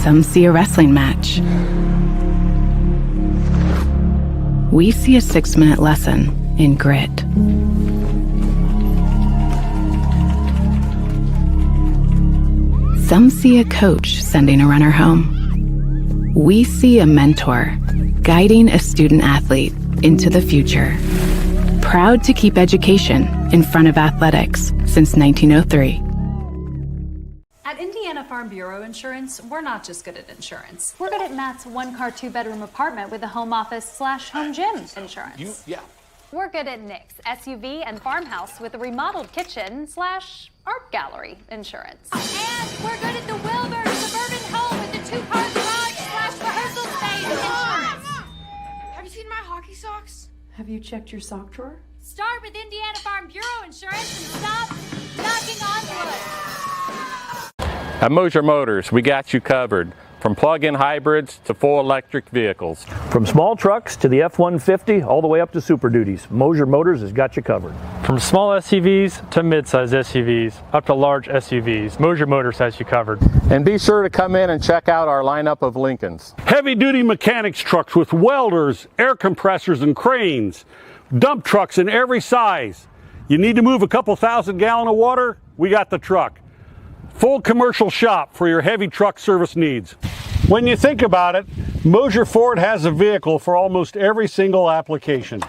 Some see a wrestling match. We see a 6-minute lesson in grit. Some see a coach sending a runner home. We see a mentor guiding a student athlete into the future. Proud to keep education in front of athletics since 1903. At Indiana Farm Bureau Insurance, we're not just good at insurance. We're good at Matt's 1-car, 2-bedroom apartment with a home office/home gym insurance. We're good at Nick's SUV and farmhouse with a remodeled kitchen/art gallery insurance. And we're good at the Wilbur suburban home with the 2-car garage/rehearsal space insurance. Have you seen my hockey socks? Have you checked your sock drawer? Start with Indiana Farm Bureau Insurance and stop knocking on wood. At Moser Motors, we got you covered. From plug-in hybrids to full electric vehicles. From small trucks to the F-150, all the way up to Super Duties, Moser Motors has got you covered. From small SUVs to mid-size SUVs, up to large SUVs, Moser Motors has you covered. And be sure to come in and check out our lineup of Lincolns. Heavy-duty mechanics trucks with welders, air compressors, and cranes. Dump trucks in every size. You need to move a couple thousand gallons of water? We got the truck. Full commercial shop for your heavy truck service needs. When you think about it, Moser Ford has a vehicle for almost every single application.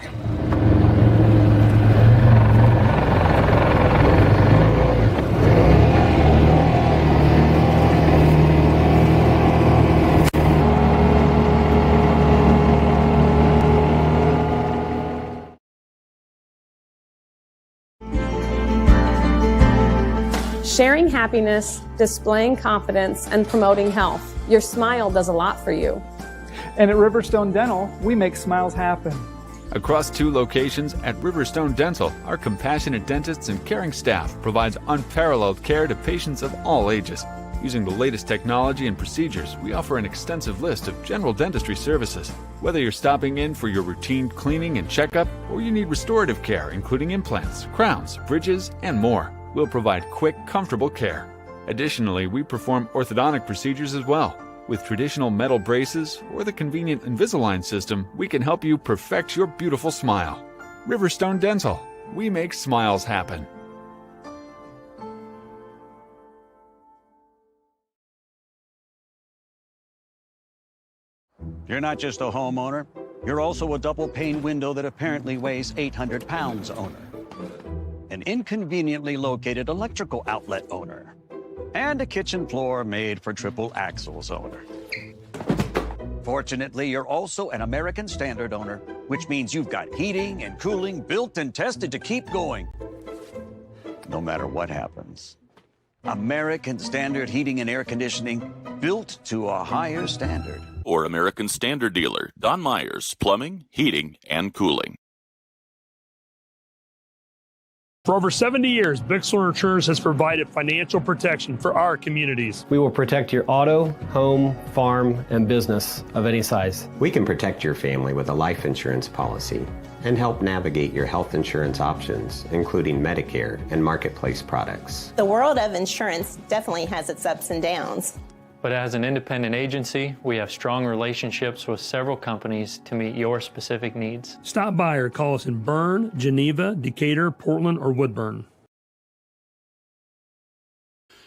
Sharing happiness, displaying confidence, and promoting health. Your smile does a lot for you. And at Riverstone Dental, we make smiles happen. Across 2 locations at Riverstone Dental, our compassionate dentists and caring staff provides unparalleled care to patients of all ages. Using the latest technology and procedures, we offer an extensive list of general dentistry services. Whether you're stopping in for your routine cleaning and checkup, or you need restorative care, including implants, crowns, bridges, and more, we'll provide quick, comfortable care. Additionally, we perform orthodontic procedures as well. With traditional metal braces or the convenient Invisalign system, we can help you perfect your beautiful smile. Riverstone Dental. We make smiles happen. You're not just a homeowner, you're also a double-pane window that apparently weighs 800 pounds owner. An inconveniently located electrical outlet owner, and a kitchen floor made for triple axles owner. Fortunately, you're also an American Standard owner, which means you've got heating and cooling built and tested to keep going, no matter what happens. American Standard Heating and Air Conditioning, built to a higher standard. Or American Standard dealer, Don Myers, Plumbing, Heating, and Cooling. For over 70 years, Bixler Insurance has provided financial protection for our communities. We will protect your auto, home, farm, and business of any size. We can protect your family with a life insurance policy and help navigate your health insurance options, including Medicare and marketplace products. The world of insurance definitely has its ups and downs. But as an independent agency, we have strong relationships with several companies to meet your specific needs. Stop by or call us in Berne, Geneva, Decatur, Portland, or Woodburn.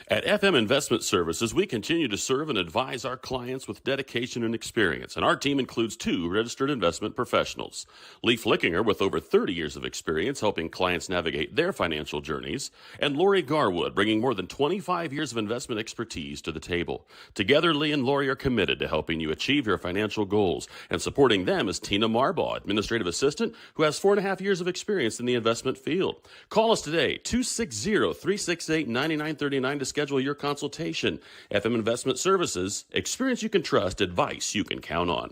At FM Investment Services, we continue to serve and advise our clients with dedication and experience, and our team includes 2 registered investment professionals. Lee Flickinger, with over 30 years of experience helping clients navigate their financial journeys, and Lori Garwood, bringing more than 25 years of investment expertise to the table. Together, Lee and Lori are committed to helping you achieve your financial goals, and supporting them is Tina Marbaugh, administrative assistant, who has 4.5 years of experience in the investment field. Call us today, 260-368-9939 to schedule your consultation. FM Investment Services, experience you can trust, advice you can count on.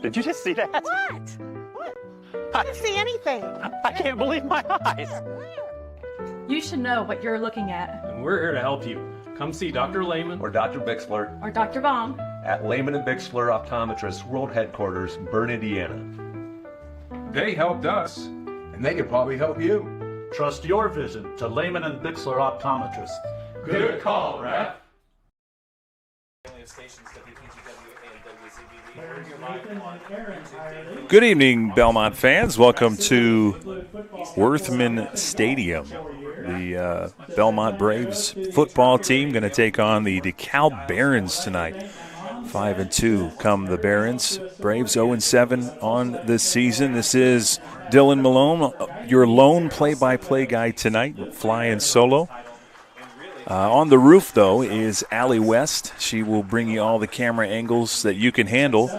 Did you just see that? What? I didn't see anything. I can't believe my eyes. You should know what you're looking at. And we're here to help you. Come see Dr. Lehman or Dr. Bixler or Dr. Baum at Lehman and Bixler Optometrists World Headquarters, Berne, Indiana. They helped us. and they could probably help you. Trust your vision to Lehman and Bixler Optometrists. Good call, Raf. Good evening, Bellmont fans. Welcome to Worthman Stadium. The Bellmont Braves football team going to take on the DeKalb Barons tonight. 5-2 come the Barons. Braves 0-7 on this season. This is Dylan Malone, your lone play-by-play guy tonight, flying solo. On the roof, though, is Allie West. She will bring you all the camera angles that you can handle.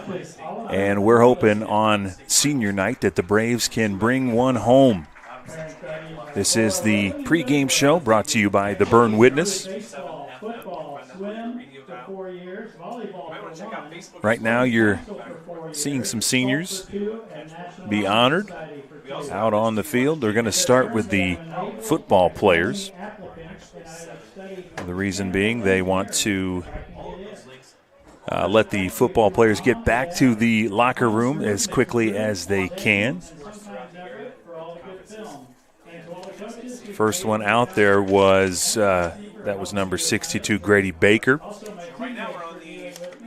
And we're hoping on senior night that the Braves can bring one home. This is the pregame show brought to you by the Berne Witness. Right now you're seeing some seniors be honored out on the field. They're going to start with the football players. The reason being they want to let the football players get back to the locker room as quickly as they can. First one out there was that was number 62, Grady Baker.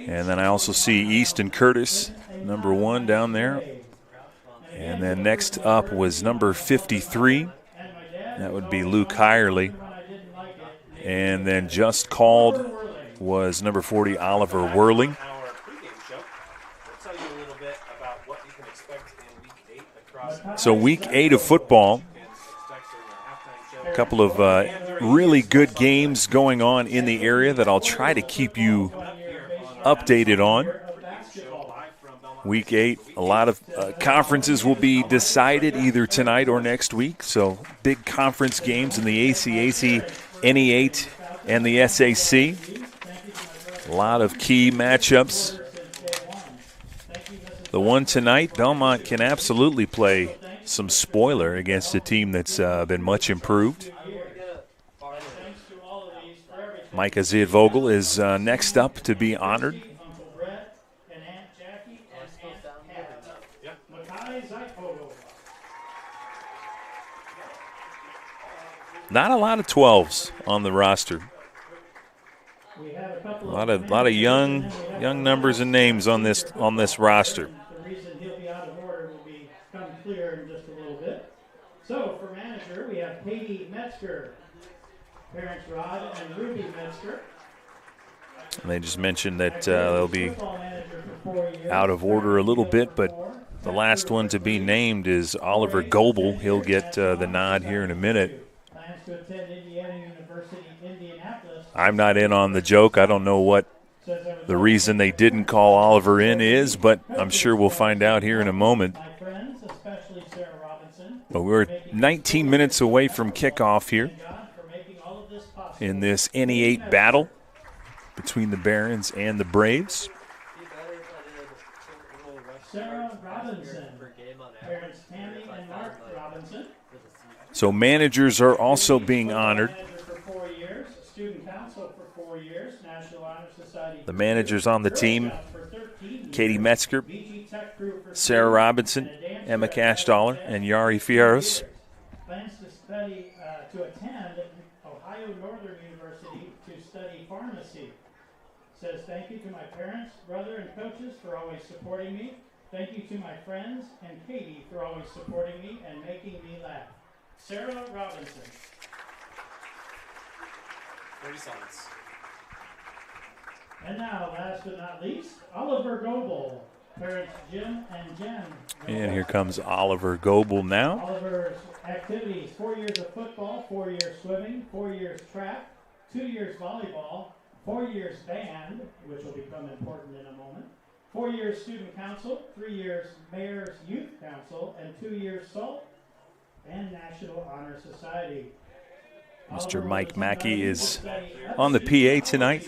And then I also see Easton Curtis, number 1 down there. And then next up was number 53. That would be Luke Hirely. And then just called was number 40, Oliver Whirling. So week 8 of football. A couple of really good games going on in the area that I'll try to keep you updated on. Week 8, a lot of conferences will be decided either tonight or next week. So big conference games in the ACAC, NE8, and the SAC. A lot of key matchups. The one tonight, Bellmont can absolutely play some spoiler against a team that's been much improved. Micah Ziadvogel is next up to be honored. Not a lot of 12s on the roster. A lot of young numbers and names on this roster. The reason he'll be out of order will become clear in just a little bit. So for manager, we have Katie Metzger, parents Rod and Ruby Metzger. And they just mentioned that they'll be out of order a little bit, but the last one to be named is Oliver Goebel. He'll get the nod here in a minute. Plans to attend Indiana University, Indianapolis. I'm not in on the joke. I don't know what the reason they didn't call Oliver in is, but I'm sure we'll find out here in a moment. My friends, especially Sarah Robinson. But we're 19 minutes away from kickoff here in this NE8 battle between the Barons and the Braves. Sarah Robinson, parents Tammy and Mark Robinson. So managers are also being honored. For 4 years, student council for 4 years, National Honor Society. The managers on the team, Katie Metzger, Sarah Robinson, Emma Cashdaller, and Yari Fierros. Plans to study, to attend Ohio Northern University to study pharmacy. Says thank you to my parents, brother, and coaches for always supporting me. Thank you to my friends and Katie for always supporting me and making me laugh. Sarah Robinson. 30 seconds. And now, last but not least, Oliver Goebel. Parents Jim and Jen. And here comes Oliver Goebel now. Oliver's activities: 4 years of football, 4 years swimming, 4 years track, 2 years volleyball, 4 years band, which will become important in a moment, 4 years student council, 3 years mayor's youth council, and 2 years SALT and National Honor Society. Mr. Mike Mackey is on the PA tonight,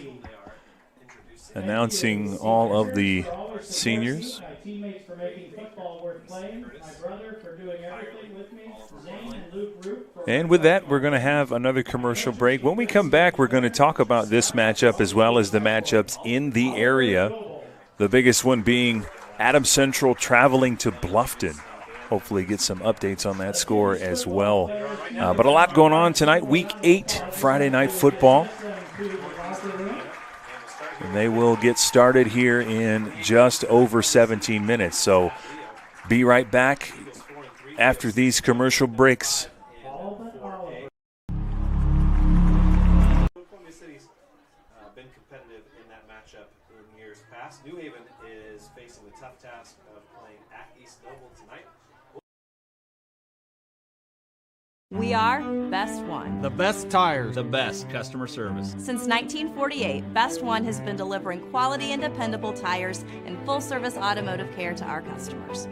announcing all of the seniors. My teammates for making football worth playing, my brother for doing everything with me, Zane and Luke Root for... And with that, we're going to have another commercial break. When we come back, we're going to talk about this matchup as well as the matchups in the area. The biggest one being Adams Central traveling to Bluffton. hopefully get some updates on that score as well. But a lot going on tonight. Week 8, Friday Night Football. And they will get started here in just over 17 minutes. So be right back after these commercial breaks. Been competitive in that matchup in years past. New Haven is facing the tough task of playing at East Noble tonight. We are Best One. The best tires, the best customer service. Since 1948, Best One has been delivering quality and dependable tires and full-service automotive care to our customers.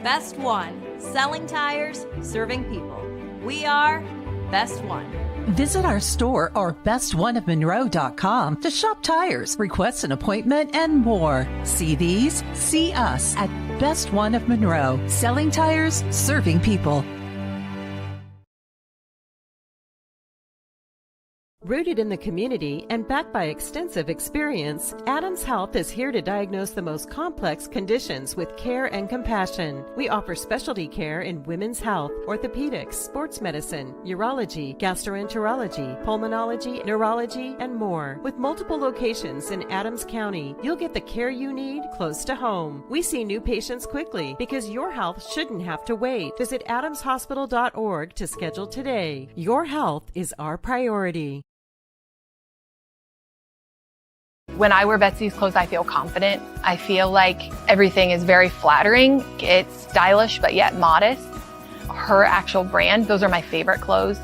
Best One, selling tires, serving people. We are Best One. Visit our store or bestoneofmonroe.com to shop tires, request an appointment, and more. See these? See us at Best One of Monroe. Selling tires, serving people. Rooted in the community and backed by extensive experience, Adams Health is here to diagnose the most complex conditions with care and compassion. We offer specialty care in women's health, orthopedics, sports medicine, urology, gastroenterology, pulmonology, neurology, and more. With multiple locations in Adams County, you'll get the care you need close to home. We see new patients quickly because your health shouldn't have to wait. Visit adamshospital.org to schedule today. Your health is our priority. When I wear Betsy's clothes, I feel confident. I feel like everything is very flattering. It's stylish, but yet modest. Her actual brand, those are my favorite clothes.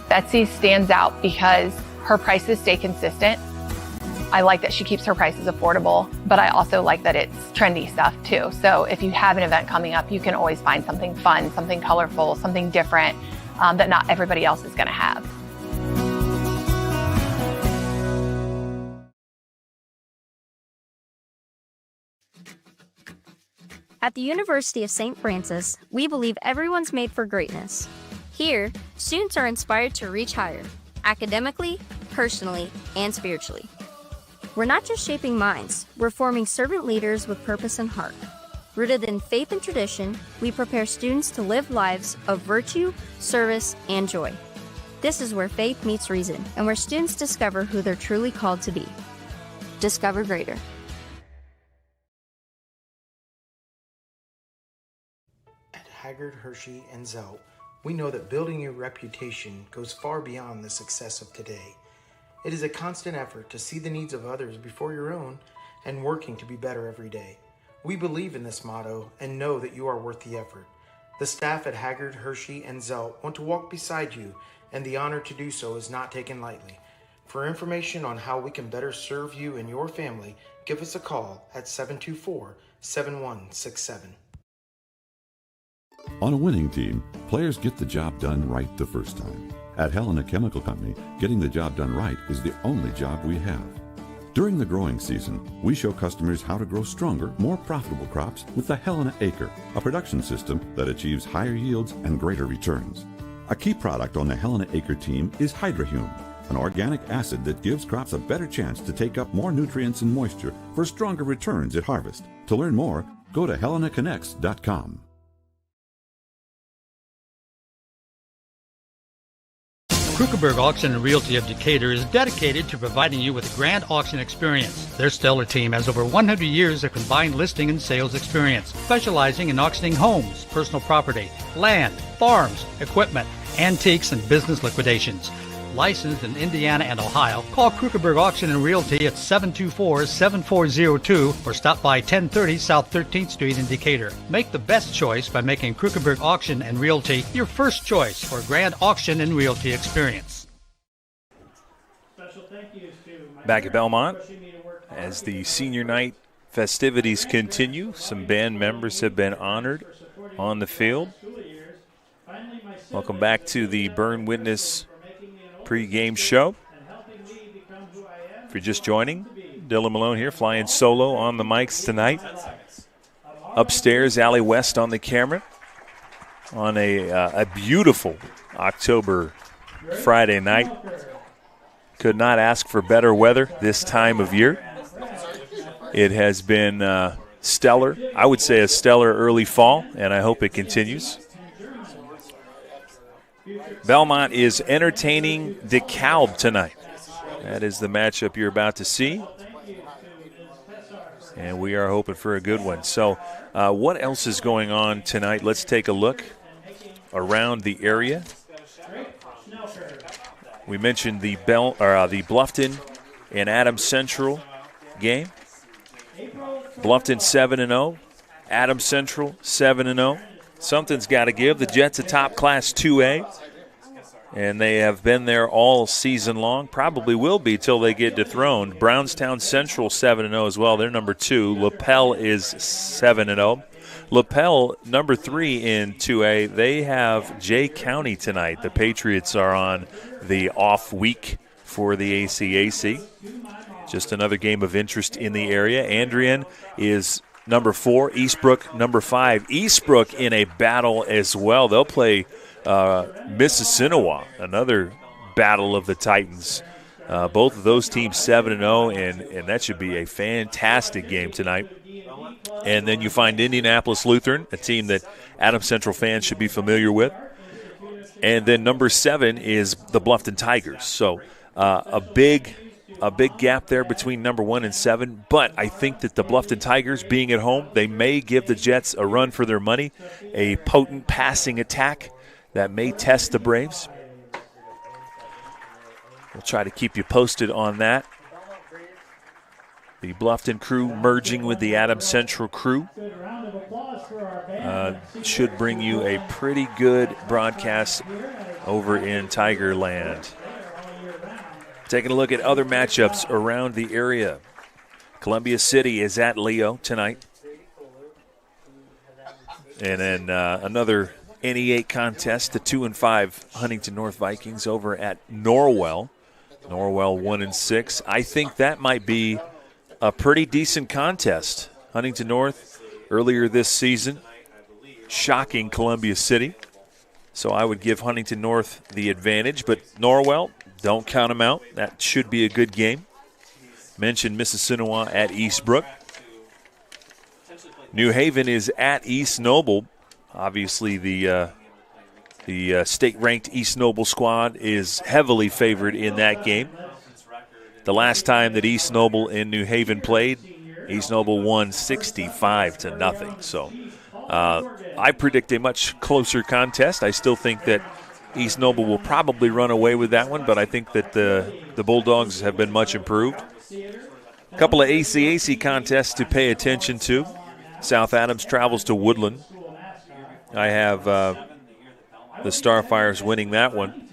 Betsy stands out because her prices stay consistent. I like that she keeps her prices affordable, but I also like that it's trendy stuff too. So if you have an event coming up, you can always find something fun, something colorful, something different that not everybody else is gonna have. At the University of St. Francis, we believe everyone's made for greatness. Here, students are inspired to reach higher, academically, personally, and spiritually. We're not just shaping minds, we're forming servant leaders with purpose and heart. Rooted in faith and tradition, we prepare students to live lives of virtue, service, and joy. This is where faith meets reason, and where students discover who they're truly called to be. Discover greater. Haggard, Hershey, and Zelt, we know that building your reputation goes far beyond the success of today. It is a constant effort to see the needs of others before your own and working to be better every day. We believe in this motto and know that you are worth the effort. The staff at Haggard, Hershey, and Zelt want to walk beside you, and the honor to do so is not taken lightly. For information on how we can better serve you and your family, give us a call at 724-7167. On a winning team, players get the job done right the first time. At Helena Chemical Company, getting the job done right is the only job we have. During the growing season, we show customers how to grow stronger, more profitable crops with the Helena Acre, a production system that achieves higher yields and greater returns. A key product on the Helena Acre team is Hydrahume, an organic acid that gives crops a better chance to take up more nutrients and moisture for stronger returns at harvest. To learn more, go to helenaconnects.com. Krukeberg Auction and Realty of Decatur is dedicated to providing you with a grand auction experience. Their stellar team has over 100 years of combined listing and sales experience, specializing in auctioning homes, personal property, land, farms, equipment, antiques, and business liquidations. Licensed in Indiana and Ohio, call Krukeberg Auction and Realty at 724-7402 or stop by 1030 South 13th Street in Decatur. Make the best choice by making Krukeberg Auction and Realty your first choice for a grand auction and realty experience. Back at Bellmont, as the senior night festivities continue, some band members have been honored on the field. Welcome back to the Berne Witness pre-game show. If you're just joining, Dylan Malone here, flying solo on the mics tonight. Upstairs, Allie West on the camera on a beautiful October Friday night. Could not ask for better weather this time of year. It has been stellar. I would say a stellar early fall, and I hope it continues. Bellmont is entertaining DeKalb tonight. That is the matchup you're about to see. And we are hoping for a good one. So what else is going on tonight? Let's take a look around the area. We mentioned the Bluffton and Adams Central game. Bluffton 7-0, Adams Central 7-0. Something's got to give. The Jets a top class 2A, and they have been there all season long. Probably will be till they get dethroned. Brownstown Central 7-0 as well. They're number 2. LaPel is 7-0. LaPel, number 3 in 2A. They have Jay County tonight. The Patriots are on the off week for the ACAC. Just another game of interest in the area. Andrian is number 4. Eastbrook, number 5. Eastbrook in a battle as well. They'll play Mississinewa, another battle of the Titans. Both of those teams 7-0, and that should be a fantastic game tonight. And then you find Indianapolis Lutheran, a team that Adams Central fans should be familiar with. And then number 7 is the Bluffton Tigers. So a big gap there between number 1 and 7. But I think that the Bluffton Tigers, being at home, they may give the Jets a run for their money, a potent passing attack that may test the Braves. We'll try to keep you posted on that. The Bluffton crew merging with the Adams Central crew should bring you a pretty good broadcast over in Tigerland. Taking a look at other matchups around the area. Columbia City is at Leo tonight. And then another NE8 contest, the 2-5 Huntington North Vikings over at Norwell. Norwell 1-6. I think that might be a pretty decent contest. Huntington North earlier this season shocking Columbia City. So I would give Huntington North the advantage, but Norwell, don't count them out. That should be a good game. Mentioned Mississinewa at Eastbrook. New Haven is at East Noble. Obviously, the state-ranked East Noble squad is heavily favored in that game. The last time that East Noble and New Haven played, East Noble won 65-0. So I predict a much closer contest. I still think that East Noble will probably run away with that one, but I think that the Bulldogs have been much improved. A couple of ACAC contests to pay attention to. South Adams travels to Woodland. I have the Starfires winning that one.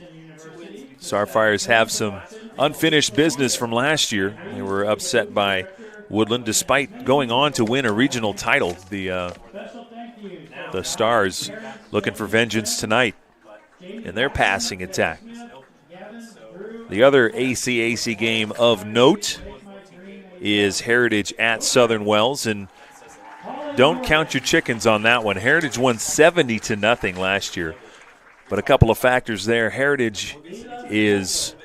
Starfires have some unfinished business from last year. They were upset by Woodland despite going on to win a regional title. The Stars looking for vengeance tonight in their passing attack. The other ACAC game of note is Heritage at Southern Wells, and don't count your chickens on that one. Heritage won 70-0 last year, but a couple of factors there. Heritage is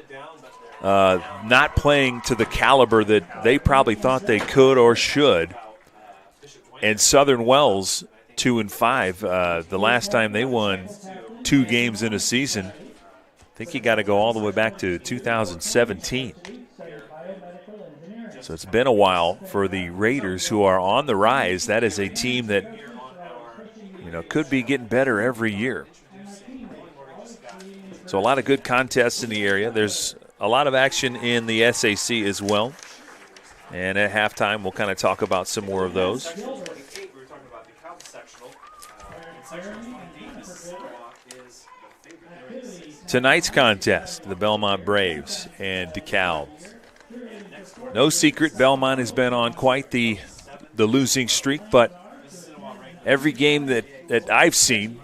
not playing to the caliber that they probably thought they could or should. And Southern Wells, 2-5. The last time they won 2 games in a season, I think you got to go all the way back to 2017. So it's been a while for the Raiders, who are on the rise. That is a team that, could be getting better every year. So a lot of good contests in the area. There's a lot of action in the SAC as well. And at halftime, we'll kind of talk about some more of those. Tonight's contest, the Bellmont Braves and DeKalb. No secret, Bellmont has been on quite the losing streak, but every game that I've seen,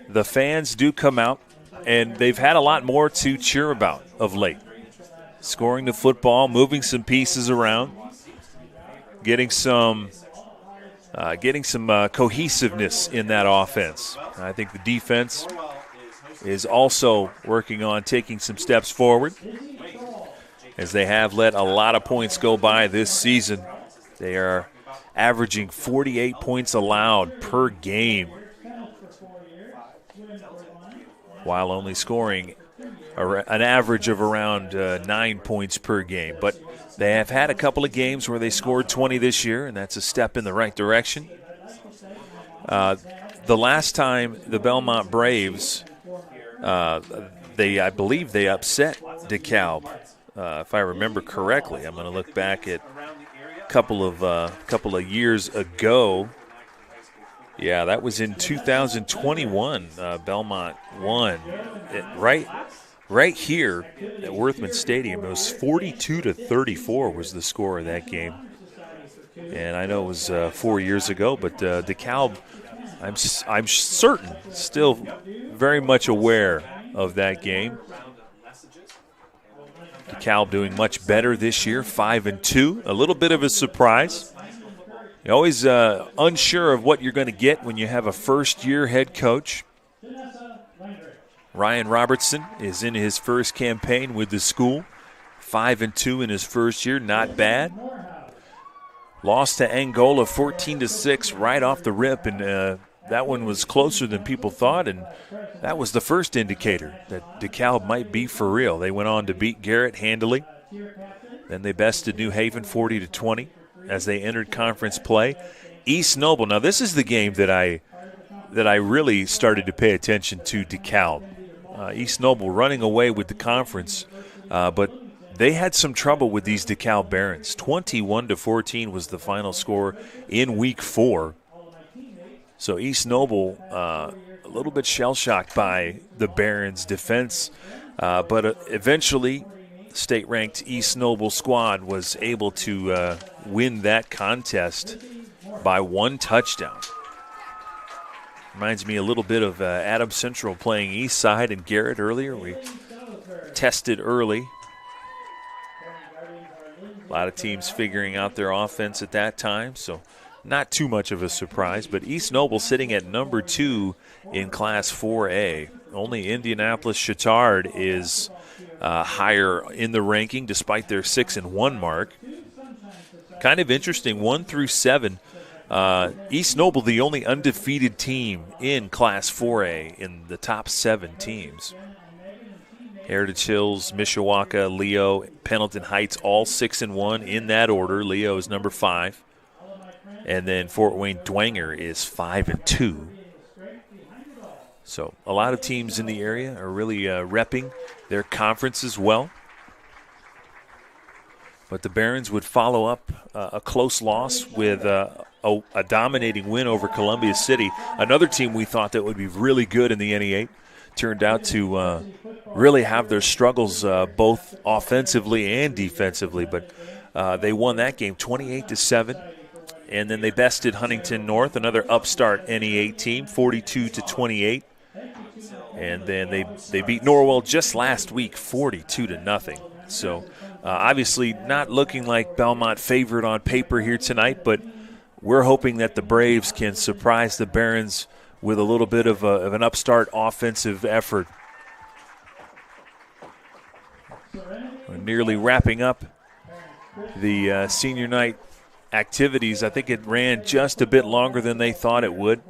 the fans do come out, and they've had a lot more to cheer about of late. Scoring the football, moving some pieces around, getting some cohesiveness in that offense. I think the defense is also working on taking some steps forward, as they have let a lot of points go by this season. They are averaging 48 points allowed per game, while only scoring an average of around 9 points per game. But they have had a couple of games where they scored 20 this year, and that's a step in the right direction. The last time the Bellmont Braves, I believe they upset DeKalb, if I remember correctly. I'm going to look back at a couple of years ago. Yeah, that was in 2021. Bellmont won right here at Worthman Stadium. It was 42-34 was the score of that game. And I know it was 4 years ago, but DeKalb, I'm certain, still very much aware of that game. DeKalb doing much better this year, 5-2. A little bit of a surprise. You're always unsure of what you're going to get when you have a first-year head coach. Ryan Robertson is in his first campaign with the school. 5-2 in his first year, not bad. Lost to Angola 14-6 right off the rip, and that one was closer than people thought, and that was the first indicator that DeKalb might be for real. They went on to beat Garrett handily. Then they bested New Haven 40-20 as they entered conference play. East Noble. Now this is the game that I really started to pay attention to DeKalb. East Noble running away with the conference, but they had some trouble with these DeKalb Barons. 21-14 was the final score in week 4. So East Noble a little bit shell-shocked by the Barons' defense, but eventually state-ranked East Noble squad was able to win that contest by 1 touchdown. Reminds me a little bit of Adams Central playing East Side and Garrett earlier. We tested early. A lot of teams figuring out their offense at that time, so not too much of a surprise. But East Noble sitting at number 2 in Class 4A. Only Indianapolis Chittard is higher in the ranking despite their 6-1 mark. Kind of interesting, 1 through 7. East Noble, the only undefeated team in Class 4A in the top 7 teams. Heritage Hills, Mishawaka, Leo, Pendleton Heights, all 6-1 in that order. Leo is number 5. And then Fort Wayne Dwenger is 5-2. So a lot of teams in the area are really repping their conference as well. But the Barons would follow up a close loss with a dominating win over Columbia City. Another team we thought that would be really good in the NE8 turned out to really have their struggles both offensively and defensively. But they won that game 28-7. And then they bested Huntington North, another upstart NE8 team, 42-28. And then they beat Norwell just last week, 42-0. So obviously not looking like Bellmont favored on paper here tonight, but we're hoping that the Braves can surprise the Barons with a little bit of an upstart offensive effort. We're nearly wrapping up the senior night activities. I think it ran just a bit longer than they thought it would.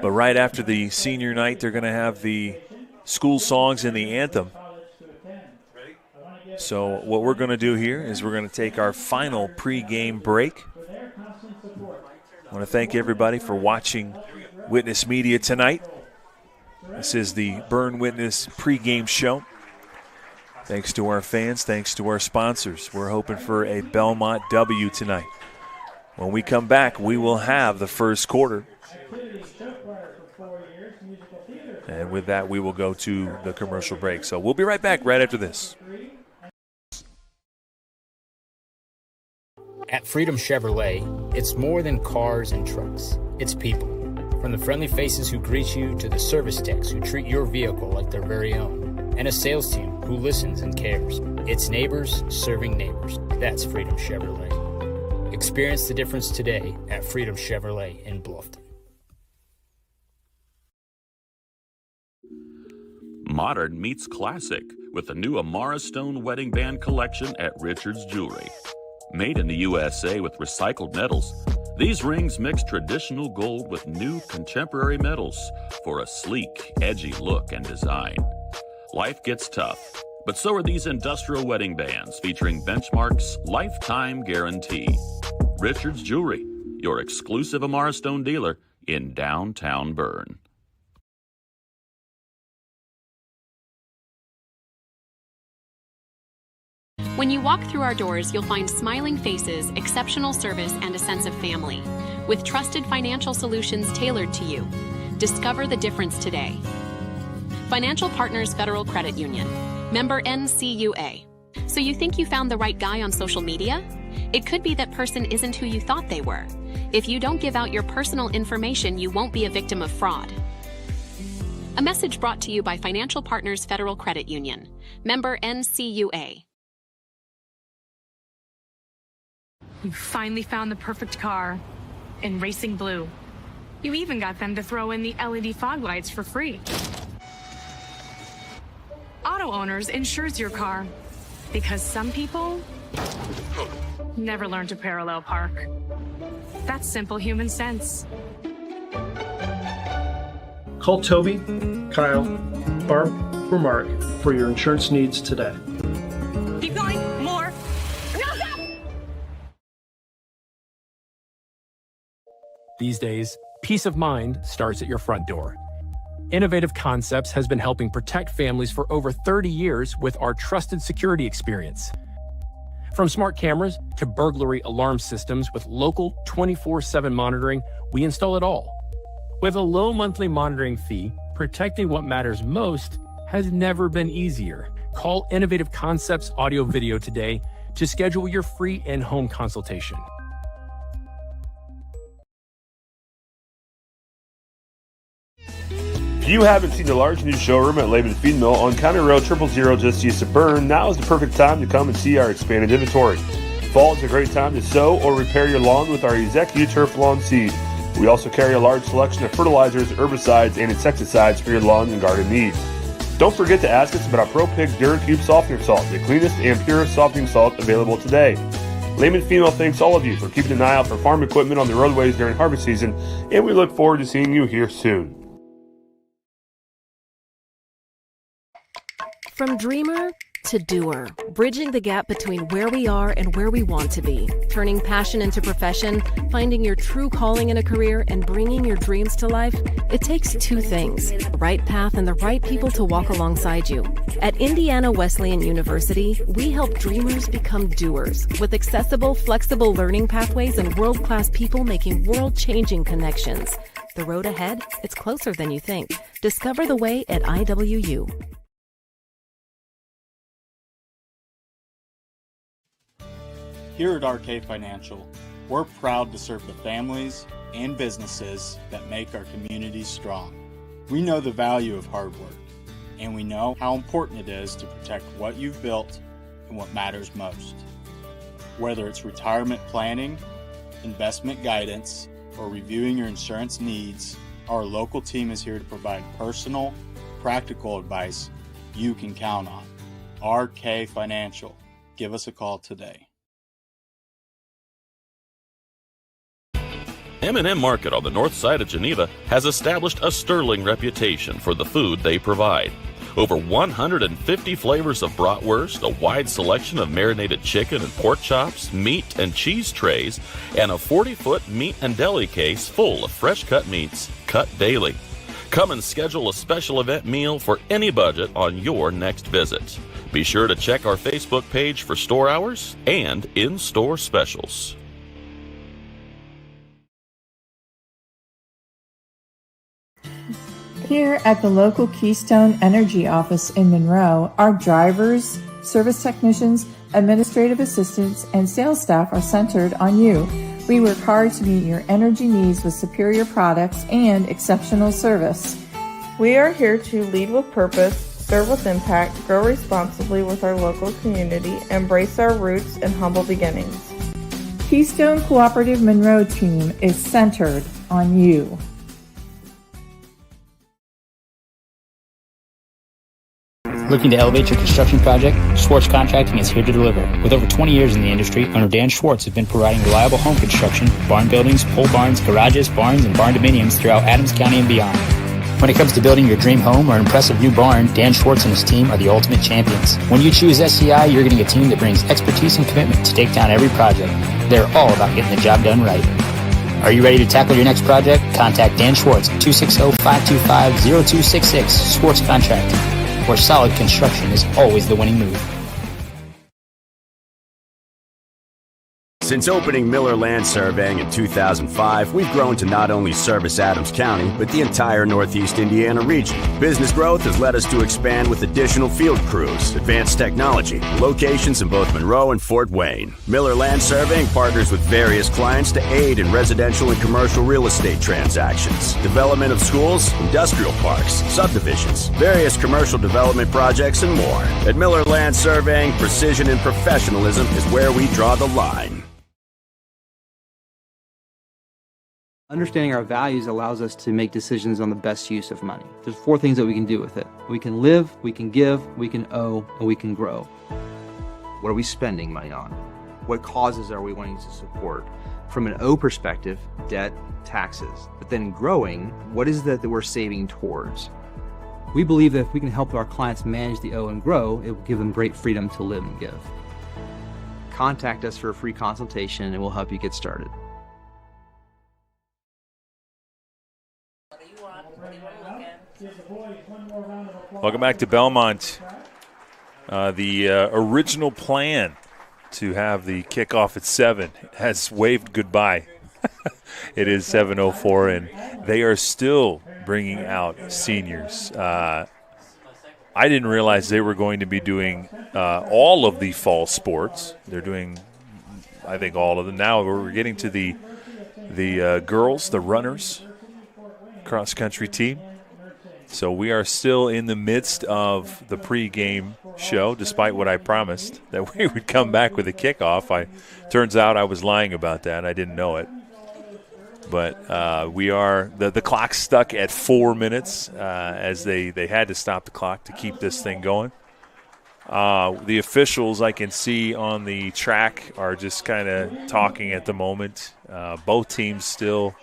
But right after the senior night, they're going to have the school songs and the anthem. So what we're going to do here is we're going to take our final pregame break. I want to thank everybody for watching Witness Media tonight. This is the Berne Witness pregame show. Thanks to our fans, thanks to our sponsors. We're hoping for a Bellmont W tonight. When we come back, we will have the first quarter. And with that, we will go to the commercial break. So we'll be right back right after this. At Freedom Chevrolet, it's more than cars and trucks. It's people. From the friendly faces who greet you to the service techs who treat your vehicle like their very own. And a sales team who listens and cares. It's neighbors serving neighbors. That's Freedom Chevrolet. Experience the difference today at Freedom Chevrolet in Bluffton. Modern meets classic with the new Amara Stone Wedding Band collection at Richard's Jewelry. Made in the USA with recycled metals, these rings mix traditional gold with new contemporary metals for a sleek, edgy look and design. Life gets tough, but so are these industrial wedding bands featuring Benchmark's lifetime guarantee. Richard's Jewelry, your exclusive Amara Stone dealer in downtown Berne. When you walk through our doors, you'll find smiling faces, exceptional service, and a sense of family. With trusted financial solutions tailored to you. Discover the difference today. Financial Partners Federal Credit Union. Member NCUA. So you think you found the right guy on social media? It could be that person isn't who you thought they were. If you don't give out your personal information, you won't be a victim of fraud. A message brought to you by Financial Partners Federal Credit Union. Member NCUA. You finally found the perfect car in racing blue. You even got them to throw in the LED fog lights for free. Auto Owners insures your car because some people never learn to parallel park. That's simple human sense. Call Toby, Kyle, Barb, or Mark for your insurance needs today. Keep going, more. These days, peace of mind starts at your front door. Innovative Concepts has been helping protect families for over 30 years with our trusted security experience. From smart cameras to burglary alarm systems with local 24/7 monitoring, we install it all. With a low monthly monitoring fee, protecting what matters most has never been easier. Call Innovative Concepts Audio Video today to schedule your free in-home consultation. If you haven't seen the large new showroom at Laban Feed Mill on County Road 000 just east of Berne, now is the perfect time to come and see our expanded inventory. Fall is a great time to sow or repair your lawn with our ExecuTurf Lawn Seed. We also carry a large selection of fertilizers, herbicides, and insecticides for your lawn and garden needs. Don't forget to ask us about our Pro Pig DuraCube Softener Salt, the cleanest and purest softening salt available today. Laban Feed Mill thanks all of you for keeping an eye out for farm equipment on the roadways during harvest season, and we look forward to seeing you here soon. From dreamer to doer, bridging the gap between where we are and where we want to be, turning passion into profession, finding your true calling in a career, and bringing your dreams to life, it takes two things, the right path and the right people to walk alongside you. At Indiana Wesleyan University, we help dreamers become doers with accessible, flexible learning pathways and world-class people making world-changing connections. The road ahead, it's closer than you think. Discover the way at IWU. Here at RK Financial, we're proud to serve the families and businesses that make our communities strong. We know the value of hard work, and we know how important it is to protect what you've built and what matters most. Whether it's retirement planning, investment guidance, or reviewing your insurance needs, our local team is here to provide personal, practical advice you can count on. RK Financial. Give us a call today. M&M Market on the north side of Geneva has established a sterling reputation for the food they provide. Over 150 flavors of bratwurst, a wide selection of marinated chicken and pork chops, meat and cheese trays, and a 40-foot meat and deli case full of fresh-cut meats, cut daily. Come and schedule a special event meal for any budget on your next visit. Be sure to check our Facebook page for store hours and in-store specials. Here at the local Keystone Energy office in Monroe, our drivers, service technicians, administrative assistants, and sales staff are centered on you. We work hard to meet your energy needs with superior products and exceptional service. We are here to lead with purpose, serve with impact, grow responsibly with our local community, embrace our roots and humble beginnings. Keystone Cooperative Monroe team is centered on you. Looking to elevate your construction project? Schwartz Contracting is here to deliver. With over 20 years in the industry, owner Dan Schwartz has been providing reliable home construction, barn buildings, pole barns, garages, barns, and barn dominiums throughout Adams County and beyond. When it comes to building your dream home or an impressive new barn, Dan Schwartz and his team are the ultimate champions. When you choose SCI, you're getting a team that brings expertise and commitment to take down every project. They're all about getting the job done right. Are you ready to tackle your next project? Contact Dan Schwartz at 260-525-0266, Schwartz Contracting, where solid construction is always the winning move. Since opening Miller Land Surveying in 2005, we've grown to not only service Adams County, but the entire Northeast Indiana region. Business growth has led us to expand with additional field crews, advanced technology, locations in both Monroe and Fort Wayne. Miller Land Surveying partners with various clients to aid in residential and commercial real estate transactions, development of schools, industrial parks, subdivisions, various commercial development projects, and more. At Miller Land Surveying, precision and professionalism is where we draw the line. Understanding our values allows us to make decisions on the best use of money. There's 4 things that we can do with it. We can live, we can give, we can owe, and we can grow. What are we spending money on? What causes are we wanting to support? From an O perspective, debt, taxes. But then growing, what is that we're saving towards? We believe that if we can help our clients manage the O and grow, it will give them great freedom to live and give. Contact us for a free consultation and we'll help you get started. Welcome back to Bellmont. The original plan to have the kickoff at 7 has waved goodbye. It is 7:04, and they are still bringing out seniors. I didn't realize they were going to be doing all of the fall sports. They're doing, I think, all of them. Now we're getting to the girls, the runners, cross-country team. So we are still in the midst of the pregame show, despite what I promised, that we would come back with a kickoff. Turns out I was lying about that. I didn't know it. But we are the clock's stuck at 4 minutes as they had to stop the clock to keep this thing going. The officials I can see on the track are just kind of talking at the moment. Both teams still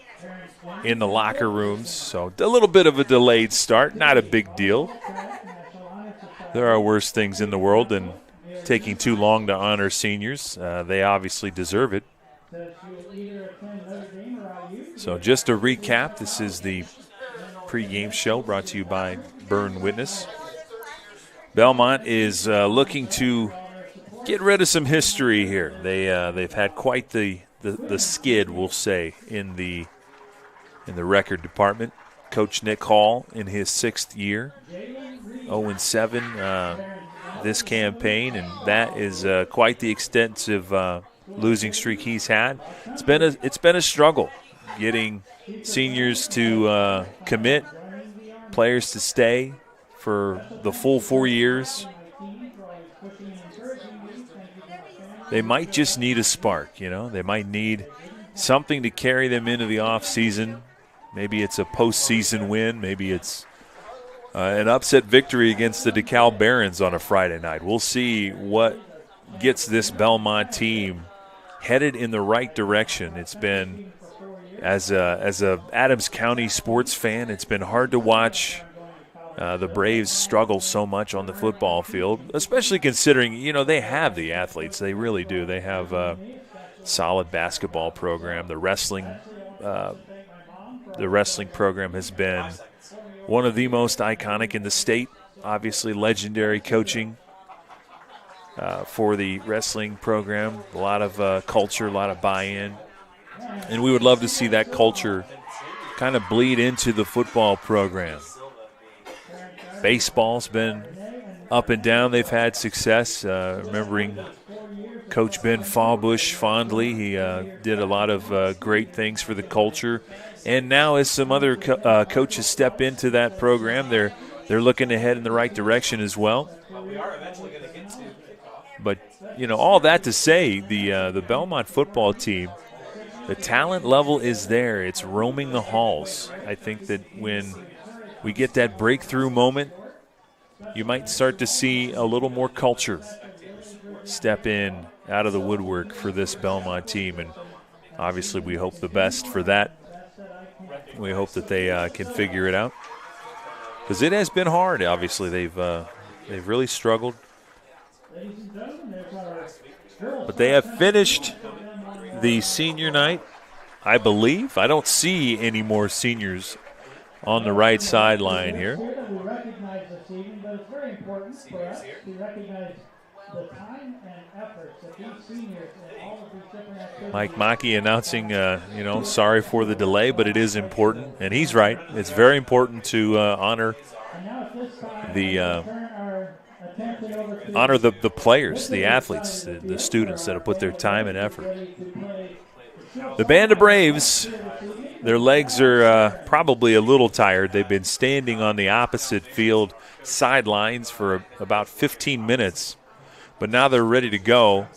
in the locker rooms, so a little bit of a delayed start, not a big deal. There are worse things in the world than taking too long to honor seniors. They obviously deserve it. So just to recap, this is the pregame show brought to you by Berne Witness. Bellmont is looking to get rid of some history here. They've had quite the skid, we'll say, in the record department. Coach Nick Hall in his 6th year, 0-7 this campaign, and that is quite the extensive losing streak he's had. It's been a struggle getting seniors to commit, players to stay for the full 4 years. They might just need a spark, They might need something to carry them into the off season. Maybe it's a postseason win. Maybe it's an upset victory against the DeKalb Barons on a Friday night. We'll see what gets this Bellmont team headed in the right direction. It's been, as a Adams County sports fan, it's been hard to watch the Braves struggle so much on the football field, especially considering, they have the athletes. They really do. They have a solid basketball program. The wrestling program has been one of the most iconic in the state. Obviously, legendary coaching for the wrestling program. A lot of culture, a lot of buy-in. And we would love to see that culture kind of bleed into the football program. Baseball's been up and down. They've had success. Remembering Coach Ben Fawbush fondly. He did a lot of great things for the culture. And now as some other coaches step into that program, they're looking to head in the right direction as well. But, all that to say, the Bellmont football team, the talent level is there. It's roaming the halls. I think that when we get that breakthrough moment you might start to see a little more culture step in out of the woodwork for this Bellmont team. And obviously we hope the best for that. We hope that they can figure it out, because it has been hard. Obviously they've really struggled. But they have finished the senior night, I believe. I don't see any more seniors on the right sideline here. We recognize this evening, but it's very important for us to recognize the time and efforts that these seniors and all of these different activities. Mike Mackey announcing, sorry for the delay, but it is important. And he's right. It's very important to honor the players, the athletes, the students that have put their time and effort. The Band of Braves, their legs are probably a little tired. They've been standing on the opposite field sidelines for about 15 minutes, but now they're ready to go.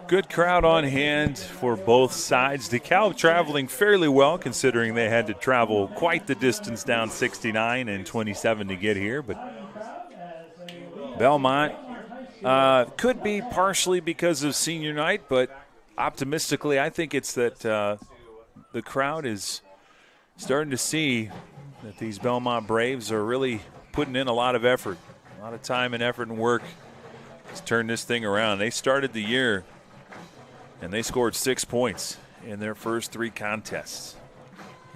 Good crowd on hand for both sides. DeKalb traveling fairly well, considering they had to travel quite the distance down 69 and 27 to get here. But Bellmont could be partially because of senior night, but optimistically, I think it's that the crowd is starting to see that these Bellmont Braves are really putting in a lot of effort, a lot of time and effort and work to turn this thing around. They started the year and they scored 6 points in their first 3 contests.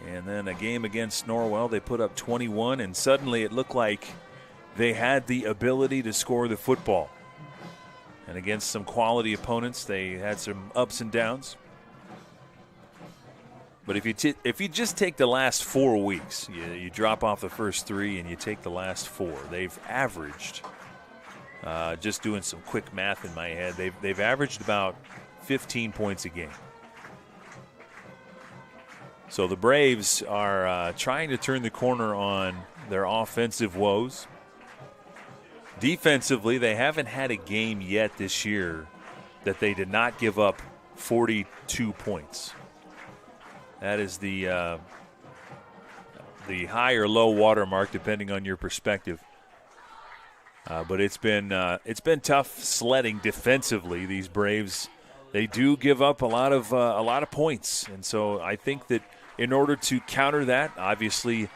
And then a game against Norwell, they put up 21, and suddenly it looked like they had the ability to score the football. And against some quality opponents, they had some ups and downs. But if you just take the last 4 weeks, you drop off the first 3 and you take the last 4, they've averaged, just doing some quick math in my head, they've averaged about 15 points a game. So the Braves are trying to turn the corner on their offensive woes. Defensively, they haven't had a game yet this year that they did not give up 42 points. That is the high or low water mark, depending on your perspective. But it's been tough sledding defensively. These Braves, they do give up a lot of points, and so I think that in order to counter that, obviously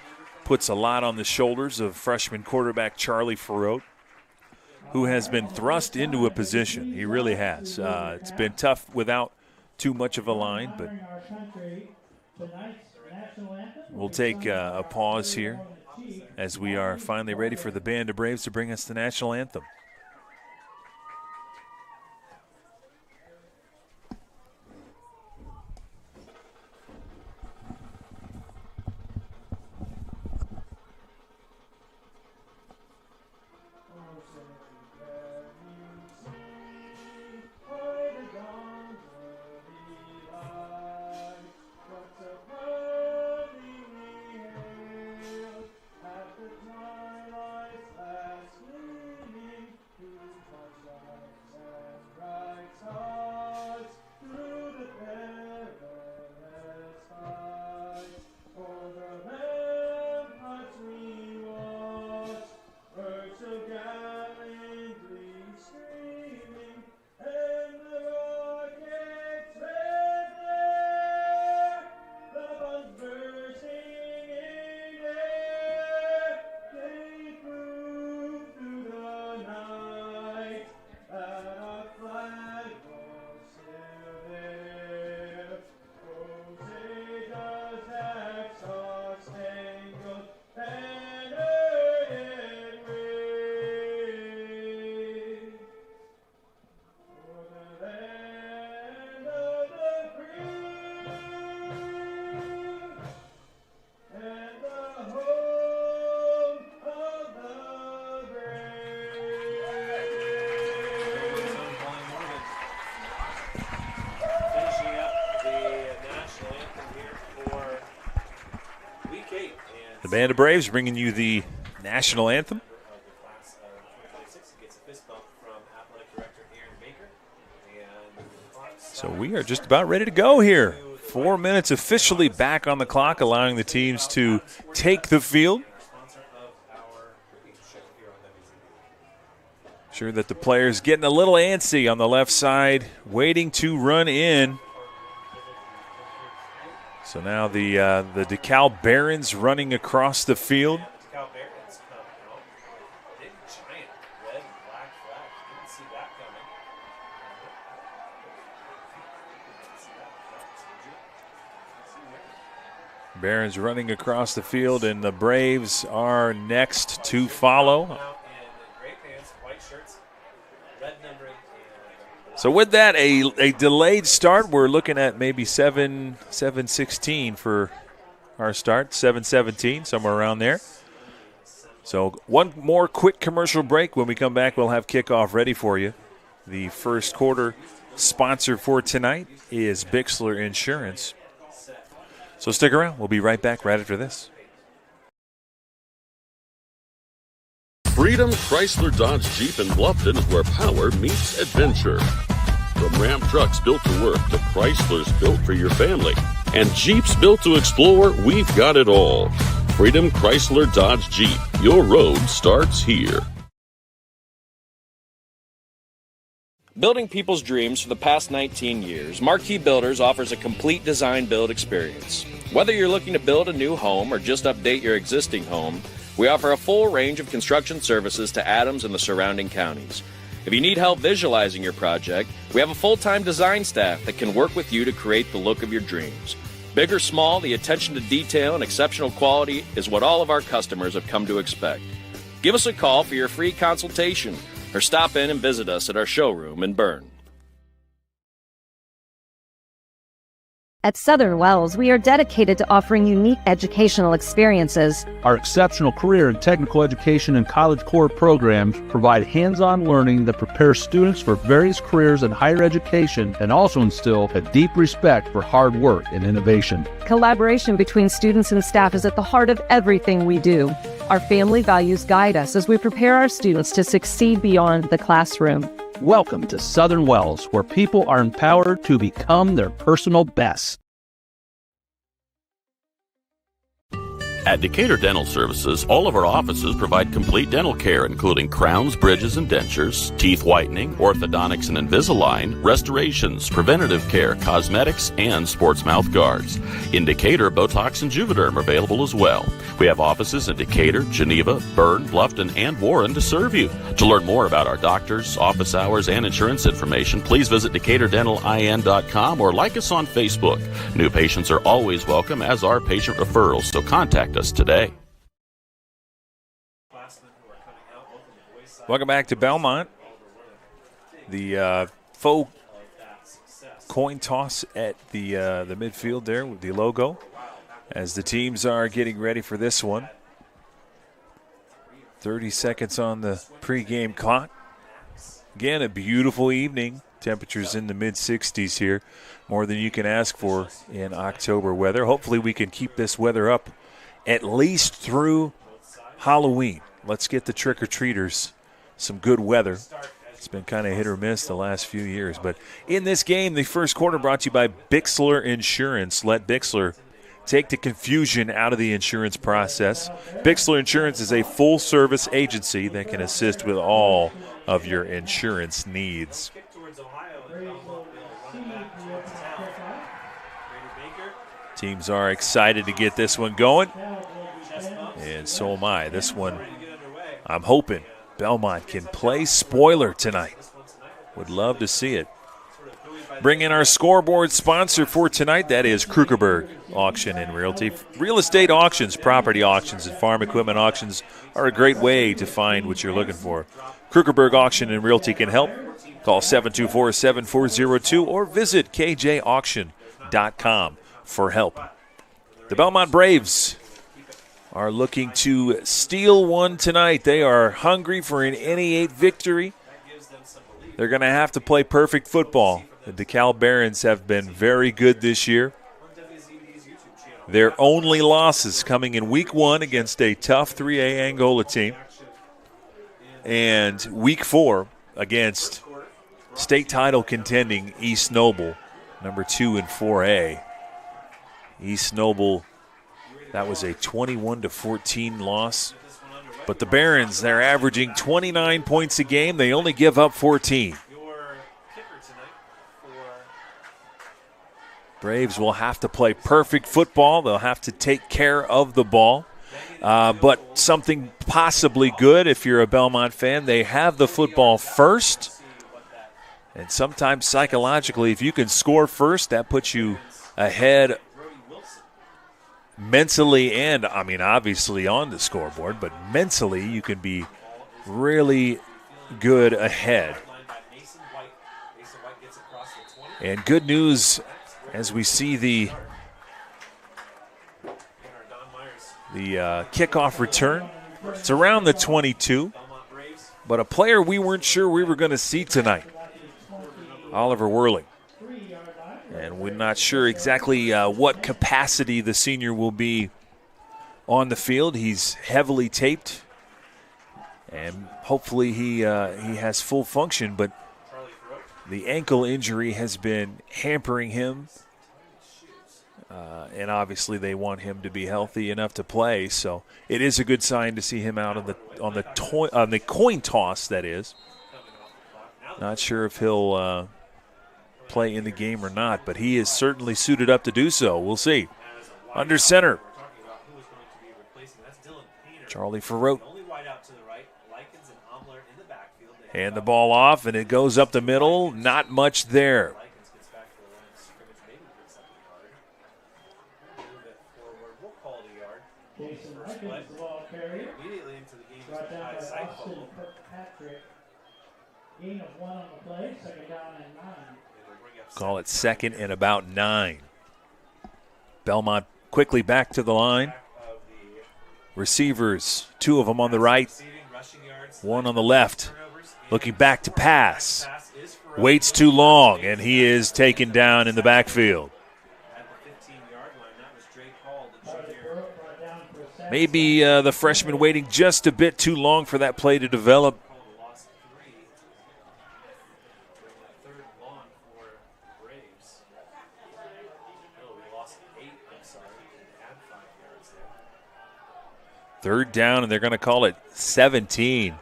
puts a lot on the shoulders of freshman quarterback Charlie Farrote, who has been thrust into a position. He really has. It's been tough without too much of a line, but we'll take a pause here as we are finally ready for the Band of Braves to bring us the national anthem. The Band of Braves bringing you the national anthem. So we are just about ready to go here. 4 minutes officially back on the clock, allowing the teams to take the field. Sure that the players getting a little antsy on the left side, waiting to run in. So now the DeKalb Barons running across the field. Barons running across the field, and the Braves are next to follow. So with that, a delayed start. We're looking at maybe 7:16 for our start, 7:17, somewhere around there. So one more quick commercial break. When we come back, we'll have kickoff ready for you. The first quarter sponsor for tonight is Bixler Insurance. So stick around. We'll be right back right after this. Freedom Chrysler Dodge Jeep in Bluffton is where power meets adventure. From Ram trucks built to work to Chryslers built for your family and Jeeps built to explore, we've got it all. Freedom Chrysler Dodge Jeep. Your road starts here. Building people's dreams for the past 19 years, Marquee Builders offers a complete design build experience. Whether you're looking to build a new home or just update your existing home, we offer a full range of construction services to Adams and the surrounding counties. If you need help visualizing your project, we have a full-time design staff that can work with you to create the look of your dreams. Big or small, the attention to detail and exceptional quality is what all of our customers have come to expect. Give us a call for your free consultation or stop in and visit us at our showroom in Berne. At Southern Wells, we are dedicated to offering unique educational experiences. Our exceptional career and technical education and college core programs provide hands-on learning that prepares students for various careers in higher education and also instill a deep respect for hard work and innovation. Collaboration between students and staff is at the heart of everything we do. Our family values guide us as we prepare our students to succeed beyond the classroom. Welcome to Southern Wells, where people are empowered to become their personal best. At Decatur Dental Services, all of our offices provide complete dental care, including crowns, bridges, and dentures, teeth whitening, orthodontics and Invisalign, restorations, preventative care, cosmetics, and sports mouth guards. In Decatur, Botox and Juvederm are available as well. We have offices in Decatur, Geneva, Berne, Bluffton, and Warren to serve you. To learn more about our doctors, office hours, and insurance information, please visit DecaturDentalIN.com or like us on Facebook. New patients are always welcome, as are patient referrals, so contact us today. Welcome back to Bellmont. The faux coin toss at the midfield there with the logo as the teams are getting ready for this one. 30 seconds on the pregame clock. Again, a beautiful evening. Temperatures in the mid-60s here. More than you can ask for in October weather. Hopefully we can keep this weather up at least through Halloween. Let's get the trick-or-treaters some good weather. It's been kind of hit or miss the last few years. But in this game, the first quarter brought to you by Bixler Insurance. Let Bixler take the confusion out of the insurance process. Bixler Insurance is a full-service agency that can assist with all of your insurance needs. Teams are excited to get this one going, and so am I. This one, I'm hoping Bellmont can play spoiler tonight. Would love to see it. Bring in our scoreboard sponsor for tonight. That is Krugerberg Auction and Realty. Real estate auctions, property auctions, and farm equipment auctions are a great way to find what you're looking for. Krugerberg Auction and Realty can help. Call 724-7402 or visit kjauction.com for help. The Bellmont Braves are looking to steal one tonight. They are hungry for an NE8 victory. They're going to have to play perfect football. The DeKalb Barons have been very good this year. Their only losses coming in week 1 against a tough 3A Angola team, and week 4 against state title contending East Noble, number 2 in 4A. East Noble, that was a 21-14 loss. But the Barons, they're averaging 29 points a game. They only give up 14. Braves will have to play perfect football. They'll have to take care of the ball. But something possibly good if you're a Bellmont fan. They have the football first. And sometimes psychologically, if you can score first, that puts you ahead mentally and, obviously on the scoreboard, but mentally you can be really good ahead. And good news as we see the kickoff return. It's around the 22, but a player we weren't sure we were going to see tonight, Oliver Whirling. And we're not sure exactly what capacity the senior will be on the field. He's heavily taped, and hopefully he has full function, but the ankle injury has been hampering him. And obviously they want him to be healthy enough to play, so it is a good sign to see him out on the coin toss, that is. Not sure if he'll play in the game or not, but he is certainly suited up to do so. We'll see. Under center, Charlie Farrote. And the ball off, and it goes up the middle. Not much there. Gain of 1 on the play, second down and 9. Call it second and about 9. Bellmont quickly back to the line. Receivers, 2 of them on the right, 1 on the left. Looking back to pass. Waits too long, and he is taken down in the backfield. Maybe the freshman waiting just a bit too long for that play to develop. Third down, and they're going to call it 17.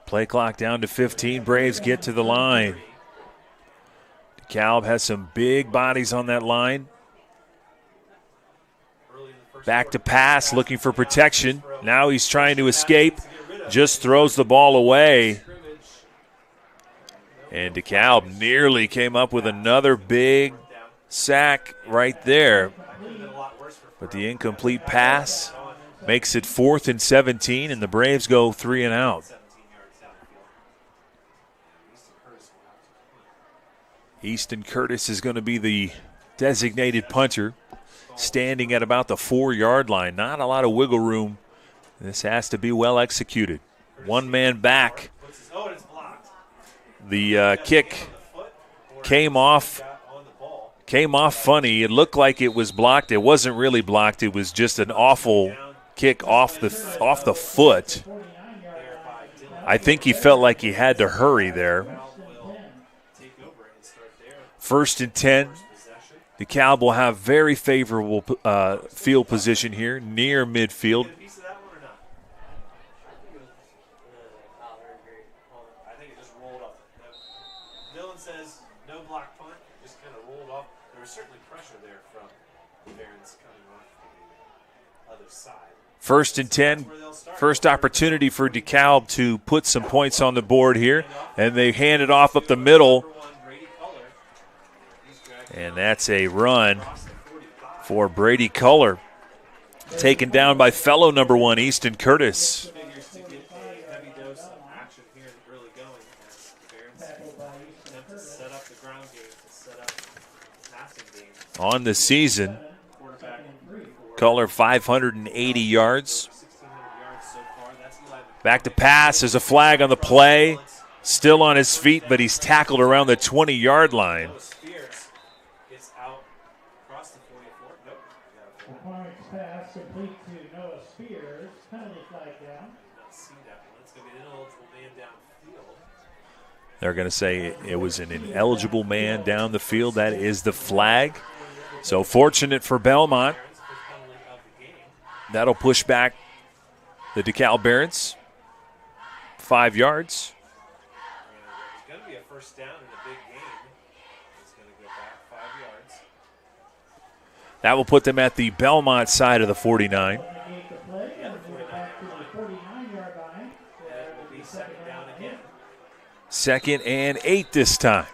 Play clock down to 15. Braves get to the line. DeKalb has some big bodies on that line. Back to pass, looking for protection. Now he's trying to escape. Just throws the ball away. And DeKalb nearly came up with another big sack right there. But the incomplete pass makes it 4th and 17, and the Braves go 3 and out. Easton Curtis is going to be the designated punter, standing at about the 4-yard line. Not a lot of wiggle room. This has to be well executed. 1 man back. The kick came off funny. It looked like it was blocked. It wasn't really blocked. It was just an awful kick off the foot. I think he felt like he had to hurry there. 1st and 10. DeKalb will have very favorable field position here, near midfield. First and 10, first opportunity for DeKalb to put some points on the board here, and they hand it off up the middle. And that's a run for Brady Culler, taken down by fellow number 1, Easton Curtis. On the season, Culler 580 yards. Back to pass. There's a flag on the play. Still on his feet, but he's tackled around the 20-yard line. complete to Noah Spears. Penalty flag down. They're going to say it was an ineligible man down the field. That is the flag. So fortunate for Bellmont. That'll push back the DeKalb Barons 5 yards. It's going to be a first down in a big game. It's going to go back 5 yards. That will put them at the Bellmont side of the 49. Second and 8 this time.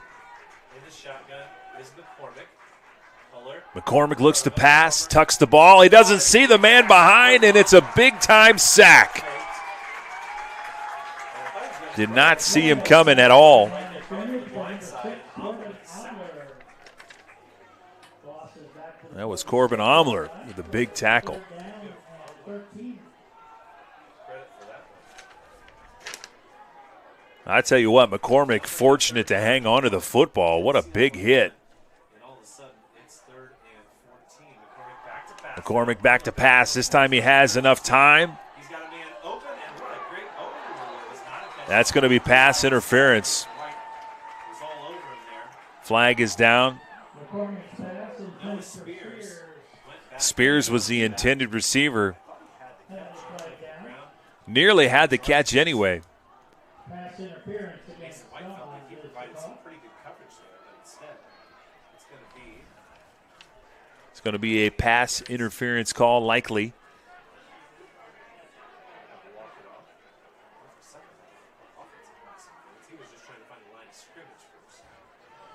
In the shotgun is McCormick. McCormick looks to pass, tucks the ball. He doesn't see the man behind, and it's a big-time sack. Did not see him coming at all. That was Corbin Omler with a big tackle. I tell you what, McCormick fortunate to hang on to the football. What a big hit. McCormick back to pass. This time he has enough time. That's going to be pass interference. Flag is down. Spears was the intended receiver. Nearly had the catch anyway. Pass interference against he provided some pretty good coverage there, but instead it's going to be a pass interference call, likely.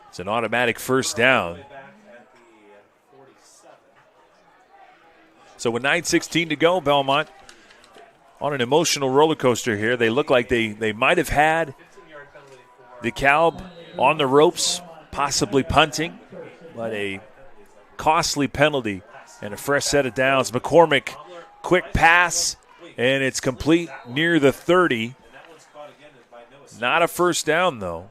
It's an automatic first down. So with 9:16 to go, Bellmont on an emotional roller coaster here. They look like they might have had DeKalb on the ropes, possibly punting, but a costly penalty and a fresh set of downs. McCormick, quick pass, and it's complete near the 30. Not a first down, though.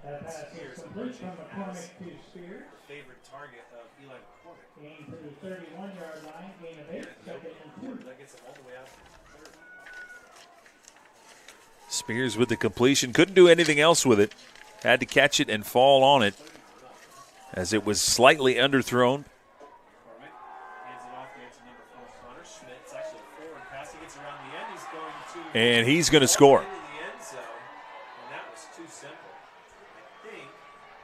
Spears with the completion. Couldn't do anything else with it. Had to catch it and fall on it as it was slightly underthrown. And he's going to score.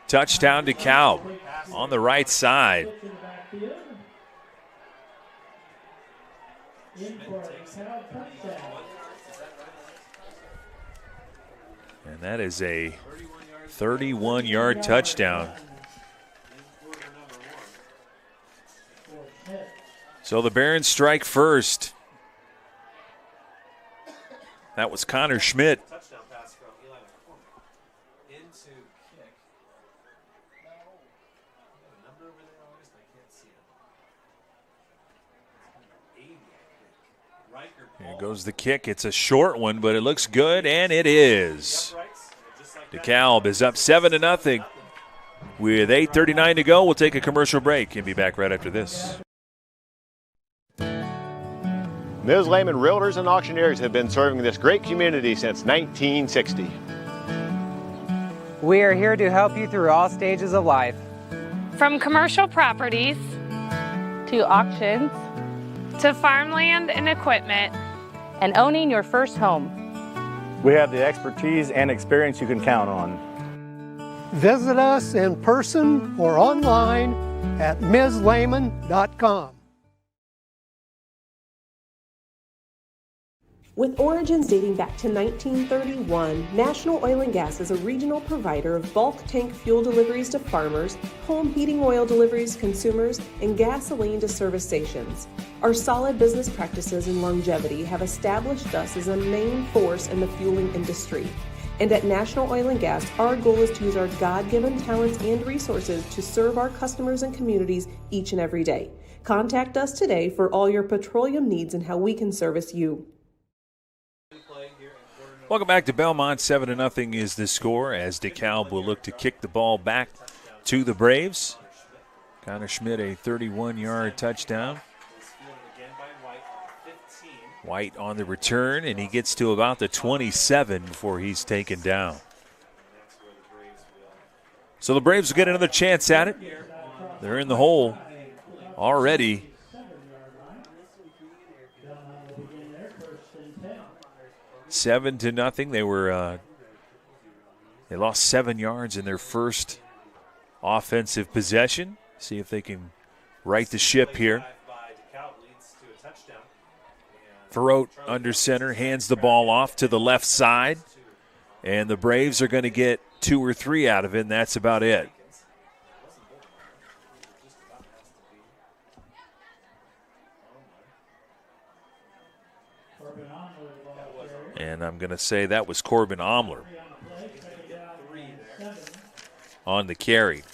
Touchdown to DeKalb on the right side. And that is a 31-yard touchdown. So the Barons strike first. That was Connor Schmidt. touchdown pass from Eli McCormick into kick. A number over there, August? I can't see it. 80, I think. Riker Here goes the kick. It's a short one, but it looks good, and it is. DeKalb is up 7-0. With 8:39 to go, we'll take a commercial break and be back right after this. Ms. Lehman Realtors and Auctioneers have been serving this great community since 1960. We are here to help you through all stages of life. From commercial properties to auctions to farmland and equipment and owning your first home. We have the expertise and experience you can count on. Visit us in person or online at mslehman.com. With origins dating back to 1931, National Oil and Gas is a regional provider of bulk tank fuel deliveries to farmers, home heating oil deliveries to consumers, and gasoline to service stations. Our solid business practices and longevity have established us as a main force in the fueling industry. And at National Oil and Gas, our goal is to use our God-given talents and resources to serve our customers and communities each and every day. Contact us today for all your petroleum needs and how we can service you. Welcome back to Bellmont. 7-0 is the score as DeKalb will look to kick the ball back to the Braves. Connor Schmidt, a 31-yard touchdown. White on the return, and he gets to about the 27 before he's taken down. So the Braves will get another chance at it. They're in the hole already. 7-0. They lost 7 yards in their first offensive possession. See if they can right the ship here. Ferrot under center, hands the ball off to the left side. And the Braves are going to get 2 or 3 out of it, and that's about it. And I'm going to say that was Corbin Omler on the carry.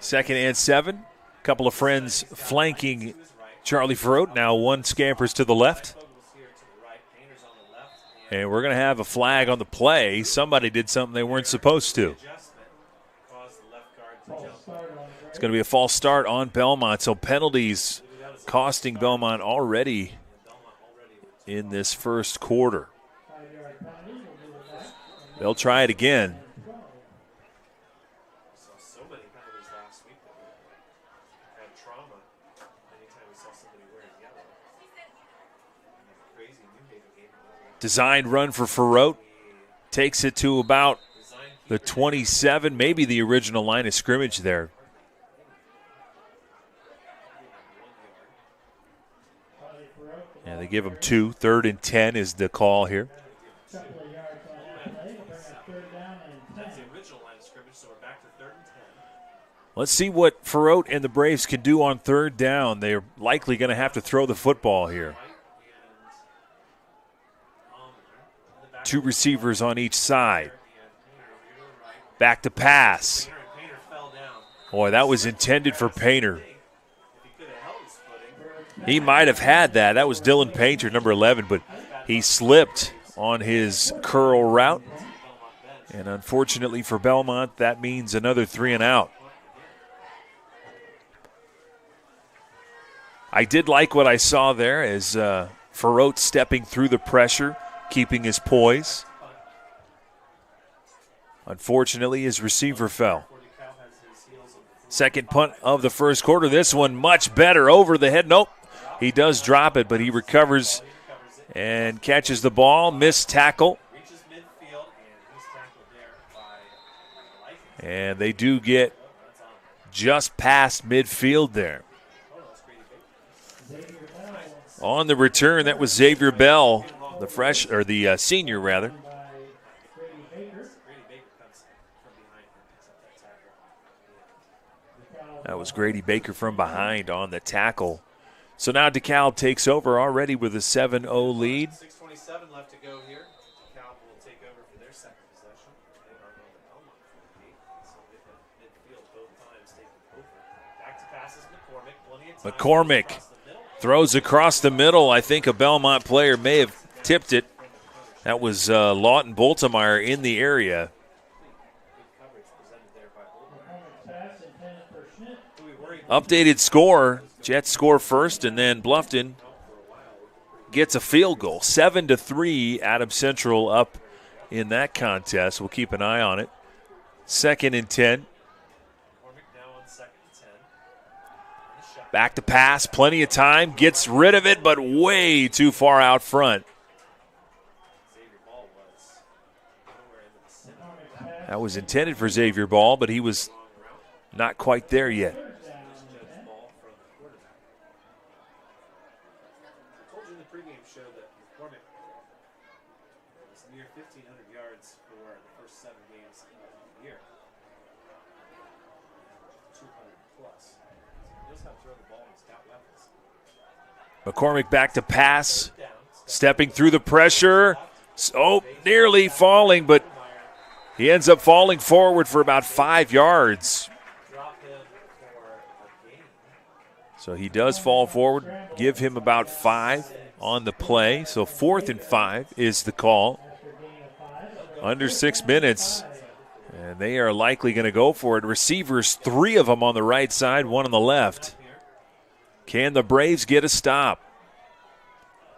Second and 7. A couple of friends flanking Charlie Ferrot. Now one scampers to the left. And we're going to have a flag on the play. Somebody did something they weren't supposed to. It's going to be a false start on Bellmont. So penalties costing Bellmont already in this first quarter. They'll try it again. Designed run for Ferrot. Takes it to about the 27, maybe the original line of scrimmage there. Yeah, they give him 2. 3rd and 10 is the call here. Let's see what Ferrot and the Braves can do on 3rd down. They're likely going to have to throw the football here. 2 receivers on each side. Back to pass. Boy, that was intended for Painter. He might have had that. That was Dylan Painter, number 11, but he slipped on his curl route. And unfortunately for Bellmont, that means another 3 and out. I did like what I saw there as Ferrot stepping through the pressure, keeping his poise. Unfortunately, his receiver fell. Second punt of the first quarter. This one much better over the head. Nope, he does drop it, but he recovers and catches the ball. Missed tackle. And they do get just past midfield there. On the return, that was Xavier Bell, the senior rather. That was Grady Baker from behind on the tackle. So now DeKalb takes over already with a 7-0 lead. 6:27 left to go here. DeKalb will take over for their second possession. They are going to Bellmont for the lead. So they've been midfield both times taking over. Back to passes McCormick. Plenty of time. McCormick throws across the middle. I think a Bellmont player may have tipped it. That was Lawton Boltemeyer in the area. Updated score. Jets score first, and then Bluffton gets a field goal. 7-3, Adams Central up in that contest. We'll keep an eye on it. 2nd and 10. Back to pass, plenty of time. Gets rid of it, but way too far out front. That was intended for Xavier Ball, but he was not quite there yet. McCormick back to pass, stepping through the pressure. Oh, nearly falling, but he ends up falling forward for about 5 yards. So he does fall forward, give him about 5 on the play. So 4th and 5 is the call. Under 6 minutes. And they are likely going to go for it. Receivers, 3 of them on the right side, 1 on the left. Can the Braves get a stop?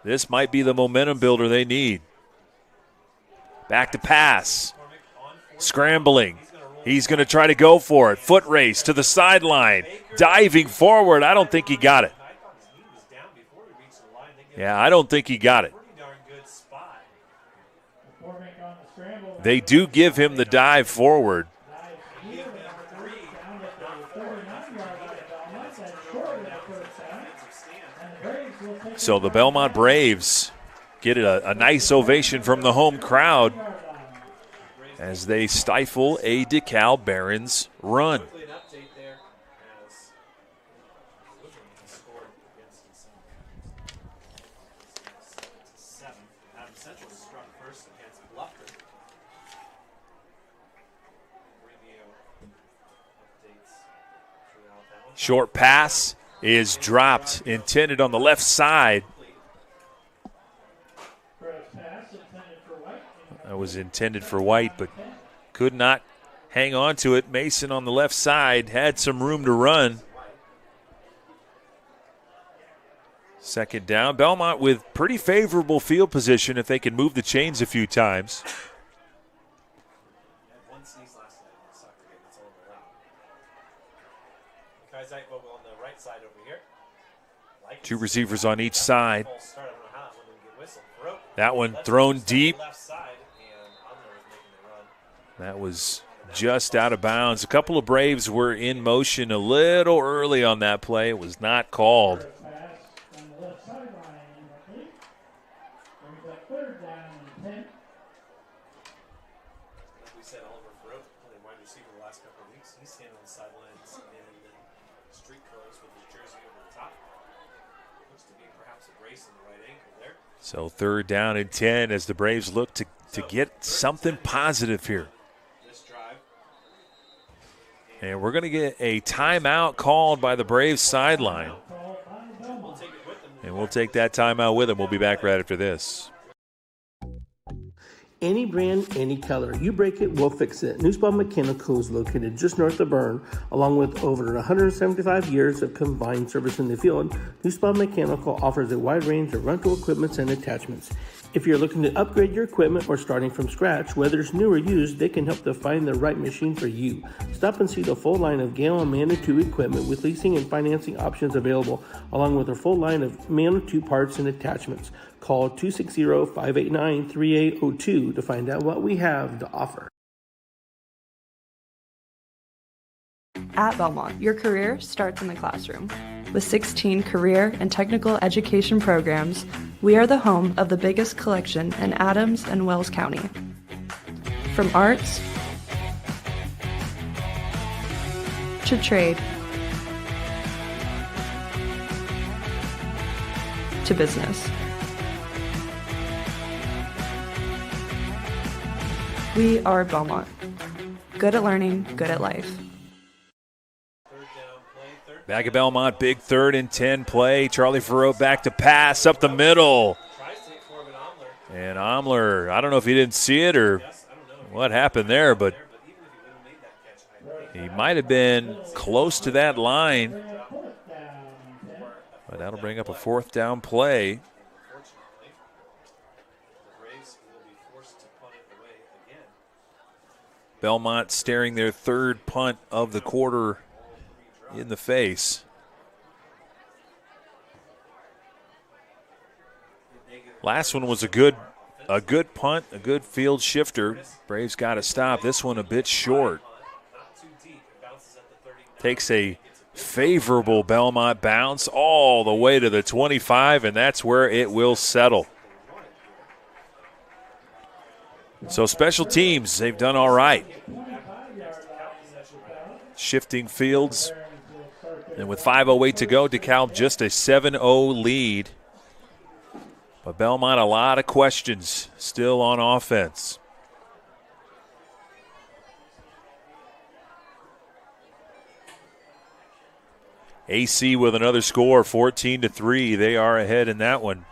This might be the momentum builder they need. Back to pass. Scrambling. He's going to try to go for it. Foot race to the sideline. Diving forward. I don't think he got it. Yeah, I don't think he got it. They do give him the dive forward. So the Bellmont Braves get a nice ovation from the home crowd as they stifle a DeKalb Barons run. Short pass is dropped, intended on the left side. That was intended for White, but could not hang on to it. Mason on the left side had some room to run. Second down. Bellmont with pretty favorable field position if they can move the chains a few times. Two receivers on each side. That one thrown deep. That was just out of bounds. A couple of Braves were in motion a little early on that play. It was not called. So 3rd down and 10 as the Braves look to get something positive here. And we're going to get a timeout called by the Braves sideline. And we'll take that timeout with them. We'll be back right after this. Any brand, any color. You break it, we'll fix it. Newspawn Mechanical is located just north of Berne, along with over 175 years of combined service in the field. Newspawn Mechanical offers a wide range of rental equipment and attachments. If you're looking to upgrade your equipment or starting from scratch, whether it's new or used, they can help to find the right machine for you. Stop and see the full line of Gale and Manitou equipment with leasing and financing options available, along with a full line of Manitou parts and attachments. Call 260-589-3802 to find out what we have to offer. At Bellmont, your career starts in the classroom. With 16 career and technical education programs, we are the home of the biggest collection in Adams and Wells County. From arts to trade to business. We are Bellmont. Good at learning, good at life. Back at Bellmont, big 3rd and 10 play. Charlie Farreau back to pass up the middle. And Omler, I don't know if he didn't see it or what happened there, but he might have been close to that line. But that'll bring up a 4th down play. Bellmont staring their 3rd punt of the quarter in the face. Last one was a good punt, a good field shifter. Braves got to stop. This one a bit short. Takes a favorable Bellmont bounce all the way to the 25, and that's where it will settle. So special teams, they've done all right. Shifting fields. And with 5:08 to go, DeKalb just a 7-0 lead. But Bellmont, a lot of questions still on offense. AC with another score, 14-3. They are ahead in that one.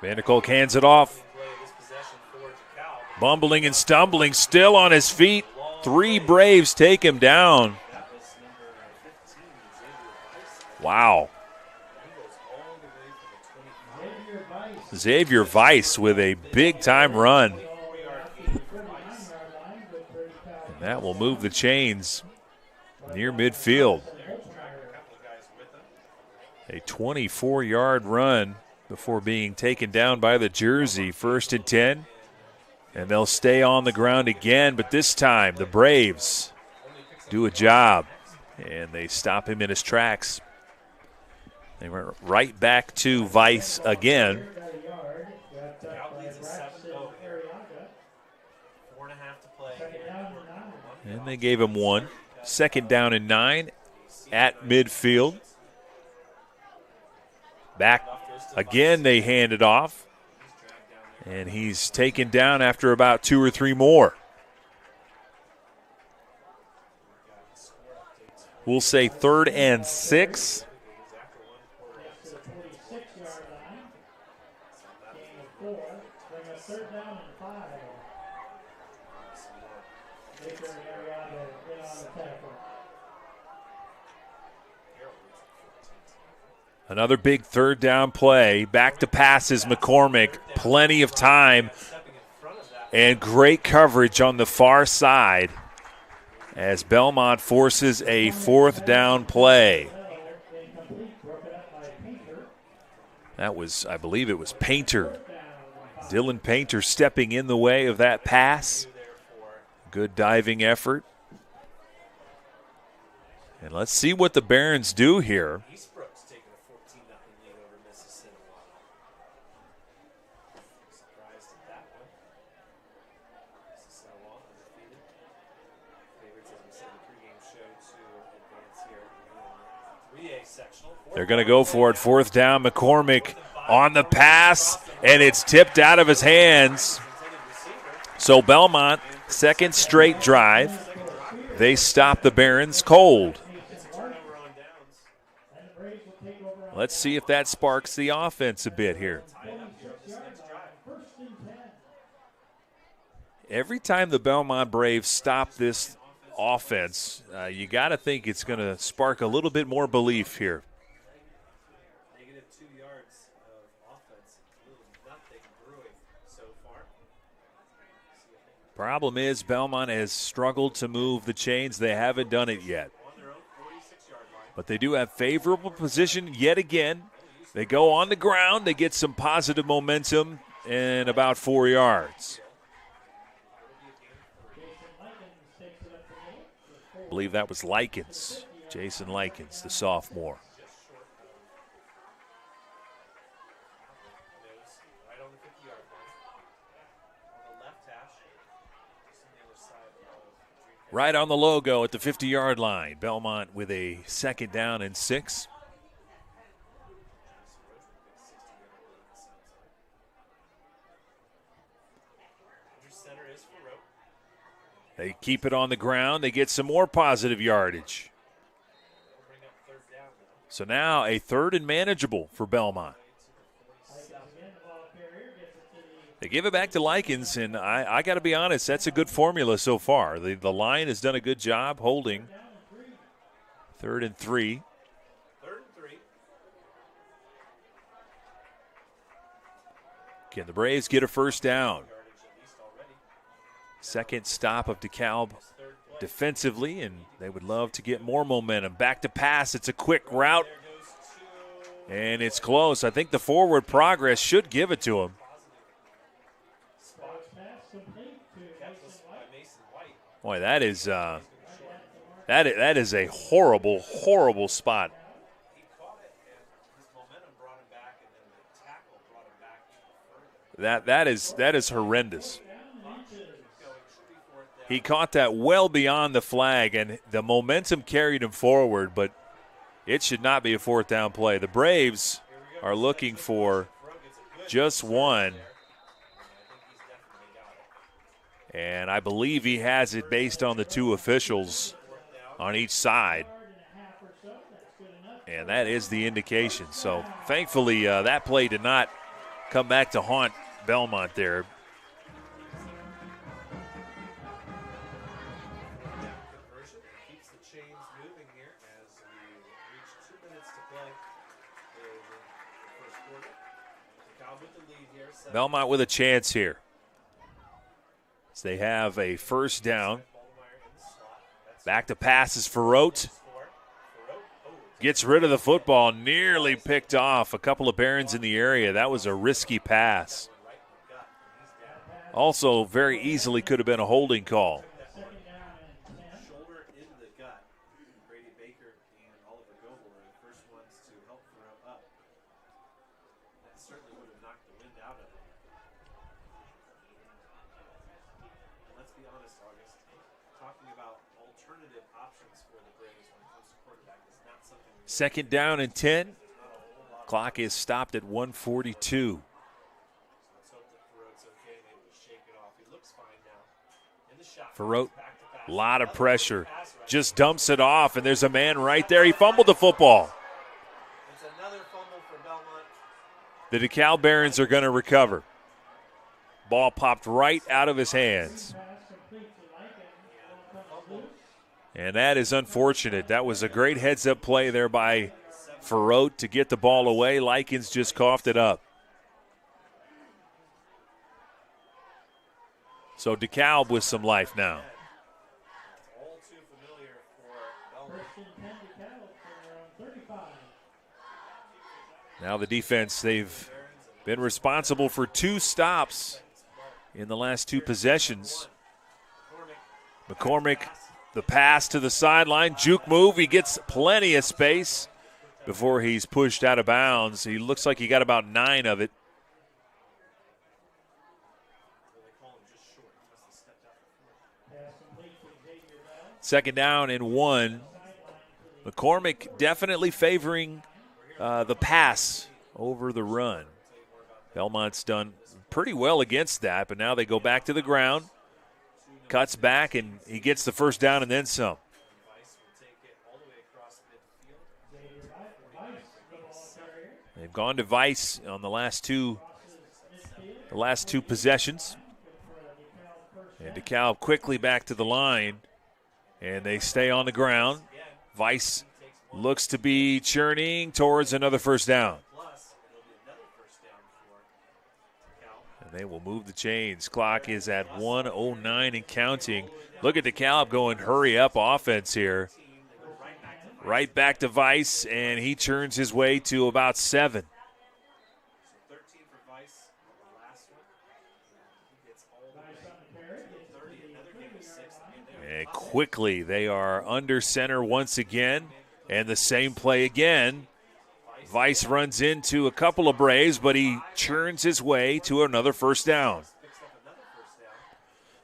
Vanderkolk hands it off. Bumbling and stumbling, still on his feet. 3 Braves take him down. Wow. Xavier Weiss with a big-time run. And that will move the chains near midfield. A 24-yard run before being taken down by the jersey. 1st and 10. And they'll stay on the ground again, but this time the Braves do a job. And they stop him in his tracks. They went right back to Weiss again. And they gave him 1. 2nd down and 9 at midfield. Back again, they hand it off. And he's taken down after about 2 or 3 more. We'll say 3rd and 6. Another big 3rd down play. Back to passes, McCormick. Plenty of time and great coverage on the far side as Bellmont forces a 4th down play. That was, I believe it was Painter. Dylan Painter stepping in the way of that pass. Good diving effort. And let's see what the Barons do here. They're going to go for it. 4th down. McCormick on the pass, and it's tipped out of his hands. So Bellmont, 2nd straight drive. They stop the Barons cold. Let's see if that sparks the offense a bit here. Every time the Bellmont Braves stop this offense, you got to think it's going to spark a little bit more belief here. Problem is, Bellmont has struggled to move the chains. They haven't done it yet. But they do have favorable position yet again. They go on the ground. They get some positive momentum and about 4 yards. I believe that was Likens, Jason Likens, the sophomore. Right on the logo at the 50-yard line. Bellmont with a 2nd down and 6. They keep it on the ground. They get some more positive yardage. So now a 3rd and manageable for Bellmont. They give it back to Likens, and I got to be honest, that's a good formula so far. The line has done a good job holding. 3rd and 3. Can the Braves get a 1st down? 2nd stop of DeKalb defensively, and they would love to get more momentum. Back to pass. It's a quick route, and it's close. I think the forward progress should give it to him. Boy, that is a horrible, horrible spot. That is horrendous. He caught that well beyond the flag, and the momentum carried him forward, but it should not be a 4th down play. The Braves are looking for just 1. And I believe he has it based on the 2 officials on each side. And that is the indication. So thankfully that play did not come back to haunt Bellmont there. Keeps the chains moving here as we reach 2 minutes to play in the first quarter. DeKalb with the lead here. Bellmont with a chance here. So they have a first down. Back to passes for Rote. Gets rid of the football, nearly picked off a couple of Barons in the area. That was a risky pass. Also, very easily could have been a holding call. Shoulder in the gut. Brady Baker and Oliver Goebel are the first ones to help throw up. That certainly would have knocked the wind out of him. And let's be honest, August, talking about alternative options for the Braves when it comes to quarterback is not something. Second down and 10. Clock is stopped at 1:42. Ferrote, a lot of pressure. Just dumps it off, and there's a man right there. He fumbled the football. It's another fumble for Bellmont. The DeKalb Barons are going to recover. Ball popped right out of his hands. And that is unfortunate. That was a great heads-up play there by Ferrote to get the ball away. Likens just coughed it up. So DeKalb with some life now. All too familiar for Bellmont. Now the defense, they've been responsible for 2 stops in the last 2 possessions. McCormick, the pass to the sideline, juke move. He gets plenty of space before he's pushed out of bounds. He looks like he got about 9 of it. Second down and 1. McCormick definitely favoring the pass over the run. Bellmont's done pretty well against that, but now they go back to the ground. Cuts back, and he gets the first down and then some. They've gone to Vice on the last two possessions. And DeKalb quickly back to the line, and they stay on the ground. Vice looks to be churning towards another first down. And they will move the chains. Clock is at 1:09 and counting. Look at DeKalb going hurry-up offense here. Right back to Vice, and he churns his way to about 7. And quickly, they are under center once again, and the same play again. Vice runs into a couple of Braves, but he churns his way to another first down.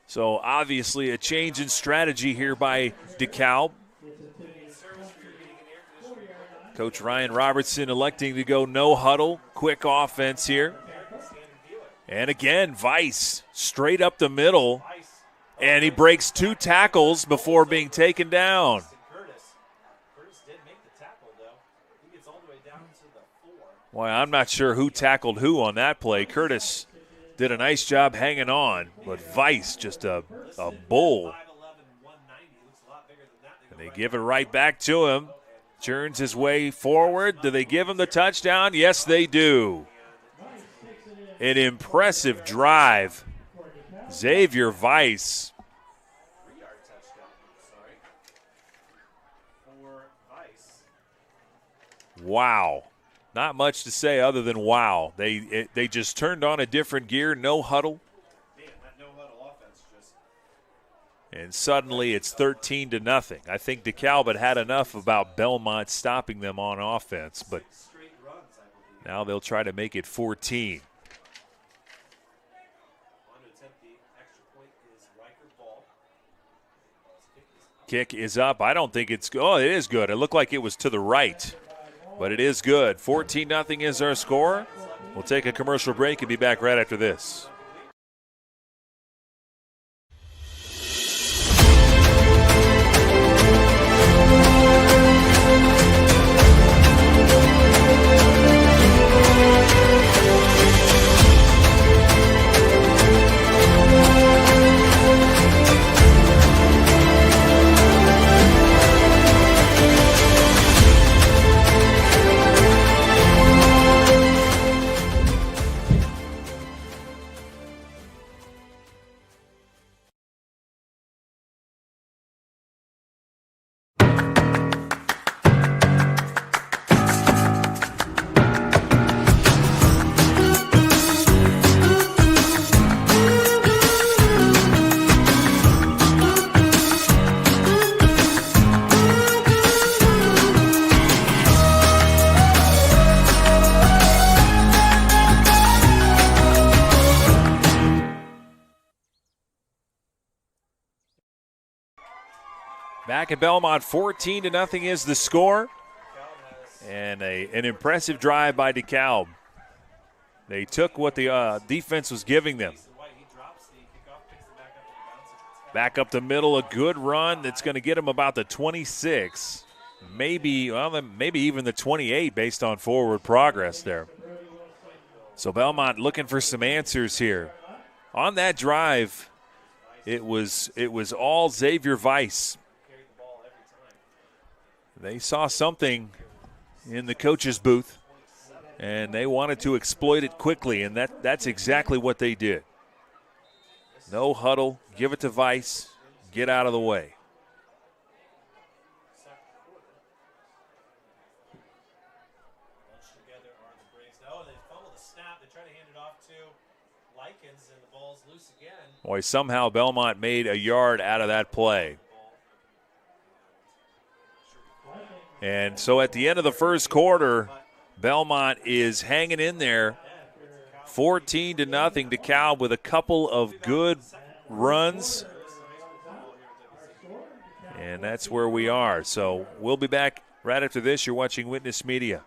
So obviously a change in strategy here by DeKalb. Coach Ryan Robertson electing to go no huddle, quick offense here. And again, Vice straight up the middle. And he breaks 2 tackles before being taken down. Curtis did make the tackle, though. He gets all the way down to the 4. Well, I'm not sure who tackled who on that play. Curtis did a nice job hanging on, but Vice just a bull. And they give it right back to him. Churns his way forward. Do they give him the touchdown? Yes, they do. An impressive drive. Xavier Vice. 3-yard touchdown, for Vice. Wow. Not much to say other than wow. They just turned on a different gear, no huddle. Man, that no huddle offense just. And suddenly it's 13-0. I think DeKalb had enough about Bellmont stopping them on offense, but now they'll try to make it 14. Kick is up. I don't think it's – oh, it is good. It looked like it was to the right, but it is good. 14-0 is our score. We'll take a commercial break and be back right after this. Back at Bellmont, 14-0 is the score. And an impressive drive by DeKalb. They took what the defense was giving them. Back up the middle, a good run that's going to get them about the 26. Maybe even the 28 based on forward progress there. So Bellmont looking for some answers here. On that drive, it was all Xavier Weiss. They saw something in the coach's booth, and they wanted to exploit it quickly, and that's exactly what they did. No huddle, give it to Weiss, get out of the way. Boy, somehow Bellmont made a yard out of that play. And so at the end of the first quarter, Bellmont is hanging in there, 14-0. DeKalb with a couple of good runs. And that's where we are. So we'll be back right after this. You're watching Witness Media.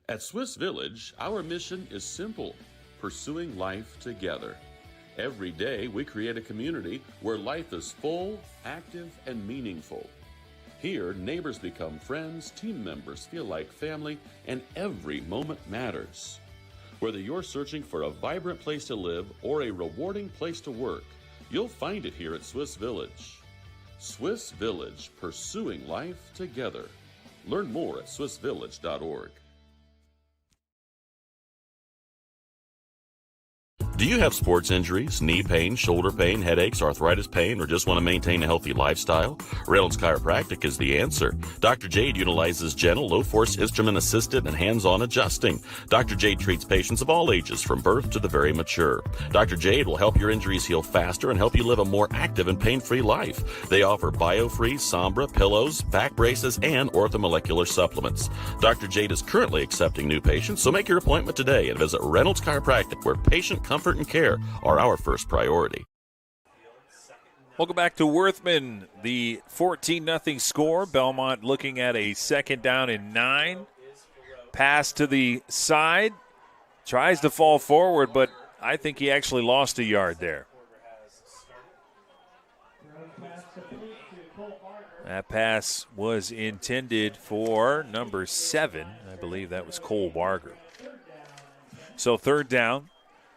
At Swiss Village, our mission is simple: pursuing life together. Every day, we create a community where life is full, active, and meaningful. Here, neighbors become friends, team members feel like family, and every moment matters. Whether you're searching for a vibrant place to live or a rewarding place to work, you'll find it here at Swiss Village. Swiss Village, pursuing life together. Learn more at swissvillage.org. Do you have sports injuries, knee pain, shoulder pain, headaches, arthritis pain, or just want to maintain a healthy lifestyle? Reynolds Chiropractic is the answer. Dr. Jade utilizes gentle, low-force, instrument-assisted, and hands-on adjusting. Dr. Jade treats patients of all ages, from birth to the very mature. Dr. Jade will help your injuries heal faster and help you live a more active and pain-free life. They offer BioFree, Sombra, pillows, back braces, and orthomolecular supplements. Dr. Jade is currently accepting new patients, so make your appointment today and visit Reynolds Chiropractic, where patient comfort and care are our first priority. Welcome back to Worthman. The 14-0 score. Bellmont looking at a 2nd down and 9. Pass to the side. Tries to fall forward, but I think he actually lost a yard there. That pass was intended for number 7. I believe that was Cole Barger. So 3rd down.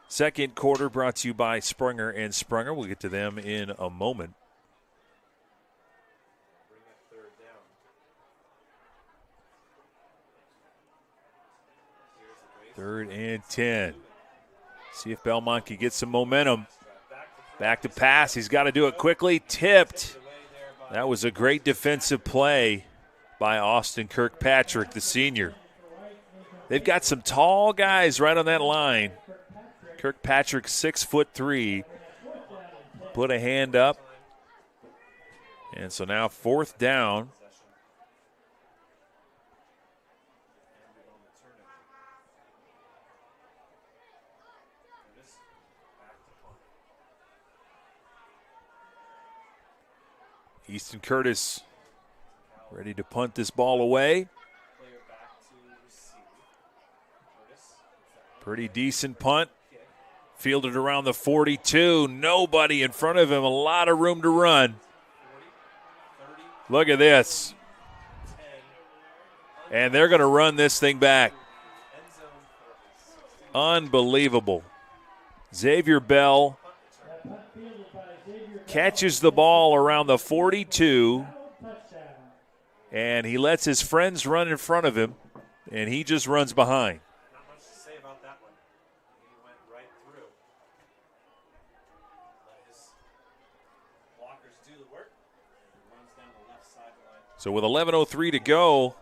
Second quarter brought to you by Springer and Springer. We'll get to them in a moment. Third and 10. See if Bellmont can get some momentum. Back to pass. He's got to do it quickly. Tipped. That was a great defensive play by Austin Kirkpatrick, the senior. They've got some tall guys right on that line. Kirkpatrick, 6'3", put a hand up. And so now 4th down. Easton Curtis ready to punt this ball away. Pretty decent punt. Fielded around the 42. Nobody in front of him. A lot of room to run. Look at this. And they're going to run this thing back. Unbelievable. Xavier Bell catches the ball around the 42. And he lets his friends run in front of him. And he just runs behind. So with 11:03 to go,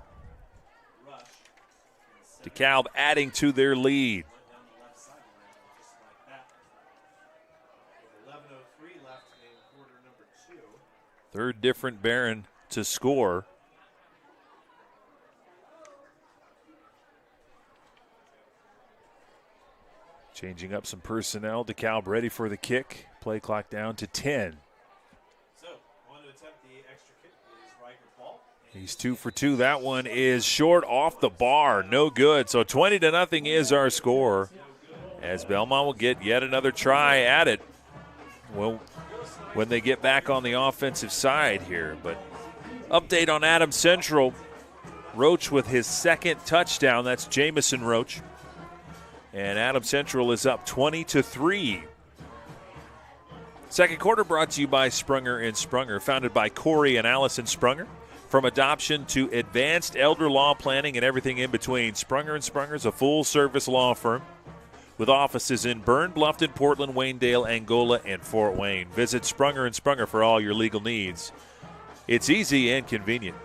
DeKalb adding to their lead. Third different Berne to score. Changing up some personnel. DeKalb ready for the kick. Play clock down to 10. He's 2 for 2. That one is short off the bar. No good. So 20-0 is our score, as Bellmont will get yet another try at it. Well, when they get back on the offensive side here. But update on Adams Central. Roach with his second touchdown. That's Jamison Roach. And Adams Central is up 20-3. Second quarter brought to you by Sprunger & Sprunger, founded by Corey and Allison Sprunger. From adoption to advanced elder law planning and everything in between, Sprunger & Sprunger is a full-service law firm with offices in Berne, Bluffton, Portland, Waynedale, Angola, and Fort Wayne. Visit Sprunger & Sprunger for all your legal needs. It's easy and convenient.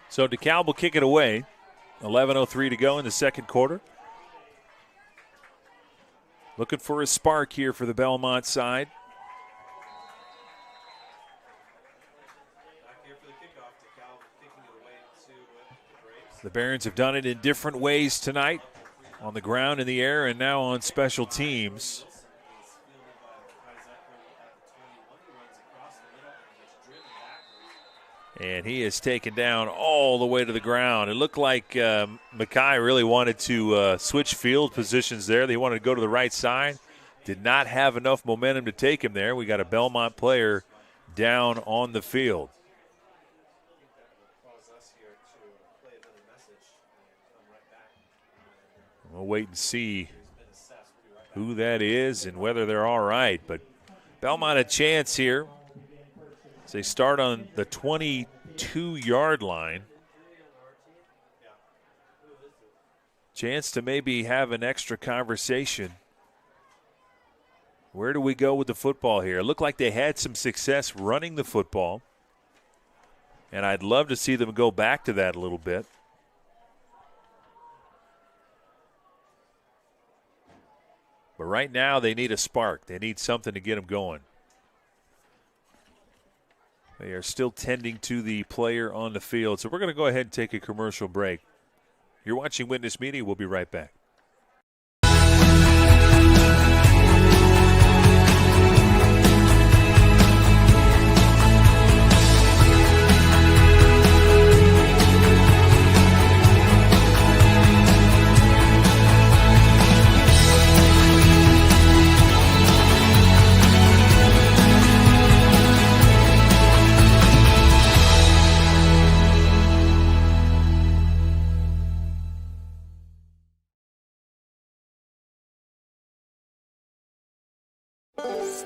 So DeKalb will kick it away. 11:03 to go in the second quarter. Looking for a spark here for the Bellmont side. The Barons have done it in different ways tonight, on the ground, in the air, and now on special teams. And he is taken down all the way to the ground. It looked like Mackay really wanted to switch field positions there. They wanted to go to the right side. Did not have enough momentum to take him there. We got a Bellmont player down on the field. We'll wait and see who that is and whether they're all right. But Bellmont a chance here. So they start on the 22-yard line. Chance to maybe have an extra conversation. Where do we go with the football here? It looked like they had some success running the football. And I'd love to see them go back to that a little bit. But right now they need a spark. They need something to get them going. They are still tending to the player on the field. So we're going to go ahead and take a commercial break. You're watching Witness Media. We'll be right back.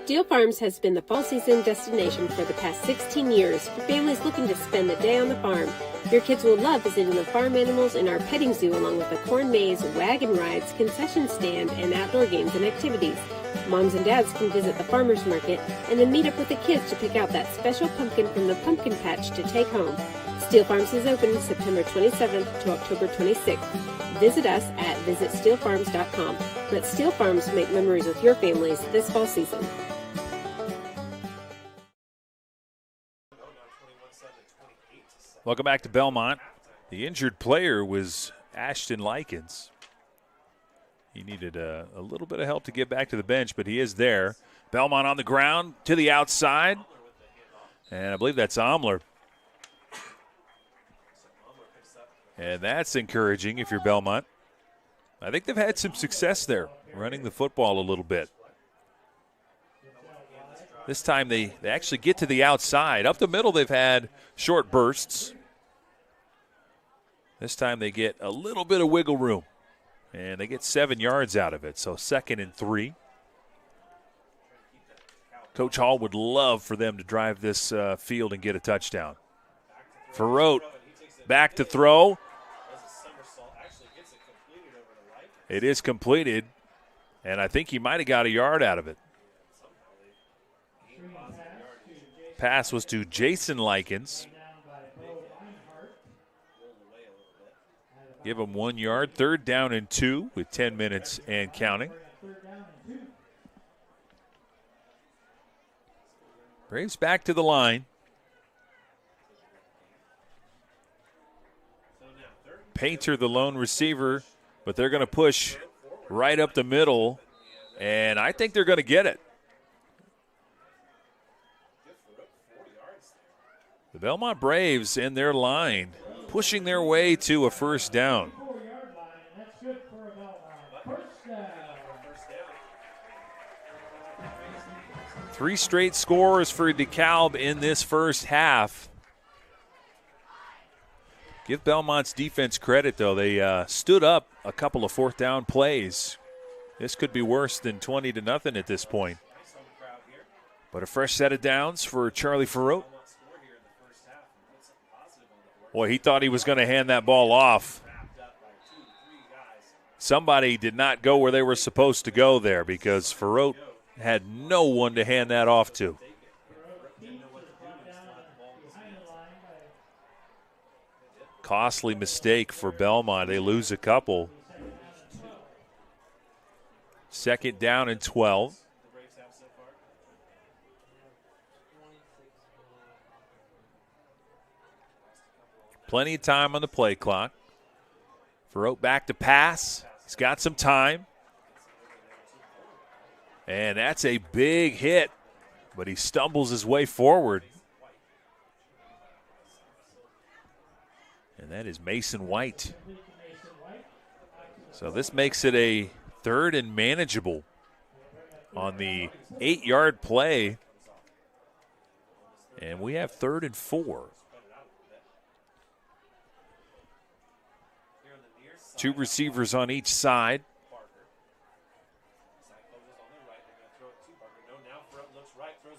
Steel Farms has been the fall season destination for the past 16 years for families looking to spend the day on the farm. Your kids will love visiting the farm animals in our petting zoo, along with the corn maze, wagon rides, concession stand, and outdoor games and activities. Moms and dads can visit the farmers market and then meet up with the kids to pick out that special pumpkin from the pumpkin patch to take home. Steel Farms is open September 27th to October 26th. Visit us at visitsteelfarms.com. Let Steel Farms make memories with your families this fall season. Welcome back to Bellmont. The injured player was Ashton Likens. He needed a little bit of help to get back to the bench, but he is there. Bellmont on the ground to the outside. And I believe that's Omler. And that's encouraging if you're Bellmont. I think they've had some success there, running the football a little bit. This time they actually get to the outside. Up the middle they've had short bursts. This time they get a little bit of wiggle room. And they get 7 yards out of it, so 2nd and 3. Coach Hall would love for them to drive this field and get a touchdown. Ferrote back to throw. It is completed, and I think he might have got a yard out of it. Pass was to Jason Likens. Give them 1 yard. 3rd down and 2 with 10 minutes and counting. Braves back to the line. Painter, the lone receiver, but they're going to push right up the middle, and I think they're going to get it. The Bellmont Braves and their line pushing their way to a 1st down. Three straight scores for DeKalb in this first half. Give Belmont's defense credit, though. They stood up a couple of 4th down plays. This could be worse than 20-0 at this point. But a fresh set of downs for Charlie Farote. Boy, he thought he was going to hand that ball off. Somebody did not go where they were supposed to go there because Farote had no one to hand that off to. Costly mistake for Bellmont. They lose a couple. 2nd down and 12. Plenty of time on the play clock. Farote back to pass. He's got some time. And that's a big hit, but he stumbles his way forward. And that is Mason White. So this makes it a 3rd and manageable on the 8-yard play. And we have 3rd and 4. 2 receivers on each side.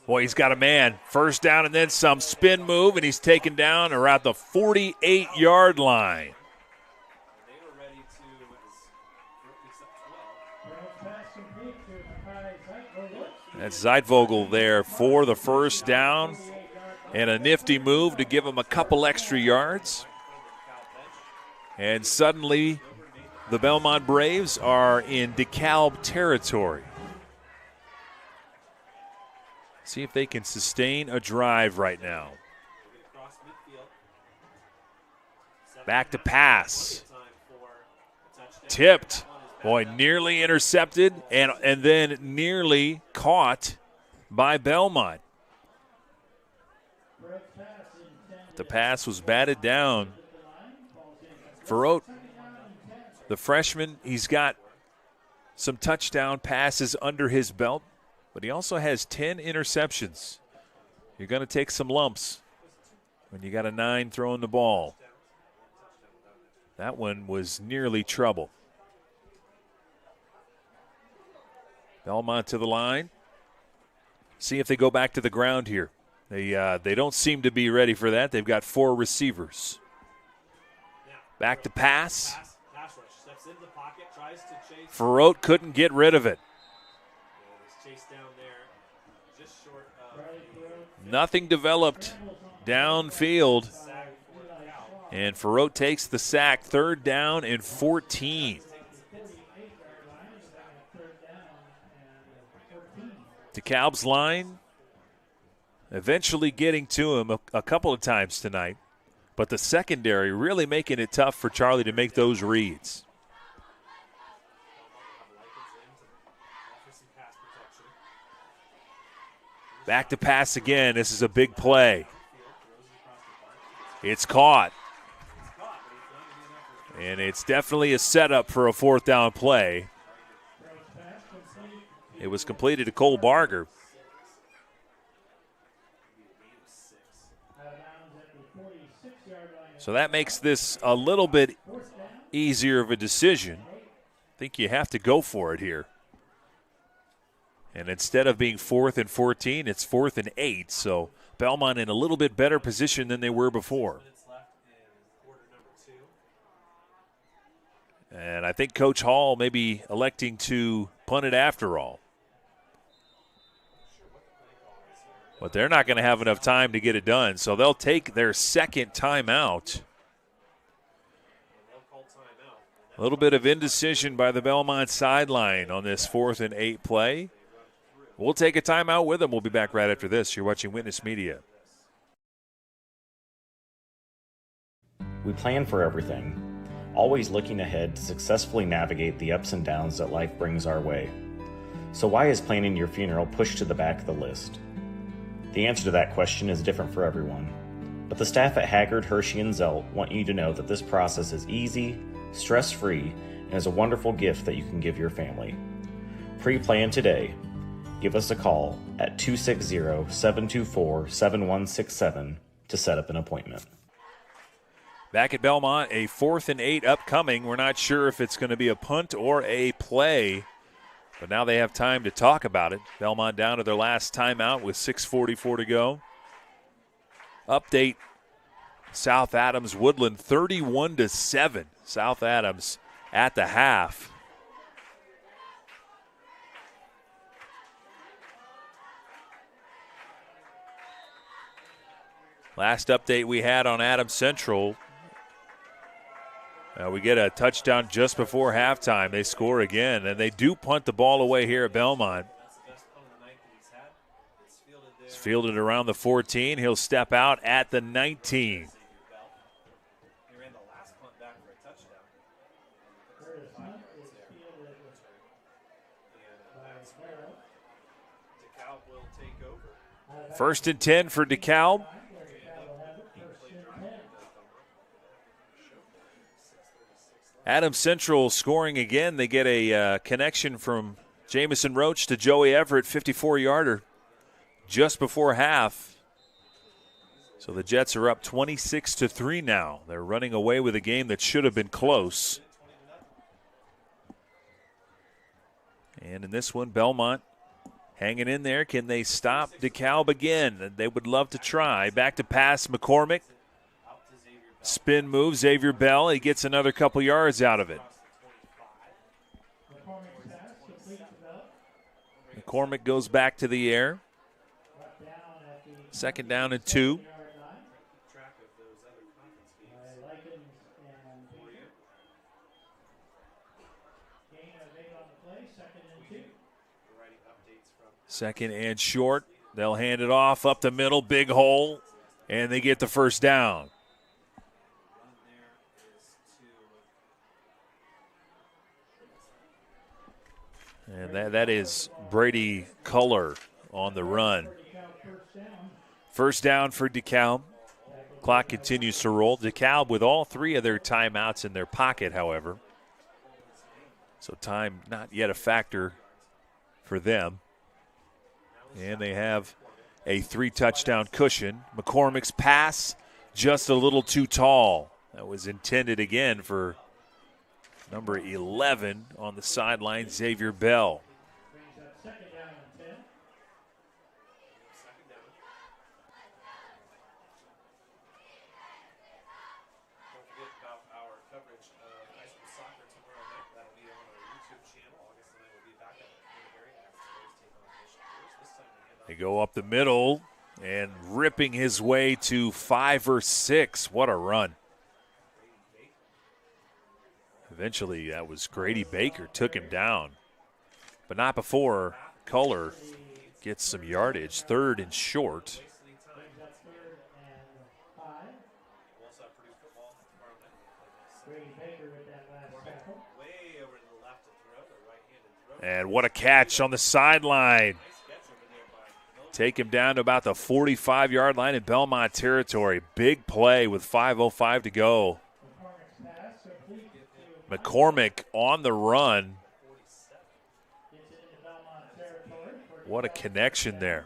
Boy, he's got a man. 1st down and then some. Spin move, and he's taken down around the 48-yard line. That's Zeidvogel there for the 1st down. And a nifty move to give him a couple extra yards. And suddenly, the Bellmont Braves are in DeKalb territory. See if they can sustain a drive right now. Back to pass. Tipped. Boy, nearly intercepted and then nearly caught by Bellmont. The pass was batted down. Farote, the freshman, he's got some touchdown passes under his belt, but he also has 10 interceptions. You're going to take some lumps when you got a 9 throwing the ball. That one was nearly trouble. Bellmont to the line. See if they go back to the ground here. They don't seem to be ready for that. They've got 4 receivers. Back to pass. Farote couldn't get rid of it. Nothing developed downfield. And Farote takes the sack. 3rd down and 14. DeKalb's line eventually getting to him a couple of times tonight. But the secondary really making it tough for Charlie to make those reads. Back to pass again. This is a big play. It's caught. And it's definitely a setup for a 4th down play. It was completed to Cole Barger. So that makes this a little bit easier of a decision. I think you have to go for it here. And instead of being 4th and 14, it's 4th and 8. So Bellmont in a little bit better position than they were before. And I think Coach Hall may be electing to punt it after all. But they're not going to have enough time to get it done. So they'll take their 2nd timeout. A little bit of indecision by the Bellmont sideline on this 4th and 8 play. We'll take a timeout with them. We'll be back right after this. You're watching Witness Media. We plan for everything, always looking ahead to successfully navigate the ups and downs that life brings our way. So why is planning your funeral pushed to the back of the list? The answer to that question is different for everyone. But the staff at Haggard, Hershey, and Zelt want you to know that this process is easy, stress-free, and is a wonderful gift that you can give your family. Pre-plan today. Give us a call at 260-724-7167 to set up an appointment. Back at Bellmont, a 4th and 8 upcoming. We're not sure if it's going to be a punt or a play, but now they have time to talk about it. Bellmont down to their last timeout with 6:44 to go. Update, South Adams Woodland 31-7. South Adams at the half. Last update we had on Adams Central, we get a touchdown just before halftime. They score again, and they do punt the ball away here at Bellmont. It's fielded around the 14. He'll step out at the 19. First and 10 for DeKalb. Adams Central scoring again. They get a connection from Jamison Roach to Joey Everett, 54-yarder, just before half. So the Jets are up 26-3 now. They're running away with a game that should have been close. And in this one, Bellmont hanging in there. Can they stop DeKalb again? They would love to try. Back to pass, McCormick. Spin move, Xavier Bell. He gets another couple yards out of it. McCormick goes back to the air. 2nd down and 2. Second and short. They'll hand it off up the middle, big hole, and they get the first down. And that is Brady Culler on the run. First down for DeKalb. Clock continues to roll. DeKalb with all 3 of their timeouts in their pocket, however. So time not yet a factor for them. And they have a 3-touchdown cushion. McCormick's pass just a little too tall. That was intended again for number 11 on the sideline, Xavier Bell. They go up the middle and ripping his way to 5 or 6. What a run. Eventually, that was Grady Baker took him down, but not before Culler gets some yardage. 3rd and short. And what a catch on the sideline. Take him down to about the 45-yard line in Bellmont territory. Big play with 5:05 to go. McCormick on the run. What a connection there.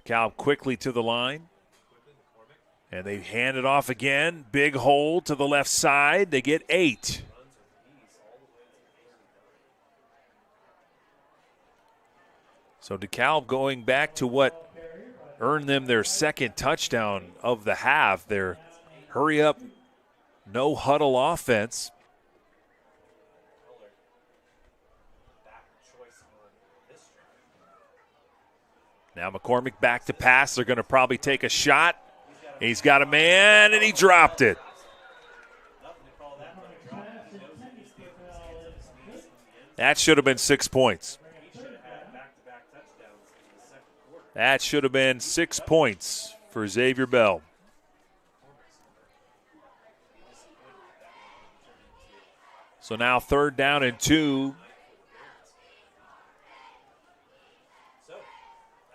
DeKalb quickly to the line. And they hand it off again. Big hole to the left side. They get 8. So DeKalb going back to what earned them their 2nd touchdown of the half. Their hurry-up, no-huddle offense. Now McCormick back to pass. They're going to probably take a shot. He's got a man, and he dropped it. That should have been 6 points. That should have been 6 points for Xavier Bell. So now 3rd down and 2.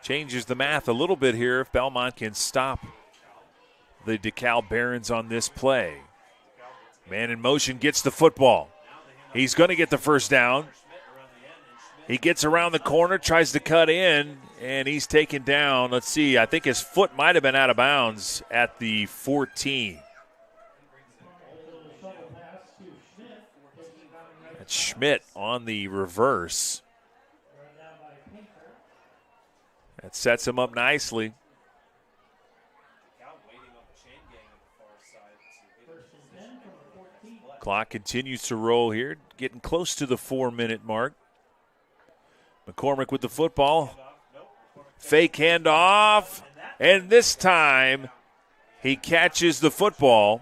Changes the math a little bit here if Bellmont can stop the DeKalb Barons on this play. Man in motion gets the football. He's going to get the first down. He gets around the corner, tries to cut in, and he's taken down. Let's see, I think his foot might have been out of bounds at the 14. That's Schmidt on the reverse. That sets him up nicely. Clock continues to roll here, getting close to the 4-minute mark. McCormick with the football. Fake handoff. And this time, he catches the football.